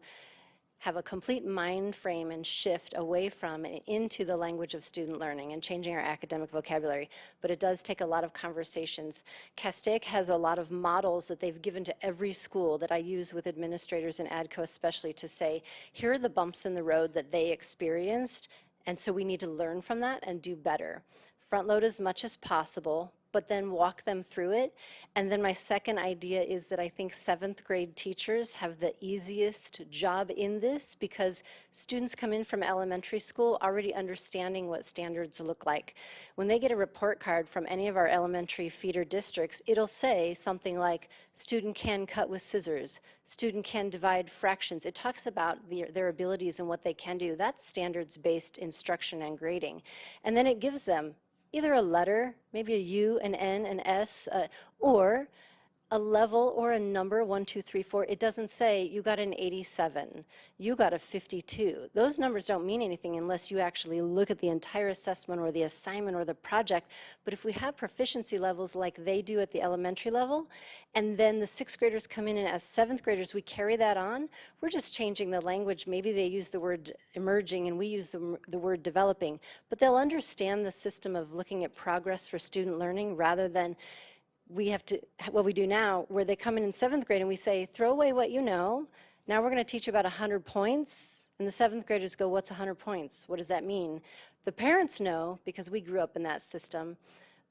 have a complete mind frame and shift away from and into the language of student learning and changing our academic vocabulary. But it does take a lot of conversations. Castaic has a lot of models that they've given to every school that I use with administrators in ADCO especially to say, here are the bumps in the road that they experienced, and so we need to learn from that and do better. Front load as much as possible, but then walk them through it. And then my second idea is that I think 7th grade teachers have the easiest job in this because students come in from elementary school already understanding what standards look like. When they get a report card from any of our elementary feeder districts, it'll say something like, student can cut with scissors, student can divide fractions. It talks about their abilities and what they can do. That's standards-based instruction and grading. And then it gives them either a letter, maybe a U, an N, an S, or a level or a number, 1, 2, 3, 4. It doesn't say you got an 87, you got a 52. Those numbers don't mean anything unless you actually look at the entire assessment or the assignment or the project. But if we have proficiency levels like they do at the elementary level, and then the 6th graders come in and as 7th graders we carry that on, we're just changing the language. Maybe they use the word emerging and we use the word developing, but they'll understand the system of looking at progress for student learning rather than we have to, what we do now, where they come in 7th grade and we say, throw away what you know. Now we're going to teach you about 100 points. And the 7th graders go, what's 100 points? What does that mean? The parents know because we grew up in that system.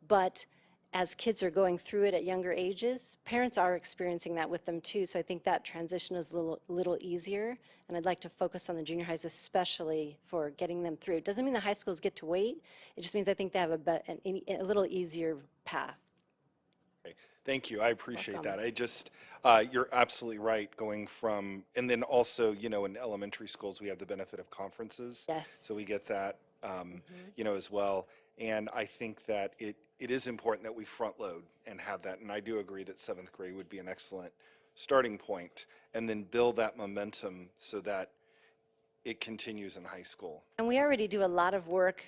But as kids are going through it at younger ages, parents are experiencing that with them too. So I think that transition is a little easier. And I'd like to focus on the junior highs, especially for getting them through. It doesn't mean the high schools get to wait. It just means I think they have a little easier path. Thank you. I appreciate Welcome. that. I just, you're absolutely right going from, and then also, you know, in elementary schools, we have the benefit of conferences. Yes. So we get that, you know, as well. And I think that it is important that we front load and have that. And I do agree that 7th grade would be an excellent starting point and then build that momentum so that it continues in high school. And we already do a lot of work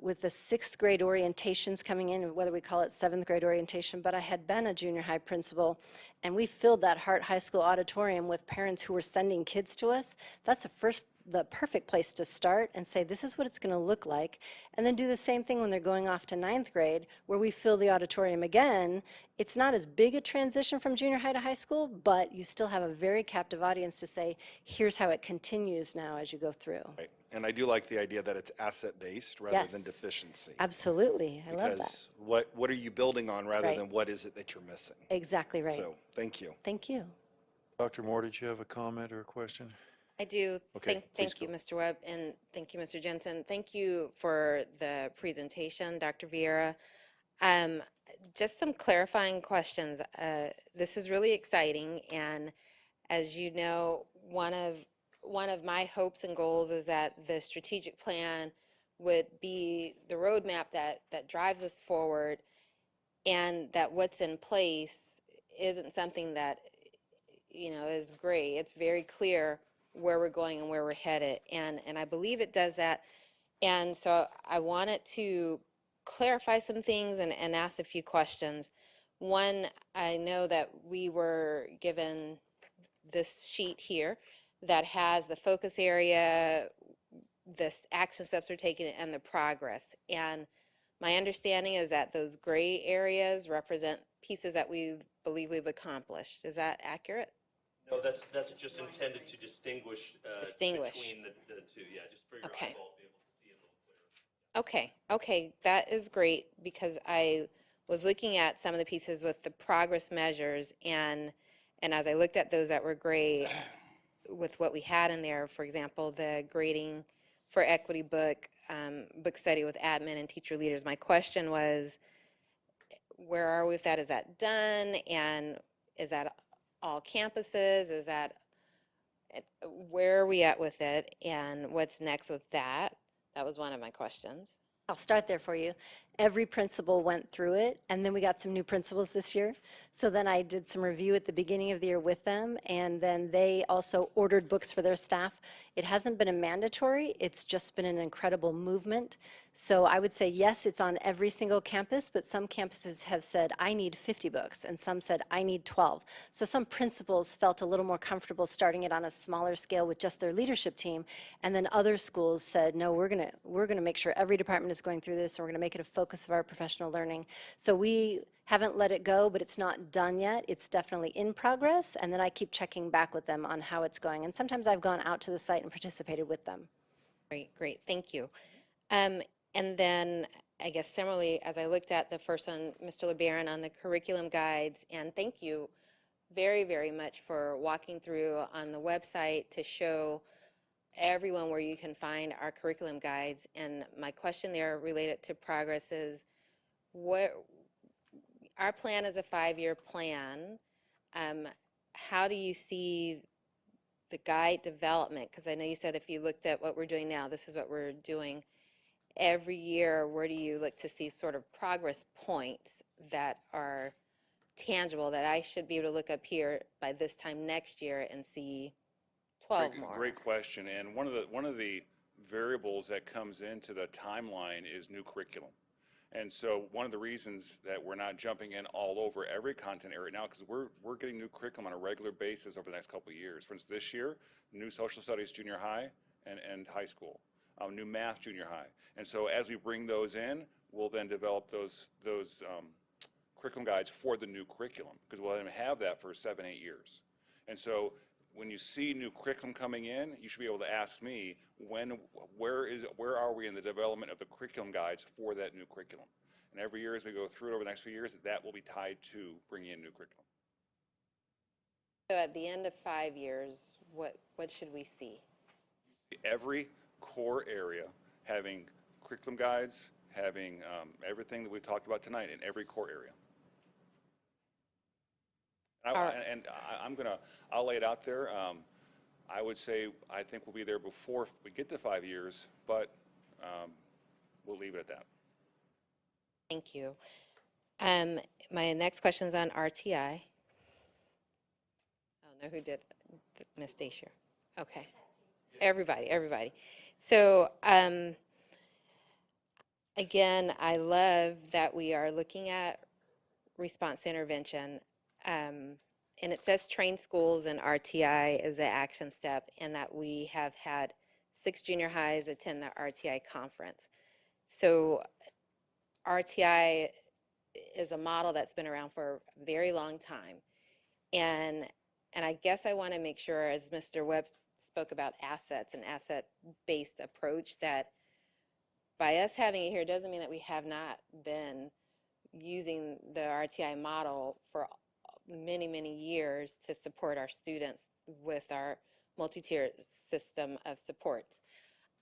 with the 6th grade orientations coming in, whether we call it 7th grade orientation, but I had been a junior high principal, and we filled that Hart High School auditorium with parents who were sending kids to us. That's the perfect place to start and say, this is what it's going to look like, and then do the same thing when they're going off to 9th grade, where we fill the auditorium again. It's not as big a transition from junior high to high school, but you still have a very captive audience to say, here's how it continues now as you go through. Right. And I do like the idea that it's asset-based rather than deficiency. Absolutely. I love that. Because what are you building on rather than what is it that you're missing? Exactly right. So, thank you. Thank you. Dr. Moore, did you have a comment or a question? I do. Okay, Thank you, Mr. Webb, and thank you, Mr. Jensen. Thank you for the presentation, Dr. Vieira. Just some clarifying questions. This is really exciting, and as you know, one of my hopes and goals is that the strategic plan would be the roadmap that drives us forward, and that what's in place isn't something that, you know, is gray. It's very clear where we're going and where we're headed, and I believe it does that. And so I wanted to clarify some things and ask a few questions. One, I know that we were given this sheet here that has the focus area, the action steps are taken, and the progress. And my understanding is that those gray areas represent pieces that we believe we've accomplished. Is that accurate? No, that's just intended to distinguish between the two. Yeah, just for your eyeball to be able to see it a little clearer. Okay, that is great, because I was looking at some of the pieces with the progress measures, and as I looked at those that were gray with what we had in there, for example, the grading for equity book, book study with admin and teacher leaders, my question was, where are we with that? Is that done? And is that all campuses? Is that, where are we at with it? And what's next with that? That was one of my questions. I'll start there for you. Every principal went through it, and then we got some new principals this year. So then I did some review at the beginning of the year with them, and then they also ordered books for their staff. It hasn't been a mandatory, it's just been an incredible movement. So I would say, yes, it's on every single campus, but some campuses have said, I need 50 books, and some said, I need 12. So some principals felt a little more comfortable starting it on a smaller scale with just their leadership team, and then other schools said, no, we're gonna make sure every department is going through this, and we're gonna make it a focus of our professional learning. So we haven't let it go, but it's not done yet. It's definitely in progress, and then I keep checking back with them on how it's going. And sometimes I've gone out to the site and participated with them. Great, great, thank you. And then I guess similarly, as I looked at the first one, Mr. LeBaron, on the curriculum guides, and thank you very, very much for walking through on the website to show everyone where you can find our curriculum guides. And my question there related to progress is, what our plan is a 5-year plan. How do you see the guide development? Because I know you said if you looked at what we're doing now, this is what we're doing. Every year, where do you look to see sort of progress points that are tangible that I should be able to look up here by this time next year and see 12 more? Great question. And one of the variables that comes into the timeline is new curriculum. And so one of the reasons that we're not jumping in all over every content area now, because we're getting new curriculum on a regular basis over the next couple of years. For instance, this year, new social studies junior high and high school, new math junior high. And so as we bring those in, we'll then develop those curriculum guides for the new curriculum, because we'll have that for 7-8 years. And so when you see new curriculum coming in, you should be able to ask me, where are we in the development of the curriculum guides for that new curriculum? And every year as we go through it over the next few years, that will be tied to bringing in new curriculum. So at the end of 5 years, what should we see? Every core area having curriculum guides, having everything that we've talked about tonight in every core area. I'll lay it out there. I would say I think we'll be there before we get to 5 years, but we'll leave it at that. Thank you. My next question is on RTI. I don't know who did, Ms. Dacier. Okay. Everybody. So again, I love that we are looking at response intervention. And it says train schools and RTI is the action step, and that we have had 6 junior highs attend the RTI conference. So RTI is a model that's been around for a very long time. And I guess I want to make sure, as Mr. Webb spoke about assets and asset-based approach, that by us having it here doesn't mean that we have not been using the RTI model for many, many years to support our students with our multi-tiered system of supports.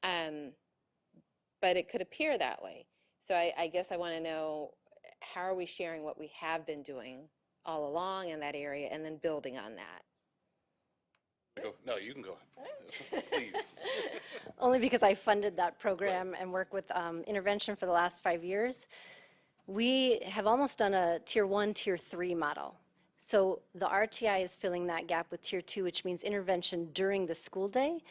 But it could appear that way. So I guess I want to know, how are we sharing what we have been doing all along in that area and then building on that? No, you can go. Please. Only because I funded that program and work with intervention for the last 5 years. We have almost done a tier 1, tier 3 model. So the RTI is filling that gap with tier 2, which means intervention during the school day.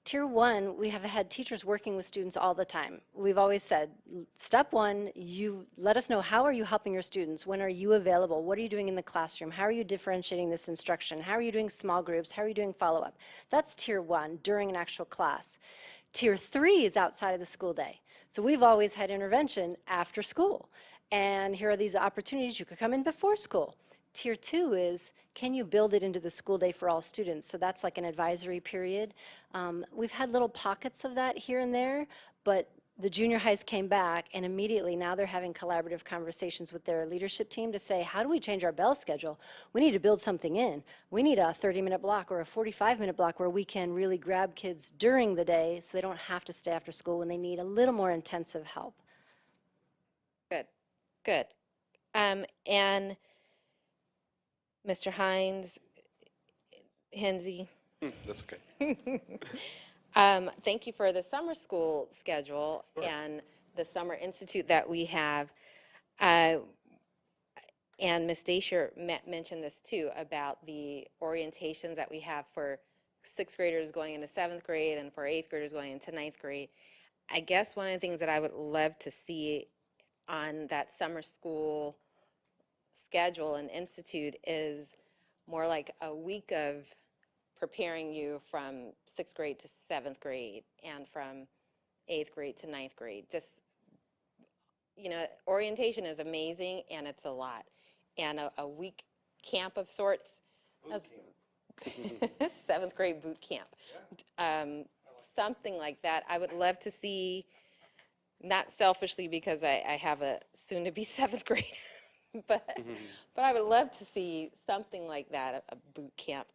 Tier 1, we have had teachers working with students all the time. We've always said, step 1, you let us know, how are you helping your students? When are you available? What are you doing in the classroom? How are you differentiating this instruction? How are you doing small groups? How are you doing follow-up? That's tier 1, during an actual class. Tier 3 is outside of the school day. So we've always had intervention after school. And here are these opportunities. You could come in before school. Tier 2 is, can you build it into the school day for all students? So that's like an advisory period. We've had little pockets of that here and there, but the junior highs came back, and immediately now they're having collaborative conversations with their leadership team to say, how do we change our bell schedule? We need to build something in. We need a 30-minute block or a 45-minute block where we can really grab kids during the day so they don't have to stay after school when they need a little more intensive help. Good. And Mr. Hines, Hensey. That's okay. Thank you for the summer school schedule and the Summer Institute that we have, and Ms. Dasher mentioned this too, about the orientations that we have for 6th graders going into 7th grade and for 8th graders going into 9th grade. I guess one of the things that I would love to see on that summer school schedule and institute is more like a week of preparing you from 6th grade to 7th grade and from 8th grade to 9th grade. Just, you know, orientation is amazing and it's a lot. And a week camp of sorts, 7th grade boot camp, something like that. I would love to see, not selfishly because I have a soon-to-be 7th grader, but I would love to see something like that, a boot camp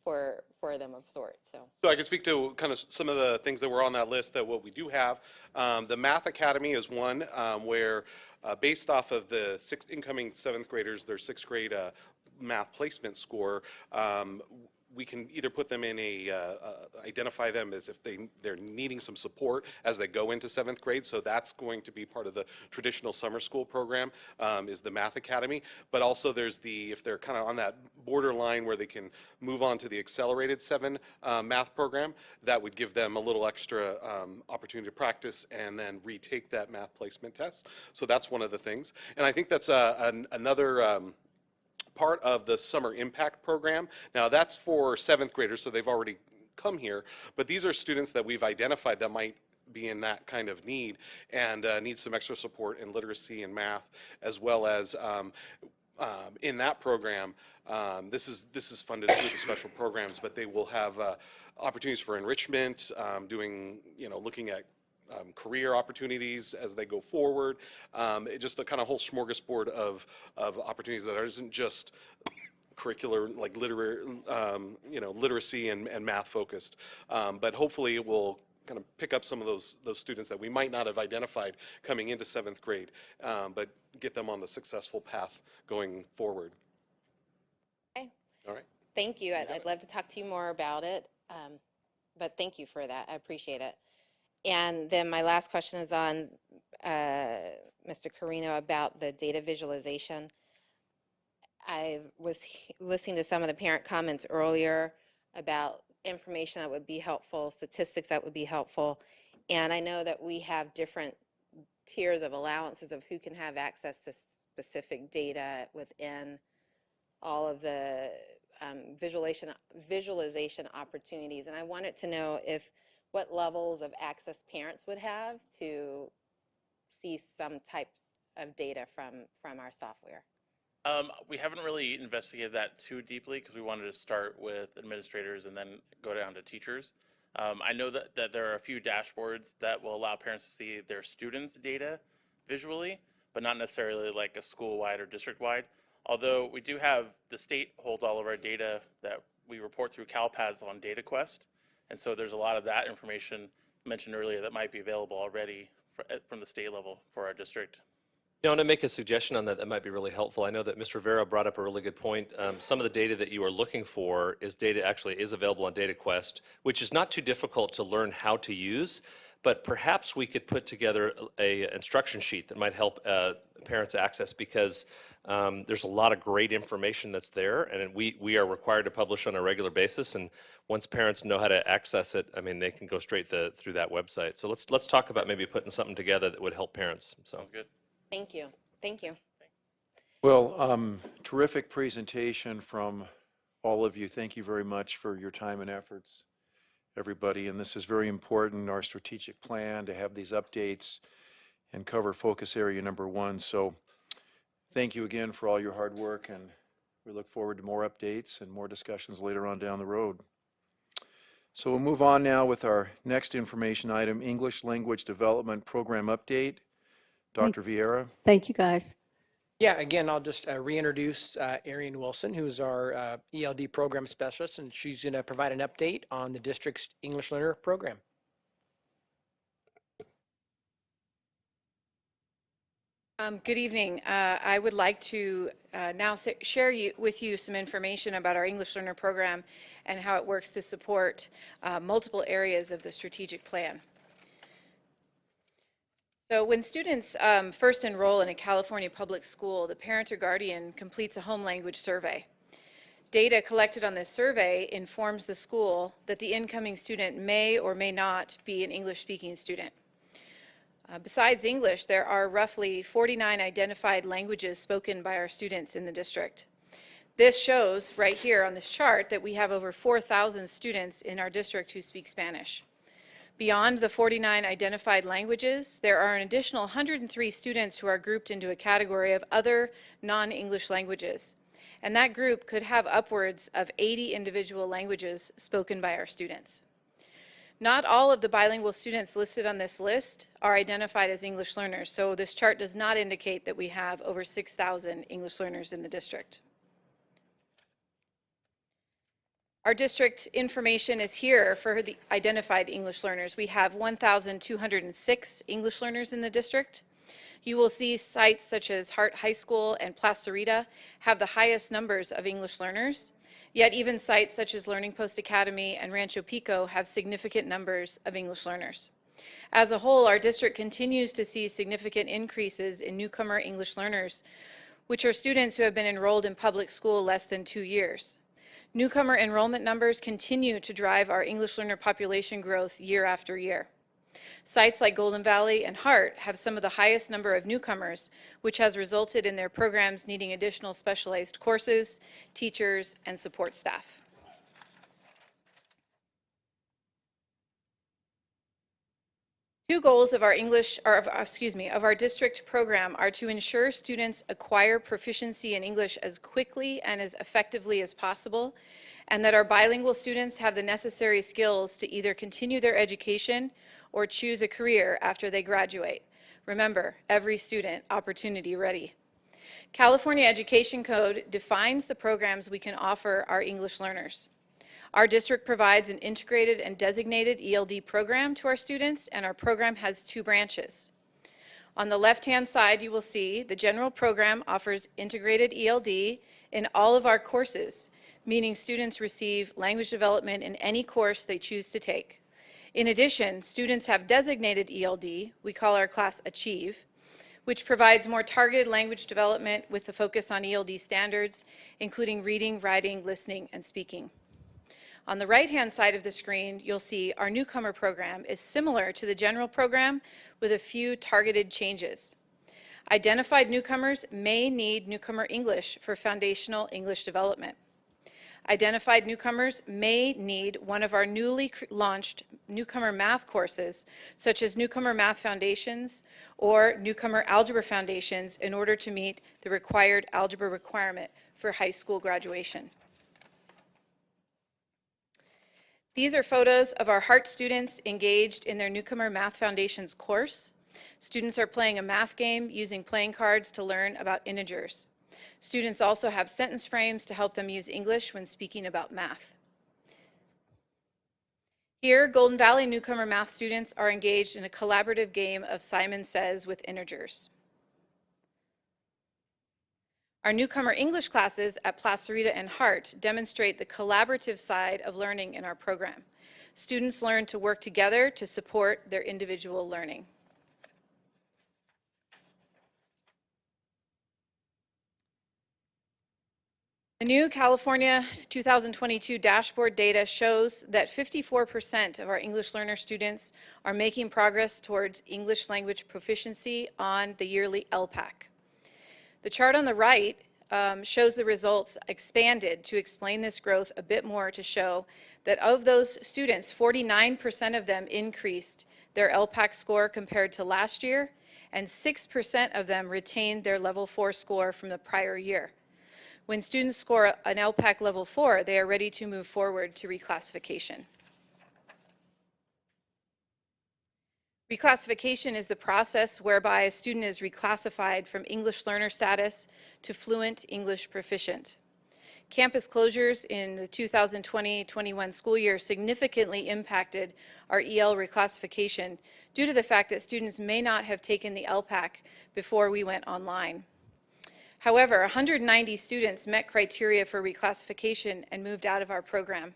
for them of sorts. So I can speak to kind of some of the things that were on that list that what we do have. The Math Academy is one where based off of the incoming 7th graders, their 6th grade math placement score, we can either put them in identify them as if they're needing some support as they go into 7th grade. So that's going to be part of the traditional summer school program, is the Math Academy. But also there's if they're kind of on that borderline where they can move on to the accelerated 7 math program, that would give them a little extra opportunity to practice and then retake that math placement test. So that's one of the things. And I think that's another part of the Summer Impact Program. Now that's for 7th graders, so they've already come here, but these are students that we've identified that might be in that kind of need and need some extra support in literacy and math, as well as in that program, this is funded through the special programs, but they will have opportunities for enrichment, looking at career opportunities as they go forward. Just a kind of whole smorgasbord of opportunities that isn't just curricular, like literacy and math focused. But hopefully it will kind of pick up some of those students that we might not have identified coming into 7th grade, but get them on the successful path going forward. Okay. All right. Thank you. I'd love to talk to you more about it, but thank you for that. I appreciate it. And then my last question is on Mr. Carino about the data visualization. I was listening to some of the parent comments earlier about information that would be helpful, statistics that would be helpful. And I know that we have different tiers of allowances of who can have access to specific data within all of the visualization opportunities. And I wanted to know what levels of access parents would have to see some types of data from our software. We haven't really investigated that too deeply because we wanted to start with administrators and then go down to teachers. I know that there are a few dashboards that will allow parents to see their students' data visually, but not necessarily like a school-wide or district-wide. Although we do have, the state holds all of our data that we report through CalPADS on DataQuest. And so there's a lot of that information mentioned earlier that might be available already from the state level for our district. I want to make a suggestion on that might be really helpful. I know that Mr. Rivera brought up a really good point. Some of the data that you are looking for is available on DataQuest, which is not too difficult to learn how to use, but perhaps we could put together a instruction sheet that might help parents access, because there's a lot of great information that's there, and we are required to publish on a regular basis. And once parents know how to access it, I mean, they can go straight through that website. So let's talk about maybe putting something together that would help parents. Sounds good. Thank you. Thank you. Well, terrific presentation from all of you. Thank you very much for your time and efforts, everybody. And this is very important, our strategic plan, to have these updates and cover focus area number 1. So thank you again for all your hard work, and we look forward to more updates and more discussions later on down the road. So we'll move on now with our next information item, English Language Development Program Update. Dr. Vieira. Thank you, guys. Yeah, again, I'll just reintroduce Arian Wilson, who's our ELD program specialist, and she's going to provide an update on the district's English Learner program. Good evening. I would like to now share with you some information about our English Learner program and how it works to support multiple areas of the strategic plan. So when students first enroll in a California public school, the parent or guardian completes a home language survey. Data collected on this survey informs the school that the incoming student may or may not be an English-speaking student. Besides English, there are roughly 49 identified languages spoken by our students in the district. This shows right here on this chart that we have over 4,000 students in our district who speak Spanish. Beyond the 49 identified languages, there are an additional 103 students who are grouped into a category of other non-English languages. And that group could have upwards of 80 individual languages spoken by our students. Not all of the bilingual students listed on this list are identified as English learners, so this chart does not indicate that we have over 6,000 English learners in the district. Our district information is here for the identified English learners. We have 1,206 English learners in the district. You will see sites such as Hart High School and Plaza Rita have the highest numbers of English learners, yet even sites such as Learning Post Academy and Rancho Pico have significant numbers of English learners. As a whole, our district continues to see significant increases in newcomer English learners, which are students who have been enrolled in public school less than 2 years. Newcomer enrollment numbers continue to drive our English learner population growth year after year. Sites like Golden Valley and Hart have some of the highest number of newcomers, which has resulted in their programs needing additional specialized courses, teachers, and support staff. Two goals of our of our district program are to ensure students acquire proficiency in English as quickly and as effectively as possible, and that our bilingual students have the necessary skills to either continue their education or choose a career after they graduate. Remember, every student opportunity ready. California Education Code defines the programs we can offer our English learners. Our district provides an integrated and designated ELD program to our students, and our program has 2 branches. On the left-hand side, you will see the general program offers integrated ELD in all of our courses, meaning students receive language development in any course they choose to take. In addition, students have designated ELD, we call our class Achieve, which provides more targeted language development with the focus on ELD standards, including reading, writing, listening, and speaking. On the right-hand side of the screen, you'll see our newcomer program is similar to the general program with a few targeted changes. Identified newcomers may need newcomer English for foundational English development. Identified newcomers may need one of our newly launched newcomer math courses, such as Newcomer Math Foundations or Newcomer Algebra Foundations, in order to meet the required algebra requirement for high school graduation. These are photos of our Hart students engaged in their Newcomer Math Foundations course. Students are playing a math game using playing cards to learn about integers. Students also have sentence frames to help them use English when speaking about math. Here, Golden Valley Newcomer Math students are engaged in a collaborative game of Simon Says with integers. Our newcomer English classes at Plaza Rita and Hart demonstrate the collaborative side of learning in our program. Students learn to work together to support their individual learning. The new California 2022 dashboard data shows that 54% of our English learner students are making progress towards English language proficiency on the yearly ELPAC. The chart on the right shows the results expanded to explain this growth a bit more, to show that of those students, 49% of them increased their ELPAC score compared to last year, and 6% of them retained their level 4 score from the prior year. When students score an ELPAC level 4, they are ready to move forward to reclassification. Reclassification is the process whereby a student is reclassified from English learner status to fluent English proficient. Campus closures in the 2020-21 school year significantly impacted our EL reclassification due to the fact that students may not have taken the ELPAC before we went online. However, 190 students met criteria for reclassification and moved out of our program.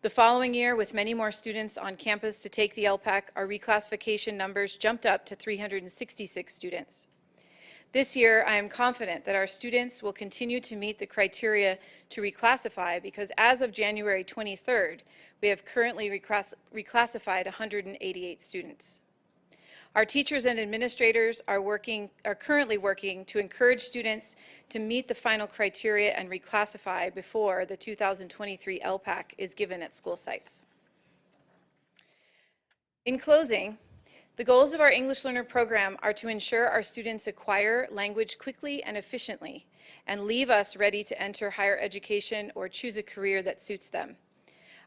The following year, with many more students on campus to take the ELPAC, our reclassification numbers jumped up to 366 students. This year, I am confident that our students will continue to meet the criteria to reclassify because as of January 23rd, we have currently reclassified 188 students. Our teachers and administrators are currently working to encourage students to meet the final criteria and reclassify before the 2023 ELPAC is given at school sites. In closing, the goals of our English Learner program are to ensure our students acquire language quickly and efficiently and leave us ready to enter higher education or choose a career that suits them.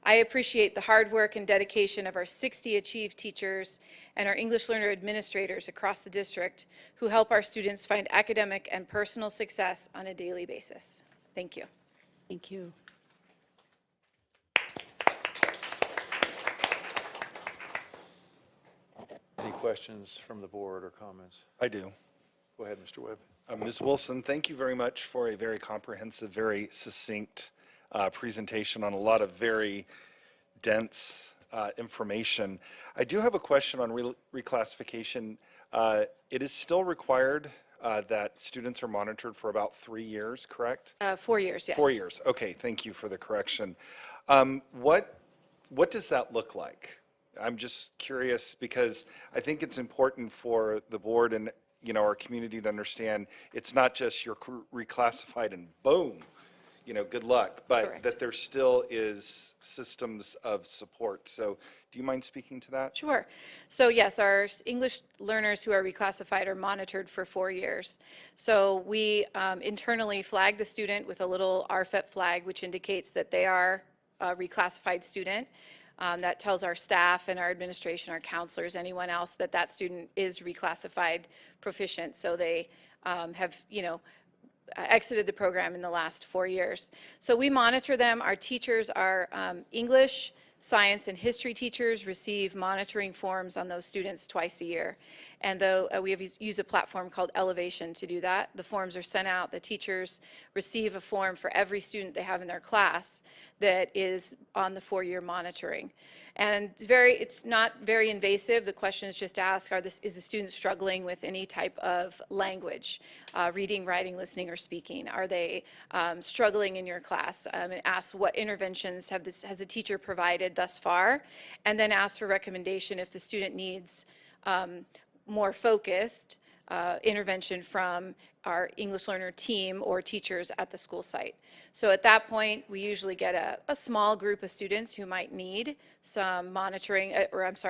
I appreciate the hard work and dedication of our 60 Achieve teachers and our English Learner administrators across the district who help our students find academic and personal success on a daily basis. Thank you. Thank you. Any questions from the board or comments? I do. Go ahead, Mr. Webb. Ms. Wilson, thank you very much for a very comprehensive, very succinct presentation on a lot of very dense information. I do have a question on reclassification. It is still required that students are monitored for about 3 years, correct? 4 years, yes. 4 years. Okay, thank you for the correction. What does that look like? I'm just curious because I think it's important for the board and our community to understand it's not just you're reclassified and boom, good luck, but Correct. That there still is systems of support. So do you mind speaking to that? Sure. So yes, our English learners who are reclassified are monitored for 4 years. So we internally flag the student with a little RFEP flag, which indicates that they are a reclassified student. That tells our staff and our administration, our counselors, anyone else that that student is reclassified proficient. So they have, exited the program in the last 4 years. So we monitor them. Our teachers, our English, science, and history teachers receive monitoring forms on those students twice a year. And though we have used a platform called Elevation to do that, the forms are sent out. The teachers receive a form for every student they have in their class that is on the 4-year monitoring. And it's not very invasive. The question is just ask, is the student struggling with any type of language, reading, writing, listening, or speaking? Are they struggling in your class? And ask what interventions has the teacher provided thus far? And then ask for recommendation if the student needs more focused intervention from our English learner team or teachers at the school site. So at that point, we usually get a small group of students who might need some monitoring,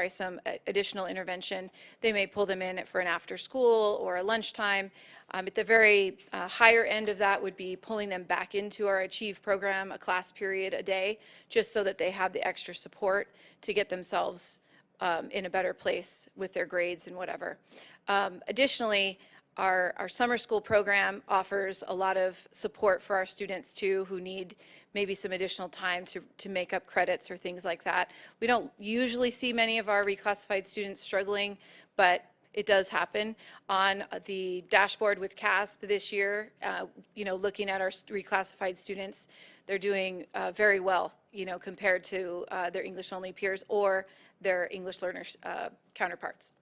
some additional intervention. They may pull them in for an after school or a lunchtime. At the very higher end of that would be pulling them back into our Achieve program, a class period a day, just so that they have the extra support to get themselves in a better place with their grades and whatever. Additionally, our summer school program offers a lot of support for our students too who need maybe some additional time to make up credits or things like that. We don't usually see many of our reclassified students struggling, but it does happen. On the dashboard with CASP this year, looking at our reclassified students, they're doing very well, compared to their English-only peers or their English learners counterparts.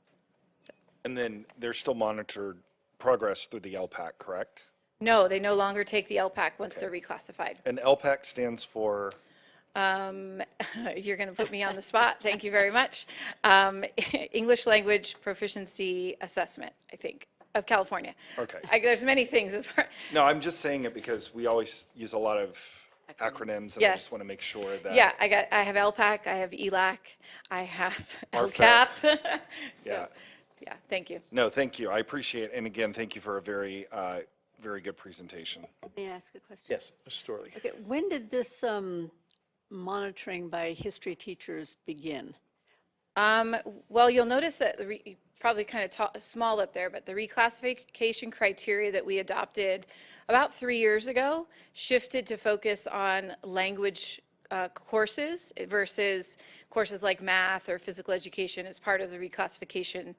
And then they're still monitored progress through the ELPAC, correct? No, they no longer take the ELPAC once they're reclassified. And ELPAC stands for? You're going to put me on the spot. Thank you very much. English Language Proficiency Assessment, I think, of California. Okay. There's many things as far. No, I'm just saying it because we always use a lot of acronyms, and I Yes. just want to make sure that. Yeah, I have ELPAC, I have ELAC, I have RFEP. LCAP. Yeah. Yeah, thank you. No, thank you. I appreciate it. And again, thank you for a very, very good presentation. May I ask a question? Yes, Ms. Storley. Okay, when did this monitoring by history teachers begin? Well, you'll notice that probably kind of small up there, but the reclassification criteria that we adopted about 3 years ago shifted to focus on language courses versus courses like math or physical education as part of the reclassification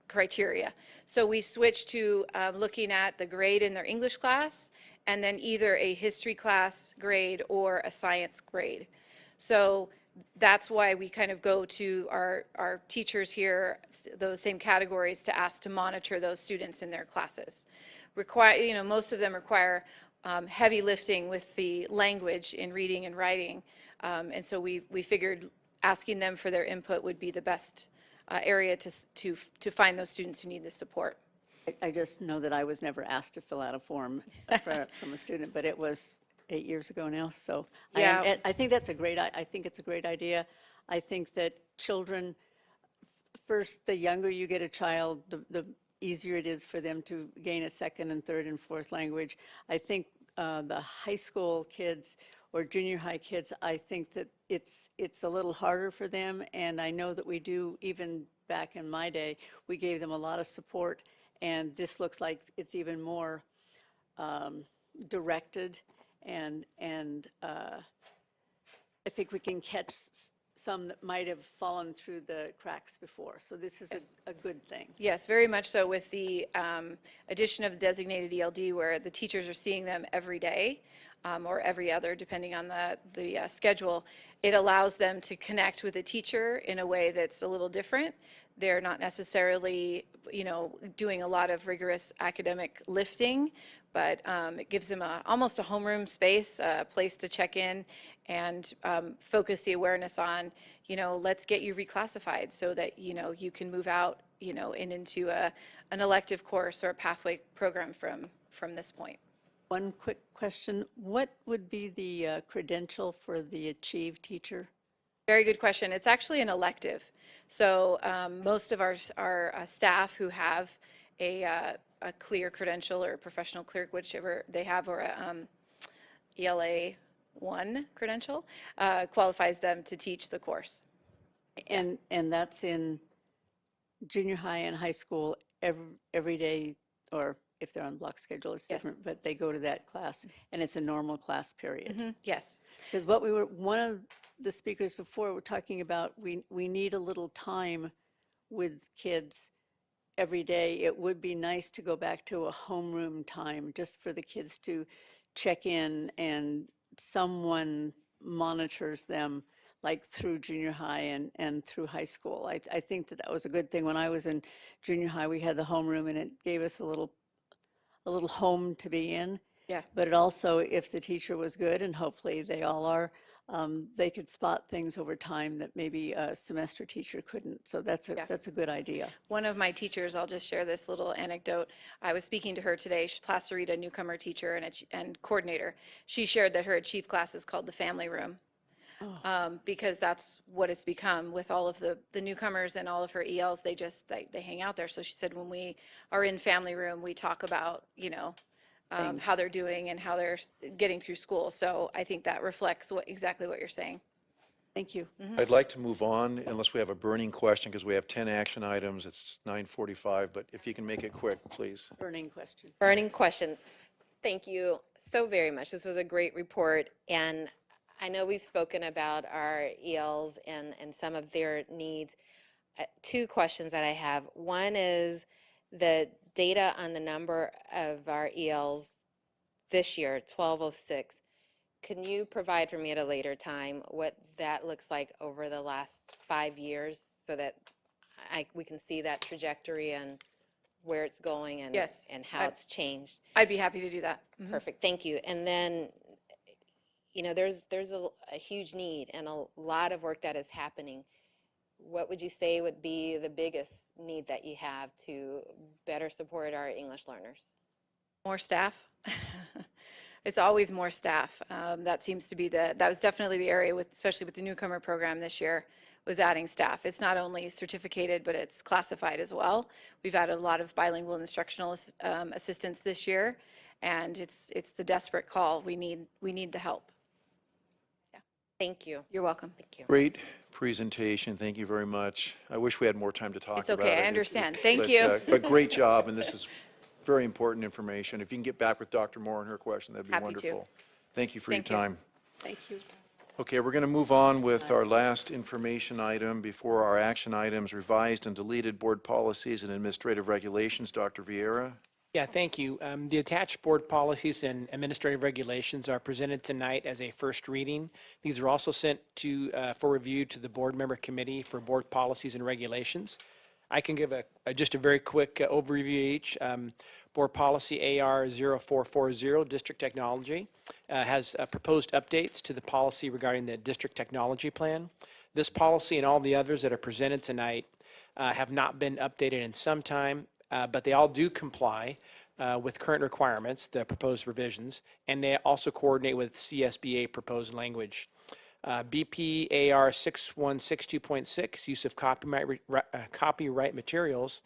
criteria. So we switched to looking at the grade in their English class and then either a history class grade or a science grade. So that's why we kind of go to our teachers here, those same categories, to ask to monitor those students in their classes. Most of them require heavy lifting with the language in reading and writing. And so we figured asking them for their input would be the best area to find those students who need the support. I just know that I was never asked to fill out a form from a student, but it was 8 years ago now. So Yeah. I think that's a great. I think it's a great idea. I think that children, first, the younger you get a child, the easier it is for them to gain a second and third and fourth language. I think the high school kids or junior high kids, I think that it's a little harder for them. And I know that we do, even back in my day, we gave them a lot of support. And this looks like it's even more directed. And I think we can catch some that might have fallen through the cracks before. So this is a good thing. Yes, very much so, with the addition of designated ELD, where the teachers are seeing them every day or every other, depending on the schedule. It allows them to connect with a teacher in a way that's a little different. They're not necessarily, doing a lot of rigorous academic lifting, but it gives them almost a homeroom space, a place to check in and focus the awareness on, let's get you reclassified so that, you can move out, and into an elective course or a pathway program from this point. One quick question. What would be the credential for the Achieve teacher? Very good question. It's actually an elective. So most of our staff who have a clear credential or a professional clerk, whichever they have, or a ELA 1 credential, qualifies them to teach the course. And that's in junior high and high school every day, or if they're on block schedule, it's Yes. different, but they go to that class, and it's a normal class period. Yes. Because one of the speakers before were talking about, we need a little time with kids every day. It would be nice to go back to a homeroom time just for the kids to check in, and someone monitors them, like through junior high and through high school. I think that was a good thing. When I was in junior high, we had the homeroom, and it gave us a little home to be in. Yeah. But it also, if the teacher was good, and hopefully they all are, they could spot things over time that maybe a semester teacher couldn't. So that's a good idea. One of my teachers, I'll just share this little anecdote. I was speaking to her today. She's Placerita, newcomer teacher and coordinator. She shared that her Achieve class is called the family room. Because that's what it's become with all of the newcomers and all of her ELs. They hang out there. So she said, when we are in family room, we talk about, how they're doing and how they're getting through school. So I think that reflects exactly what you're saying. Thank you. I'd like to move on unless we have a burning question, because we have 10 action items. It's 9:45, but if you can make it quick, please. Burning question. Burning question. Thank you so very much. This was a great report, and I know we've spoken about our ELs and some of their needs. Two questions that I have. One is the data on the number of our ELs this year, 1206. Can you provide for me at a later time what that looks like over the last 5 years, so that we can see that trajectory and where it's going and, Yes. and how it's changed? I'd be happy to do that. Perfect, thank you. And then, there's a huge need and a lot of work that is happening. What would you say would be the biggest need that you have to better support our English learners? More staff. It's always more staff. That seems to be that was definitely the area, especially with the newcomer program this year, was adding staff. It's not only certificated, but it's classified as well. We've added a lot of bilingual instructional assistants this year, and it's the desperate call. We need the help. Yeah. Thank you. You're welcome. Thank you. Great presentation. Thank you very much. I wish we had more time to talk It's about it. okay. I understand. Thank But, you. But great job, and this is very important information. If you can get back with Dr. Moore and her question, that'd be Happy to. wonderful. Thank you for Thank your you. time. Thank you. Okay, we're going to move on with our last information item before our action items: revised and deleted board policies and administrative regulations. Dr. Vieira? Yeah, thank you. The attached board policies and administrative regulations are presented tonight as a first reading. These are also sent to, for review to the board member committee for board policies and regulations. I can give just a very quick overview each. Board policy AR 0440, district technology, has proposed updates to the policy regarding the district technology plan. This policy and all the others that are presented tonight have not been updated in some time, but they all do comply with current requirements, the proposed revisions, and they also coordinate with CSBA proposed language. BPAR 6162.6, use of copyright materials,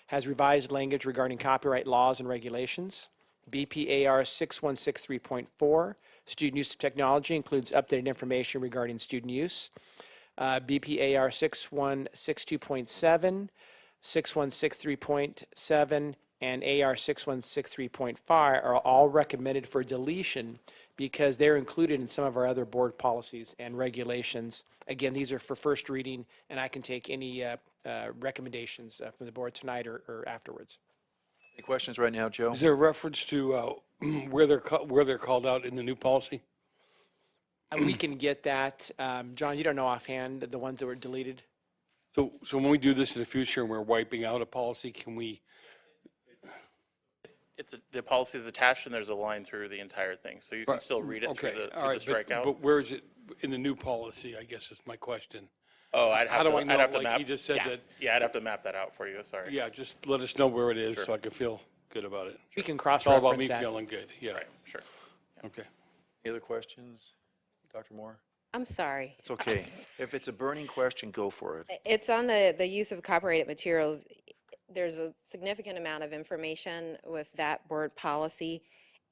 has revised language regarding copyright laws and regulations. BPAR 6163.4, student use of technology, includes updated information regarding student use. BPAR 6162.7, 6163.7, and AR 6163.5 are all recommended for deletion because they're included in some of our other board policies and regulations. Again, these are for first reading, and I can take any recommendations from the board tonight or afterwards. Any questions right now, Joe? Is there a reference to where they're called out in the new policy? We can get that. John, you don't know offhand the ones that were deleted? So when we do this in the future and we're wiping out a policy, can we? The policy is attached and there's a line through the entire thing, so you can still read it through the strikeout. But where is it in the new policy, I guess is my question. Oh, I'd have to I'd have to map. map. He just said that. Yeah, I'd have to map that out for you, sorry. Yeah, just let us know where it is Sure. so I can feel good about it. We can It's all about cross-reference me that. feeling good, yeah. Right, sure. Okay. Any other questions? Dr. Moore? I'm sorry. It's okay. If it's a burning question, go for it. It's on the use of copyrighted materials. There's a significant amount of information with that board policy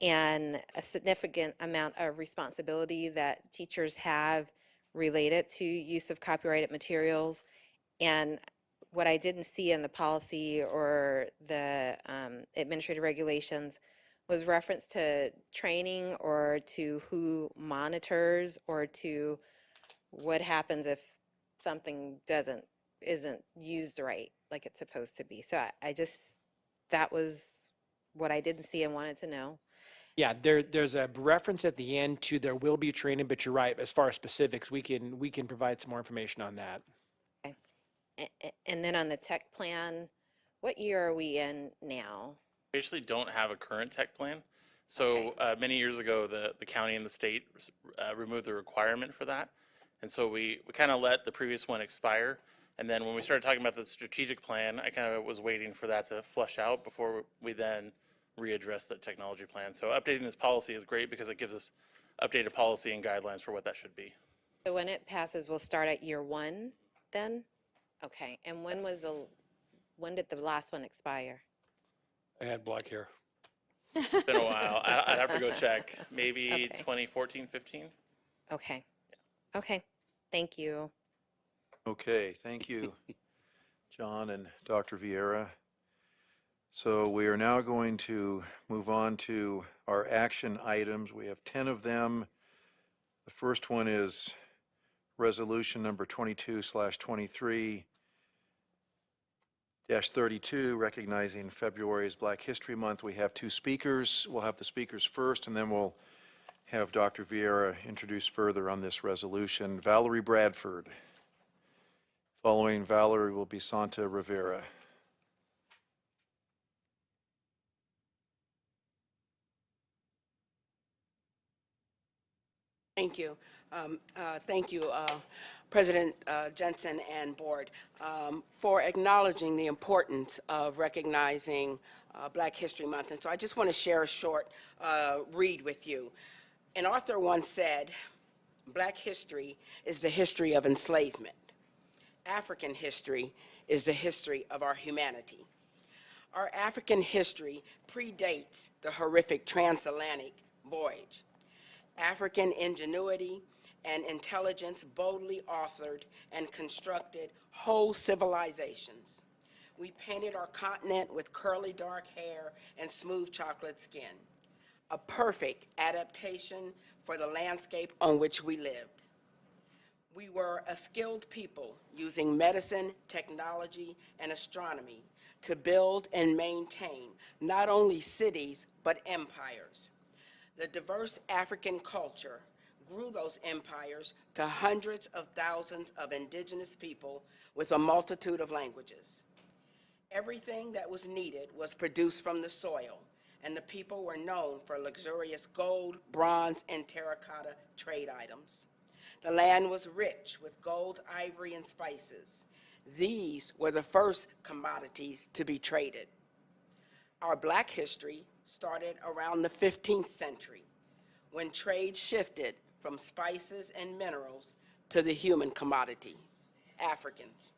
and a significant amount of responsibility that teachers have related to use of copyrighted materials. And what I didn't see in the policy or the administrative regulations was reference to training or to who monitors or to what happens if something isn't used right like it's supposed to be. So that was what I didn't see and wanted to know. Yeah, there's a reference at the end to there will be training, but you're right. As far as specifics, we can provide some more information on that. Okay. And then on the tech plan, what year are we in now? We actually don't have a current tech plan. So many years ago, the county and the state removed the requirement for that. And so we kind of let the previous one expire. And then when we started talking about the strategic plan, I kind of was waiting for that to flush out before we then readdress the technology plan. So updating this policy is great because it gives us updated policy and guidelines for what that should be. So when it passes, we'll start at year 1 then? Okay. And when did the last one expire? I had black hair. It's been a while. I'd have to go check. Maybe Okay. 2014, 15? Okay. Okay. Thank you. Okay, thank you, John and Dr. Vieira. So we are now going to move on to our action items. We have 10 of them. The first one is resolution number 22/23-32, recognizing February as Black History Month. We have 2 speakers. We'll have the speakers first, and then we'll have Dr. Vieira introduce further on this resolution. Valerie Bradford. Following Valerie will be Santa Rivera. Thank you. Thank you, President Jensen and Board, for acknowledging the importance of recognizing Black History Month. And so I just want to share a short read with you. An author once said, Black history is the history of enslavement. African history is the history of our humanity. Our African history predates the horrific transatlantic voyage. African ingenuity and intelligence boldly authored and constructed whole civilizations. We painted our continent with curly dark hair and smooth chocolate skin, a perfect adaptation for the landscape on which we lived. We were a skilled people using medicine, technology, and astronomy to build and maintain not only cities, but empires. The diverse African culture grew those empires to hundreds of thousands of indigenous people with a multitude of languages. Everything that was needed was produced from the soil, and the people were known for luxurious gold, bronze, and terracotta trade items. The land was rich with gold, ivory, and spices. These were the first commodities to be traded. Our Black history started around the 15th century, when trade shifted from spices and minerals to the human commodity, Africans.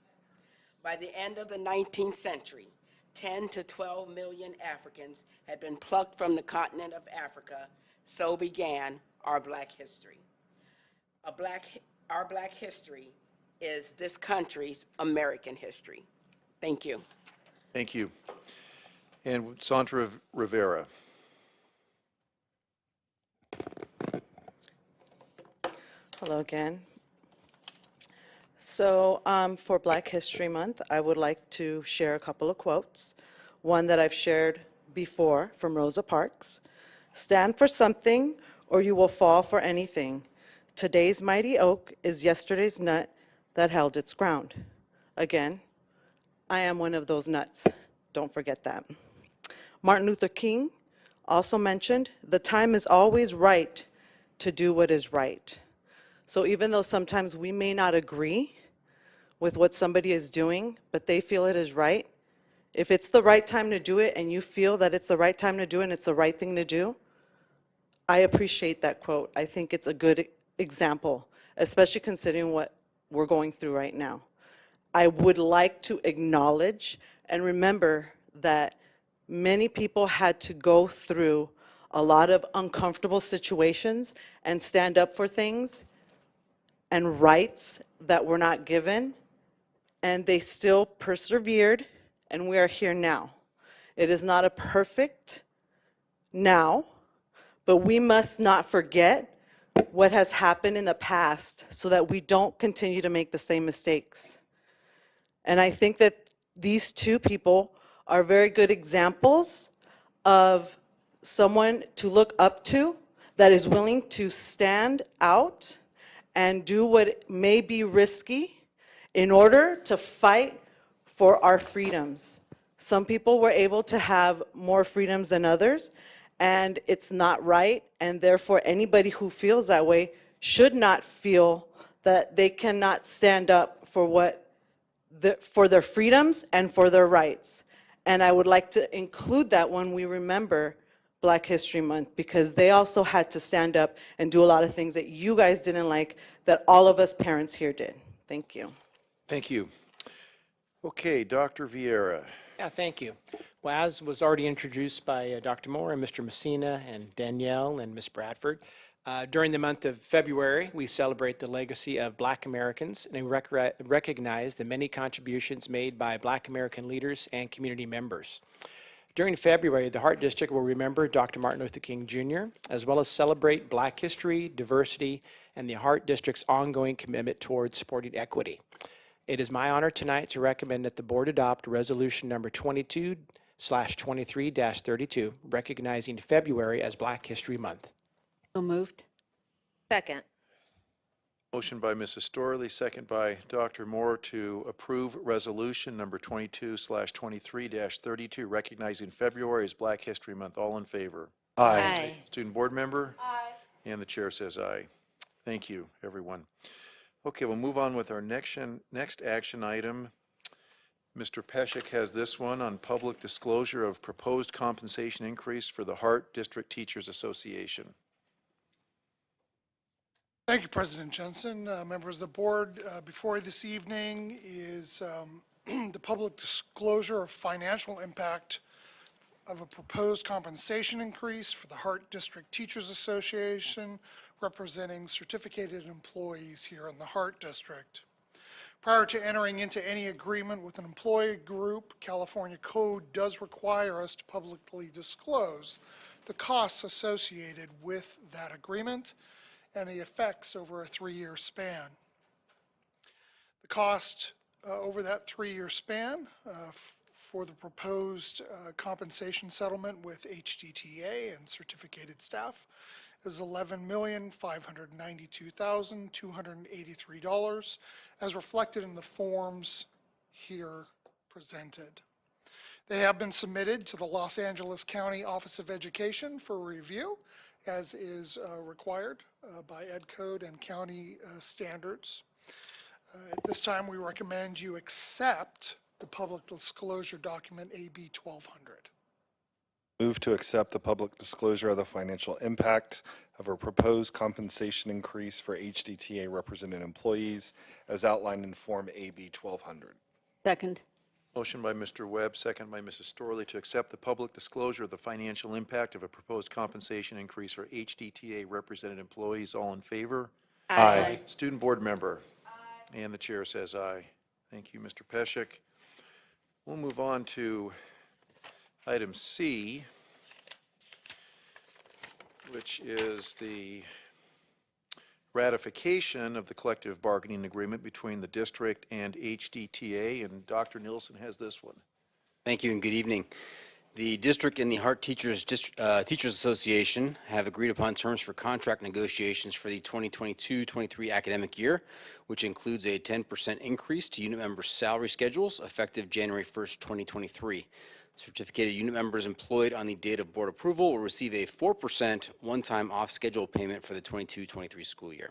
By the end of the 19th century, 10 to 12 million Africans had been plucked from the continent of Africa. So began our Black history. Our Black history is this country's American history. Thank you. Thank you. And Sandra Rivera. Hello again. So for Black History Month, I would like to share a couple of quotes. One that I've shared before from Rosa Parks. Stand for something or you will fall for anything. Today's mighty oak is yesterday's nut that held its ground. Again, I am one of those nuts. Don't forget that. Martin Luther King also mentioned, the time is always right to do what is right. So even though sometimes we may not agree with what somebody is doing, but they feel it is right, if it's the right time to do it and you feel that it's the right time to do it and it's the right thing to do, I appreciate that quote. I think it's a good example, especially considering what we're going through right now. I would like to acknowledge and remember that many people had to go through a lot of uncomfortable situations and stand up for things and rights that were not given, and they still persevered, and we are here now. It is not a perfect now, but we must not forget what has happened in the past so that we don't continue to make the same mistakes. And I think that these two people are very good examples of someone to look up to that is willing to stand out and do what may be risky in order to fight for our freedoms. Some people were able to have more freedoms than others, and it's not right, and therefore anybody who feels that way should not feel that they cannot stand up for for their freedoms and for their rights. And I would like to include that when we remember Black History Month, because they also had to stand up and do a lot of things that you guys didn't like, that all of us parents here did. Thank you. Thank you. Okay, Dr. Vieira. Yeah, thank you. Well, as was already introduced by Dr. Moore and Mr. Messina and Danielle and Ms. Bradford, during the month of February, we celebrate the legacy of Black Americans and recognize the many contributions made by Black American leaders and community members. During February, the Hart District will remember Dr. Martin Luther King Jr., as well as celebrate Black history, diversity, and the Hart District's ongoing commitment towards supporting equity. It is my honor tonight to recommend that the board adopt resolution number 22/23-32, recognizing February as Black History Month. So moved. Second. Motion by Mrs. Storley, second by Dr. Moore to approve resolution number 22/23-32, recognizing February as Black History Month. All in favor? Aye. Student board member? Aye. And the chair says aye. Thank you, everyone. Okay, we'll move on with our next action item. Mr. Peshek has this one on public disclosure of proposed compensation increase for the Hart District Teachers Association. Thank you, President Jensen. Members of the board, before you this evening is the public disclosure of financial impact of a proposed compensation increase for the Hart District Teachers Association, representing certificated employees here in the Hart District. Prior to entering into any agreement with an employee group, California Code does require us to publicly disclose the costs associated with that agreement and the effects over a 3-year span. The cost over that 3-year span for the proposed compensation settlement with HDTA and certificated staff is $11,592,283, as reflected in the forms here presented. They have been submitted to the Los Angeles County Office of Education for review, as is required by Ed Code and county standards. At this time, we recommend you accept the public disclosure document AB 1200. Move to accept the public disclosure of the financial impact of a proposed compensation increase for HDTA represented employees as outlined in Form AB 1200. Second. Motion by Mr. Webb, second by Mrs. Storley to accept the public disclosure of the financial impact of a proposed compensation increase for HDTA represented employees. All in favor? Aye. Student board member? Aye. And the chair says aye. Thank you, Mr. Peshek. We'll move on to item C, which is the ratification of the collective bargaining agreement between the district and HDTA, and Dr. Nielsen has this one. Thank you and good evening. The district and the Hart Teachers Association have agreed upon terms for contract negotiations for the 2022-23 academic year, which includes a 10% increase to unit members' salary schedules effective January 1st, 2023. Certificated unit members employed on the date of board approval will receive a 4% one-time off-schedule payment for the 22-23 school year.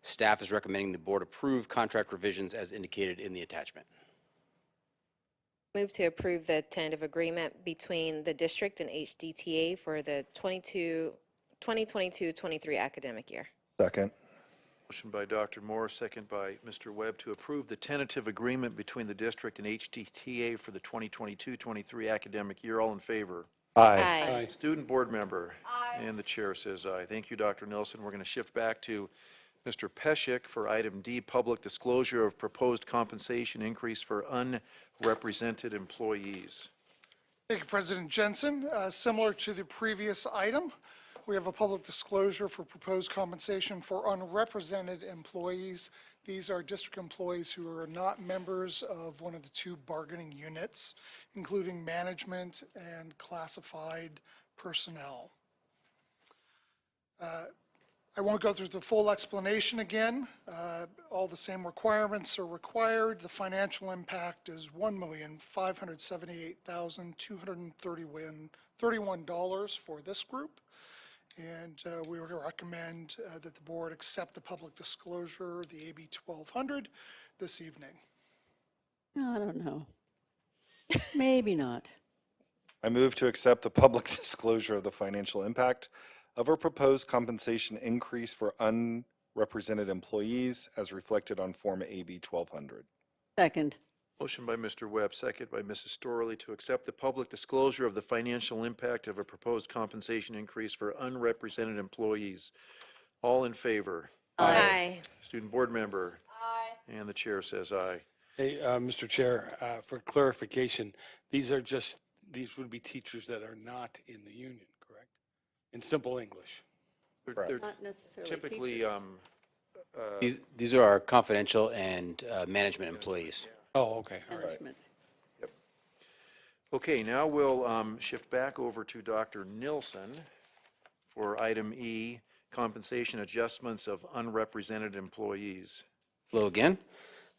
Staff is recommending the board approve contract revisions as indicated in the attachment. Move to approve the tentative agreement between the district and HDTA for the 2022-23 academic year. Second. Motion by Dr. Moore, second by Mr. Webb to approve the tentative agreement between the district and HDTA for the 2022-23 academic year. All in favor? Aye. Student board member? Aye. And the chair says aye. Thank you, Dr. Nilsson. We're going to shift back to Mr. Peshek for item D, public disclosure of proposed compensation increase for unrepresented employees. Thank you, President Jensen. Similar to the previous item, we have a public disclosure for proposed compensation for unrepresented employees. These are district employees who are not members of one of the two bargaining units, including management and classified personnel. I won't go through the full explanation again. All the same requirements are required. The financial impact is $1,578,231 for this group. And we would recommend that the board accept the public disclosure, the AB 1200, this evening. I don't know. Maybe not. I move to accept the public disclosure of the financial impact of a proposed compensation increase for unrepresented employees as reflected on Form AB 1200. Second. Motion by Mr. Webb, second by Mrs. Storley to accept the public disclosure of the financial impact of a proposed compensation increase for unrepresented employees. All in favor? Aye. Student board member? Aye. And the chair says aye. Hey, Mr. Chair, for clarification, these would be teachers that are not in the union, correct? In simple English. They're Not necessarily typically, teachers. These are our confidential and management employees. Oh, okay, all right. Management. okay, now we'll shift back over to Dr. Nilsson for item E, compensation adjustments of unrepresented employees. Hello again.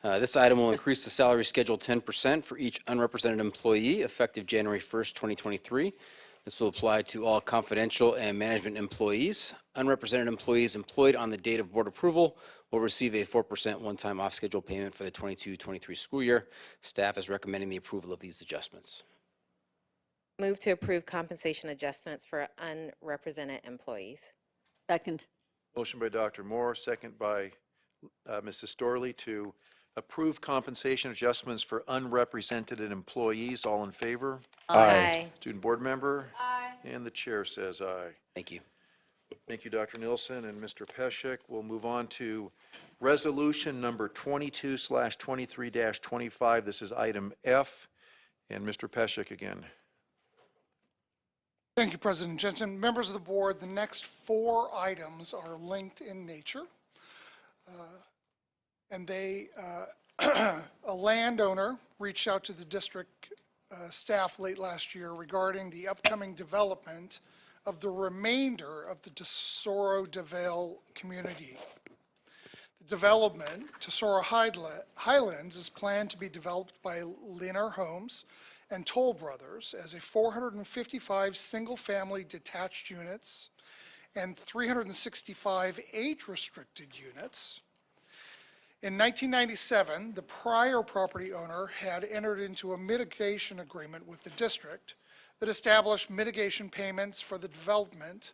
This item will increase the salary schedule 10% for each unrepresented employee effective January 1st, 2023. This will apply to all confidential and management employees. Unrepresented employees employed on the date of board approval will receive a 4% one-time off-schedule payment for the 22-23 school year. Staff is recommending the approval of these adjustments. Move to approve compensation adjustments for unrepresented employees. Second. Motion by Dr. Moore, second by Mrs. Storley to approve compensation adjustments for unrepresented employees. All in favor? Aye. Student board member? Aye. And the chair says aye. Thank you. Thank you, Dr. Nilsson and Mr. Peshek. We'll move on to resolution number 22/23-25. This is item F. And Mr. Peshek again. Thank you, President Jensen. Members of the board, the next 4 items are linked in nature. And they, a landowner reached out to the district staff late last year regarding the upcoming development of the remainder of the Tesoro DeVale community. The development, Tesoro Highlands, is planned to be developed by Lehner Homes and Toll Brothers as a 455 single-family detached units and 365 age-restricted units. In 1997, the prior property owner had entered into a mitigation agreement with the district that established mitigation payments for the development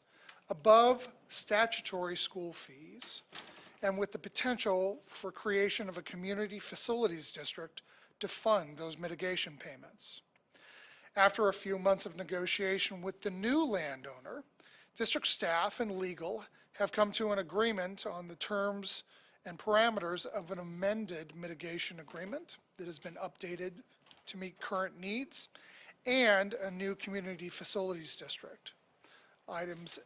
above statutory school fees and with the potential for creation of a community facilities district to fund those mitigation payments. After a few months of negotiation with the new landowner, district staff and legal have come to an agreement on the terms and parameters of an amended mitigation agreement that has been updated to meet current needs and a new community facilities district. Items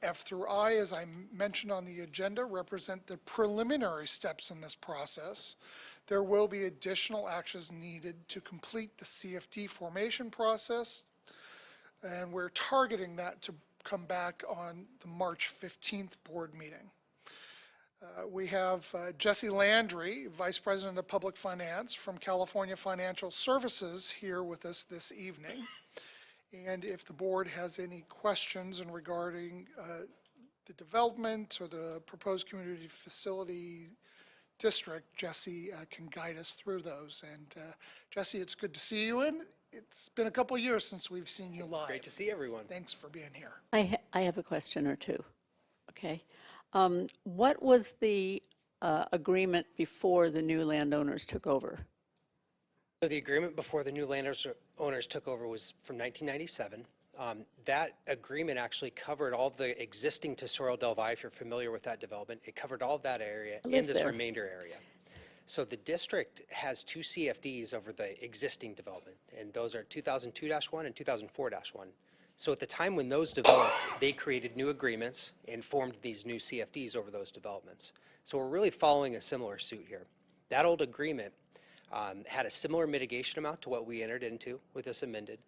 F through I, as I mentioned on the agenda, represent the preliminary steps in this process. There will be additional actions needed to complete the CFD formation process, and we're targeting that to come back on the March 15th board meeting. We have Jesse Landry, Vice President of Public Finance from California Financial Services, here with us this evening. And if the board has any questions in regarding the development or the proposed community facility district, Jesse can guide us through those. And Jesse, it's good to see you in. It's been a couple of years since we've seen you live. Great to see everyone. Thanks for being here. I have a question or two. Okay. What was the agreement before the new landowners took over? So the agreement before the new landowners took over was from 1997. That agreement actually covered all the existing Tesoro Del Valle, if you're familiar with that development. It covered all of that area in this remainder area. So the district has two CFDs over the existing development, and those are 2002-1 and 2004-1. So at the time when those developed, they created new agreements and formed these new CFDs over those developments. So we're really following a similar suit here. That old agreement had a similar mitigation amount to what we entered into with this amended.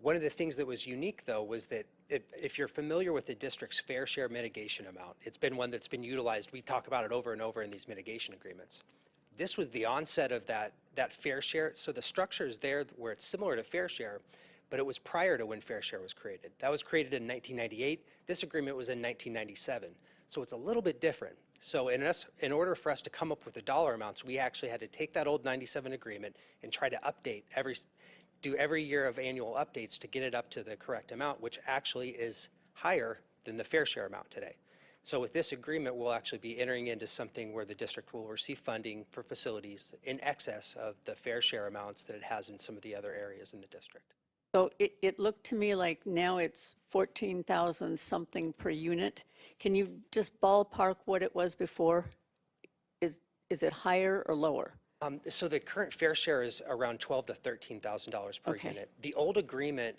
One of the things that was unique, though, was that if you're familiar with the district's fair share mitigation amount, it's been one that's been utilized. We talk about it over and over in these mitigation agreements. This was the onset of that fair share. So the structure is there where it's similar to fair share, but it was prior to when fair share was created. That was created in 1998. This agreement was in 1997. So it's a little bit different. So in order for us to come up with the dollar amounts, we actually had to take that old 97 agreement and try to update do every year of annual updates to get it up to the correct amount, which actually is higher than the fair share amount today. So with this agreement, we'll actually be entering into something where the district will receive funding for facilities in excess of the fair share amounts that it has in some of the other areas in the district. So it looked to me like now it's 14,000 something per unit. Can you just ballpark what it was before? Is it higher or lower? So the current fair share is around $12,000 to $13,000 per unit. The old agreement's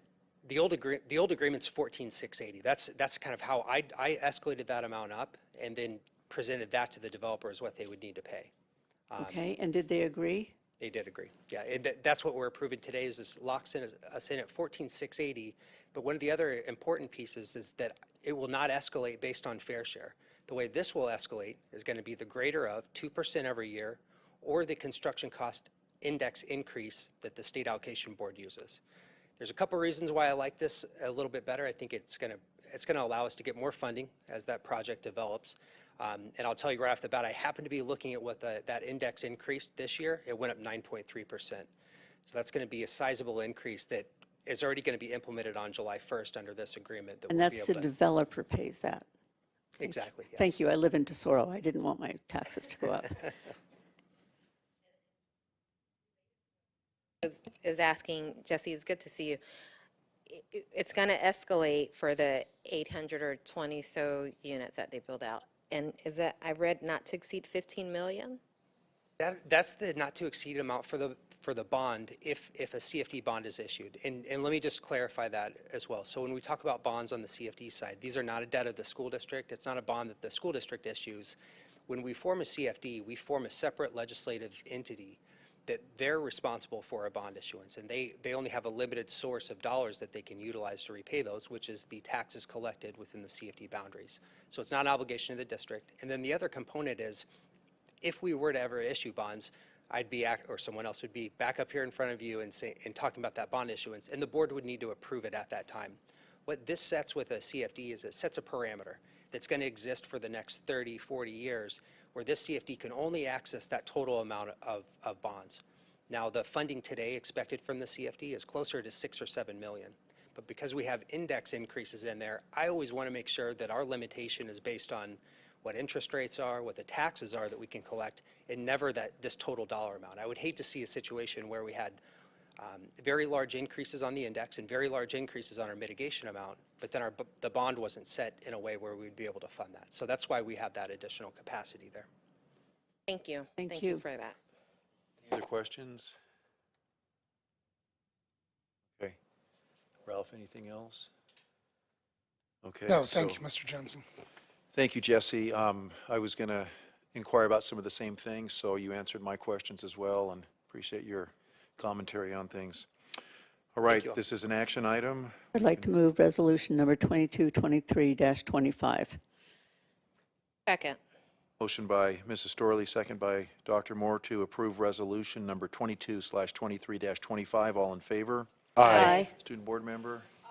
14,680. That's kind of how I escalated that amount up and then presented that to the developers what they would need to pay. Okay, and did they agree? They did agree. Yeah, and that's what we're approving today is this locks us in at 14,680. But one of the other important pieces is that it will not escalate based on fair share. The way this will escalate is going to be the greater of 2% every year or the construction cost index increase that the state allocation board uses. There's a couple reasons why I like this a little bit better. I think it's going to allow us to get more funding as that project develops. And I'll tell you right off the bat, I happen to be looking at what that index increased this year. It went up 9.3%. So that's going to be a sizable increase that is already going to be implemented on July 1st under this agreement. And that's the developer pays that? Exactly, yes. Thank you. I live in Tesoro. I didn't want my taxes to go up. Is asking, Jesse, it's good to see you. It's going to escalate for the 800 or 20 so units that they build out. And is that, I read, not to exceed 15 million? That's the not to exceed amount for the bond if a CFD bond is issued. And let me just clarify that as well. So when we talk about bonds on the CFD side, these are not a debt of the school district. It's not a bond that the school district issues. When we form a CFD, we form a separate legislative entity that they're responsible for a bond issuance, and they only have a limited source of dollars that they can utilize to repay those, which is the taxes collected within the CFD boundaries. So it's not an obligation of the district. And then the other component is, if we were to ever issue bonds, I'd be, or someone else would be back up here in front of you and talking about that bond issuance, and the board would need to approve it at that time. What this sets with a CFD is it sets a parameter that's going to exist for the next 30, 40 years, where this CFD can only access that total amount of bonds. Now, the funding today expected from the CFD is closer to 6 or 7 million. But because we have index increases in there, I always want to make sure that our limitation is based on what interest rates are, what the taxes are that we can collect, and never this total dollar amount. I would hate to see a situation where we had very large increases on the index and very large increases on our mitigation amount, but then the bond wasn't set in a way where we'd be able to fund that. So that's why we have that additional capacity there. Thank you. Thank you for that. Any other questions? Okay. Ralph, anything else? Okay. No, thank so- you, Mr. Jensen. Thank you, Jesse. I was going to inquire about some of the same things, so you answered my questions as well, and appreciate your commentary on things. All right, this is an action item. I'd like to move resolution number 2223-25. Second. Motion by Mrs. Storley, second by Dr. Moore to approve resolution number 22/23-25. All in favor? Aye. Student board member? Aye.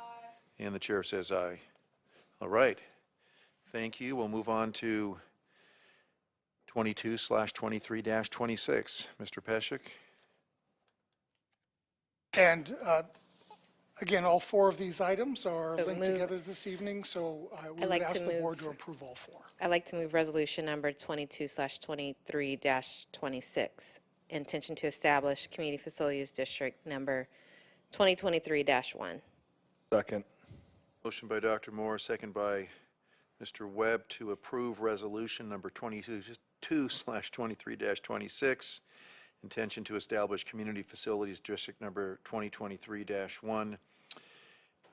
And the chair says aye. All right. Thank you. We'll move on to 22/23-26. Mr. Peshek? And again, all four of these items are So linked move- together this evening, so we I'd would like to ask the board move- to approve all four. I'd like to move resolution number 22/23-26. Intention to establish Community Facilities District number 2023-1. Second. Motion by Dr. Moore, second by Mr. Webb to approve resolution number 22/23-26. Intention to establish Community Facilities District number 2023-1.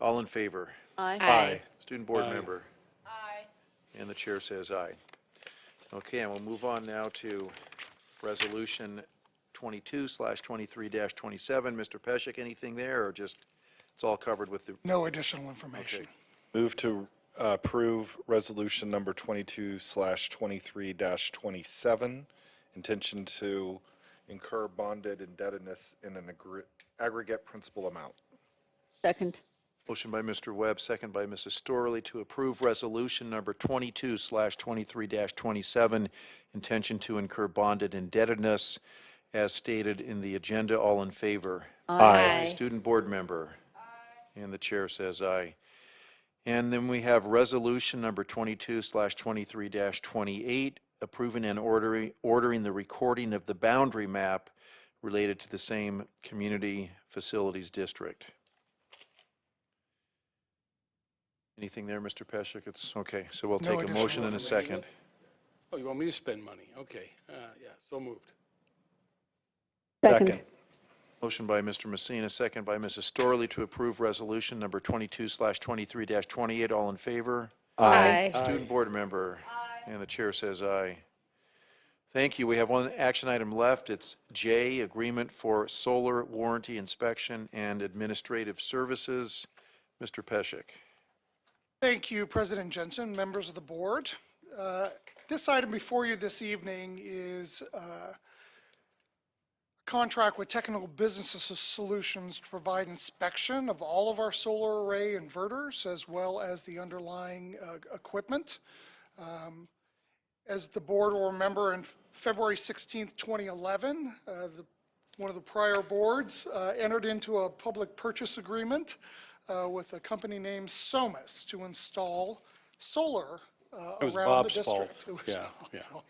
All in favor? Aye. Aye. Student board Aye. member? Aye. And the chair says aye. Okay, and we'll move on now to resolution 22/23-27. Mr. Peshek, anything there, or just, it's all covered with the? No additional information. Okay. Move to approve resolution number 22/23-27. Intention to incur bonded indebtedness in an aggregate principal amount. Second. Motion by Mr. Webb, second by Mrs. Storley to approve resolution number 22/23-27, intention to incur bonded indebtedness as stated in the agenda. All in favor? Aye. Student board member? And the chair says aye. And then we have resolution number 22/23-28, approving and ordering the recording of the boundary map related to the same community facilities district. Anything there, Mr. Peshek? It's okay, so we'll No take a additional motion and a second. Oh, you want me to spend money? Okay, yeah, so moved. Second. Motion by Mr. Messina, second by Mrs. Storley to approve resolution number 22/23-28. All in favor? Aye. Student board member? And the chair says aye. Thank you. We have one action item left. It's J, agreement for solar warranty inspection and administrative services. Mr. Peshek. Thank you, President Jensen, members of the board. This item before you this evening is a contract with Technical Business Solutions to provide inspection of all of our solar array inverters as well as the underlying equipment. As the board will remember, in February 16th, 2011, one of the prior boards entered into a public purchase agreement with a company named Somas to install solar It was around the Bob's district. fault. It was Yeah, Bob's yeah. fault.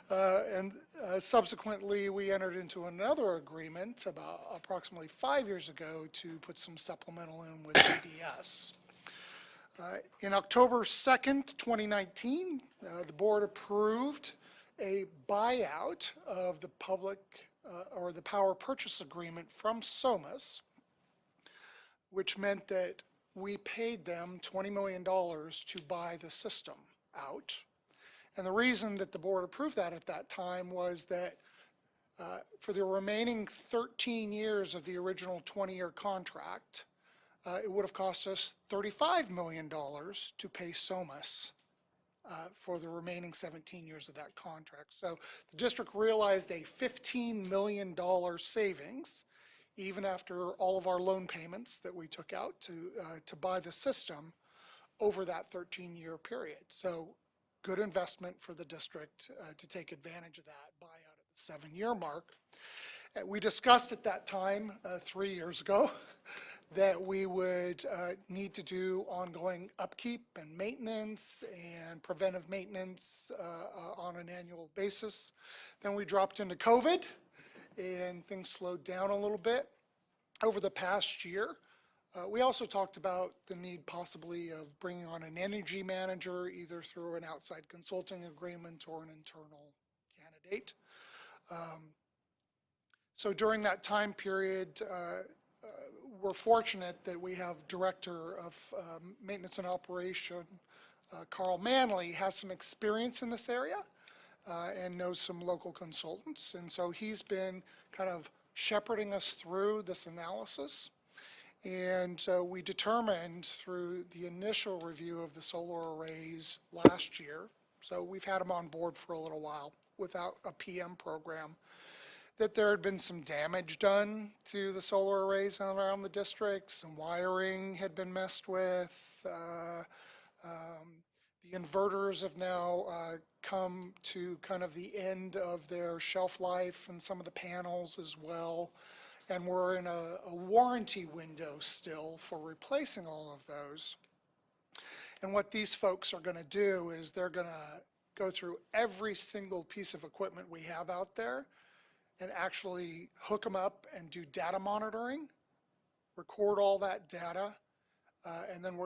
And subsequently, we entered into another agreement about approximately 5 years ago to put some supplemental in with ADS. In October 2nd, 2019, the board approved a buyout of the public or the power purchase agreement from Somas, which meant that we paid them $20 million to buy the system out. And the reason that the board approved that at that time was that For the remaining 13 years of the original 20-year contract, it would have cost us $35 million to pay SOMAS for the remaining 17 years of that contract. So the district realized a $15 million savings, even after all of our loan payments that we took out to buy the system over that 13-year period. So good investment for the district to take advantage of that buyout at the 7-year mark. We discussed at that time, 3 years ago, that we would need to do ongoing upkeep and maintenance and preventive maintenance on an annual basis. Then we dropped into COVID and things slowed down a little bit. Over the past year, we also talked about the need possibly of bringing on an energy manager, either through an outside consulting agreement or an internal candidate. So during that time period, we're fortunate that we have Director of Maintenance and Operation, Carl Manley, has some experience in this area and knows some local consultants. And so he's been kind of shepherding us through this analysis. And we determined through the initial review of the solar arrays last year, so we've had them on board for a little while without a PM program, that there had been some damage done to the solar arrays around the district. Some wiring had been messed with. The inverters have now come to kind of the end of their shelf life, and some of the panels as well. And we're in a warranty window still for replacing all of those. And what these folks are going to do is they're going to go through every single piece of equipment we have out there and actually hook them up and do data monitoring, record all that data, and then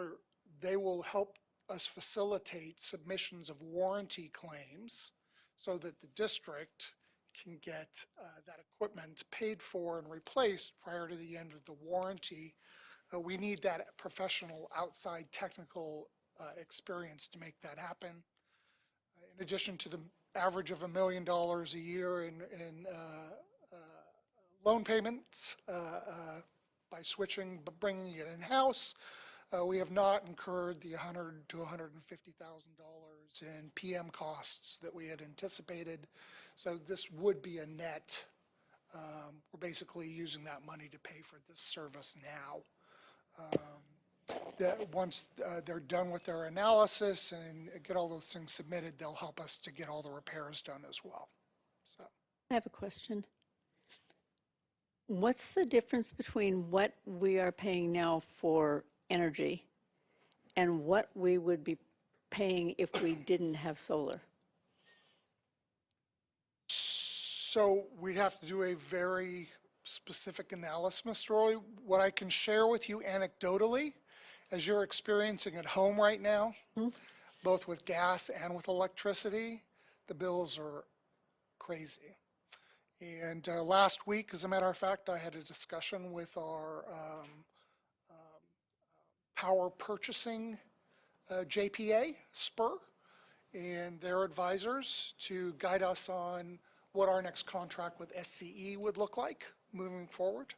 they will help us facilitate submissions of warranty claims so that the district can get that equipment paid for and replaced prior to the end of the warranty. We need that professional outside technical experience to make that happen. In addition to the average of $1 million a year in loan payments by switching, but bringing it in-house, we have not incurred the $100,000 to $150,000 in PM costs that we had anticipated. So this would be a net. We're basically using that money to pay for this service now. That once they're done with their analysis and get all those things submitted, they'll help us to get all the repairs done as well. So I have a question. What's the difference between what we are paying now for energy and what we would be paying if we didn't have solar? So we'd have to do a very specific analysis, Rory. What I can share with you anecdotally, as you're experiencing at home right now, both with gas and with electricity, the bills are crazy. And last week, as a matter of fact, I had a discussion with our power purchasing JPA, SPUR, and their advisors to guide us on what our next contract with SCE would look like moving forward.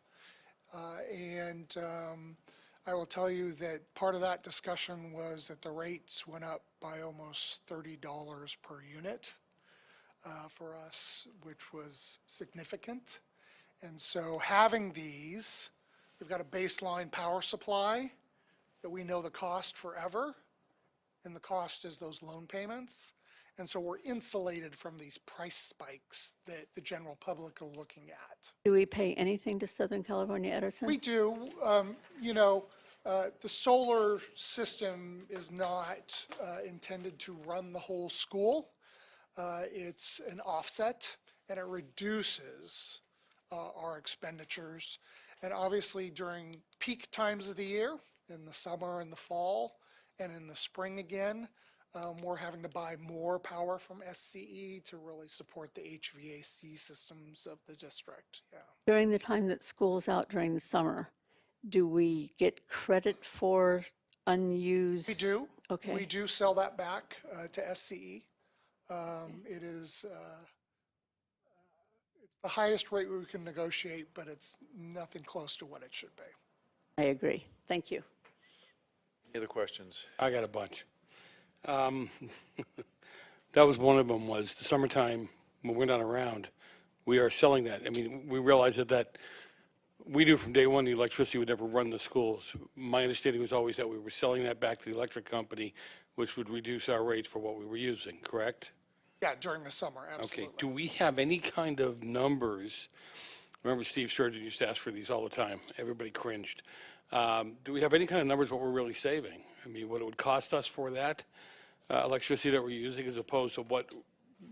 I will tell you that part of that discussion was that the rates went up by almost $30 per unit for us, which was significant. And so having these, we've got a baseline power supply that we know the cost forever, and the cost is those loan payments. And so we're insulated from these price spikes that the general public are looking at. Do we pay anything to Southern California Edison? We do. The solar system is not intended to run the whole school. It's an offset, and it reduces our expenditures. And obviously during peak times of the year, in the summer and the fall, and in the spring again, we're having to buy more power from SCE to really support the HVAC systems of the district. Yeah. During the time that school's out during the summer, do we get credit for unused? We do. Okay. We do sell that back to SCE. It's the highest rate we can negotiate, but it's nothing close to what it should be. I agree. Thank you. Any other questions? I got a bunch. That was one of them, was the summertime, when we're not around, we are selling that. I mean, we realize that we knew from day one the electricity would never run the schools. My understanding was always that we were selling that back to the electric company, which would reduce our rates for what we were using, correct? Yeah, during the summer, absolutely. Okay, do we have any kind of numbers? Remember Steve Sturgeon used to ask for these all the time. Everybody cringed. Do we have any kind of numbers what we're really saving? I mean, what it would cost us for that electricity that we're using as opposed to what,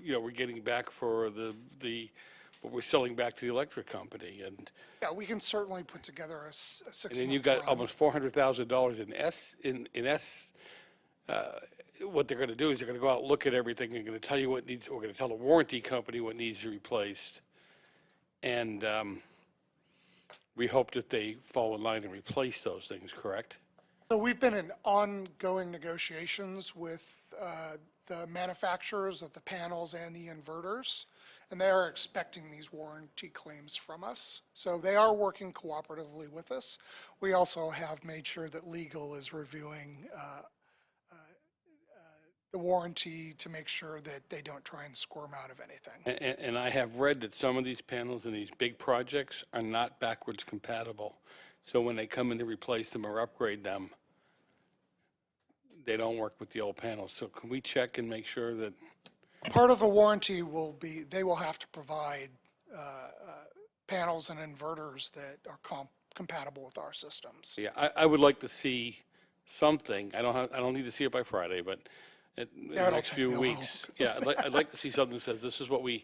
we're getting back for what we're selling back to the electric company? And Yeah, we can certainly put together a six-month and then you've got run. almost $400,000 in what they're going to do is they're going to go out and look at everything. They're going to tell you what needs, we're going to tell the warranty company what needs to be replaced. And we hope that they fall in line and replace those things, correct? So we've been in ongoing negotiations with the manufacturers of the panels and the inverters, and they are expecting these warranty claims from us. So they are working cooperatively with us. We also have made sure that legal is reviewing the warranty to make sure that they don't try and squirm out of anything. And I have read that some of these panels in these big projects are not backwards compatible. So when they come in to replace them or upgrade them, they don't work with the old panels. So can we check and make sure that? Part of the warranty will be, they will have to provide panels and inverters that are compatible with our systems. Yeah, I would like to see something. I don't need to see it by Friday, but in the That'll next take few me a while. weeks. Yeah, I'd like to see something that says this is what we,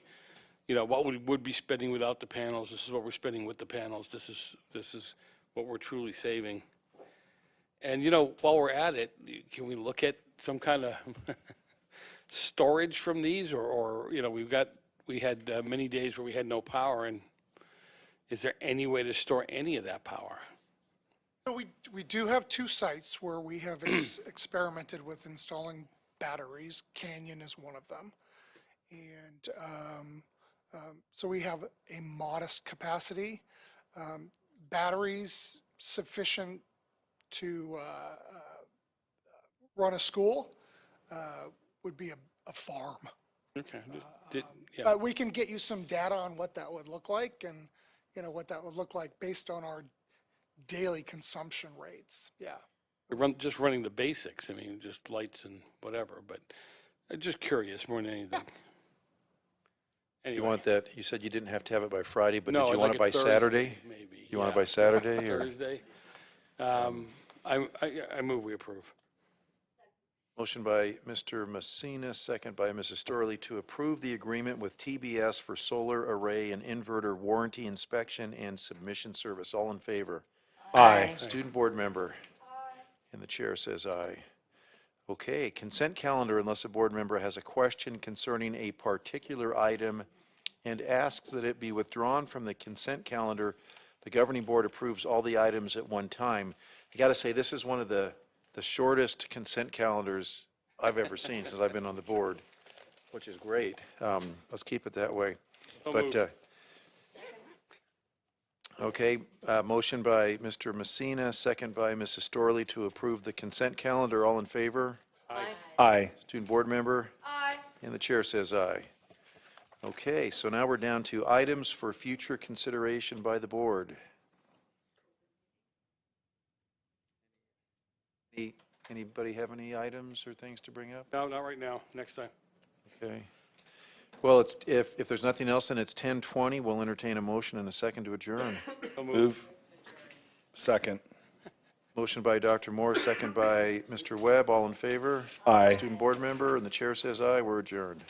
what we would be spending without the panels. This is what we're spending with the panels. This is what we're truly saving. And, while we're at it, can we look at some kind of storage from these or we had many days where we had no power, and is there any way to store any of that power? So we do have two sites where we have experimented with installing batteries. Canyon is one of them. And so we have a modest capacity. Batteries sufficient to run a school would be a farm. Okay. But we can get you some data on what that would look like and, what that would look like based on our daily consumption rates. Yeah. Just running the basics. I mean, just lights and whatever, but I'm just curious more than anything. Anyway. You want that, you said you didn't have to have it by Friday, but No, did you I'd want like it by it Thursday, Saturday? maybe. You want it Yeah. by Saturday or? Thursday. I move we approve. Motion by Mr. Messina, second by Mrs. Storley to approve the agreement with TBS for solar array and inverter warranty inspection and submission service. All in favor? Aye. Student board member? And the chair says aye. Okay, consent calendar, unless a board member has a question concerning a particular item and asks that it be withdrawn from the consent calendar, the governing board approves all the items at one time. I gotta say, this is one of the shortest consent calendars I've ever seen since I've been on the board, which is great. Let's keep it that way. So But, moved. okay, motion by Mr. Messina, second by Mrs. Storley to approve the consent calendar. All in favor? Aye. Student board member? Aye. And the chair says aye. Okay, so now we're down to items for future consideration by the board. Anybody have any items or things to bring up? No, not right now. Next time. Okay. Well, it's, if there's nothing else, then it's 10:20. We'll entertain a motion and a second to adjourn. So Move. Second. Motion by Dr. Moore, second by Mr. Webb. All in favor? Aye. Student board member, and the chair says aye. We're adjourned.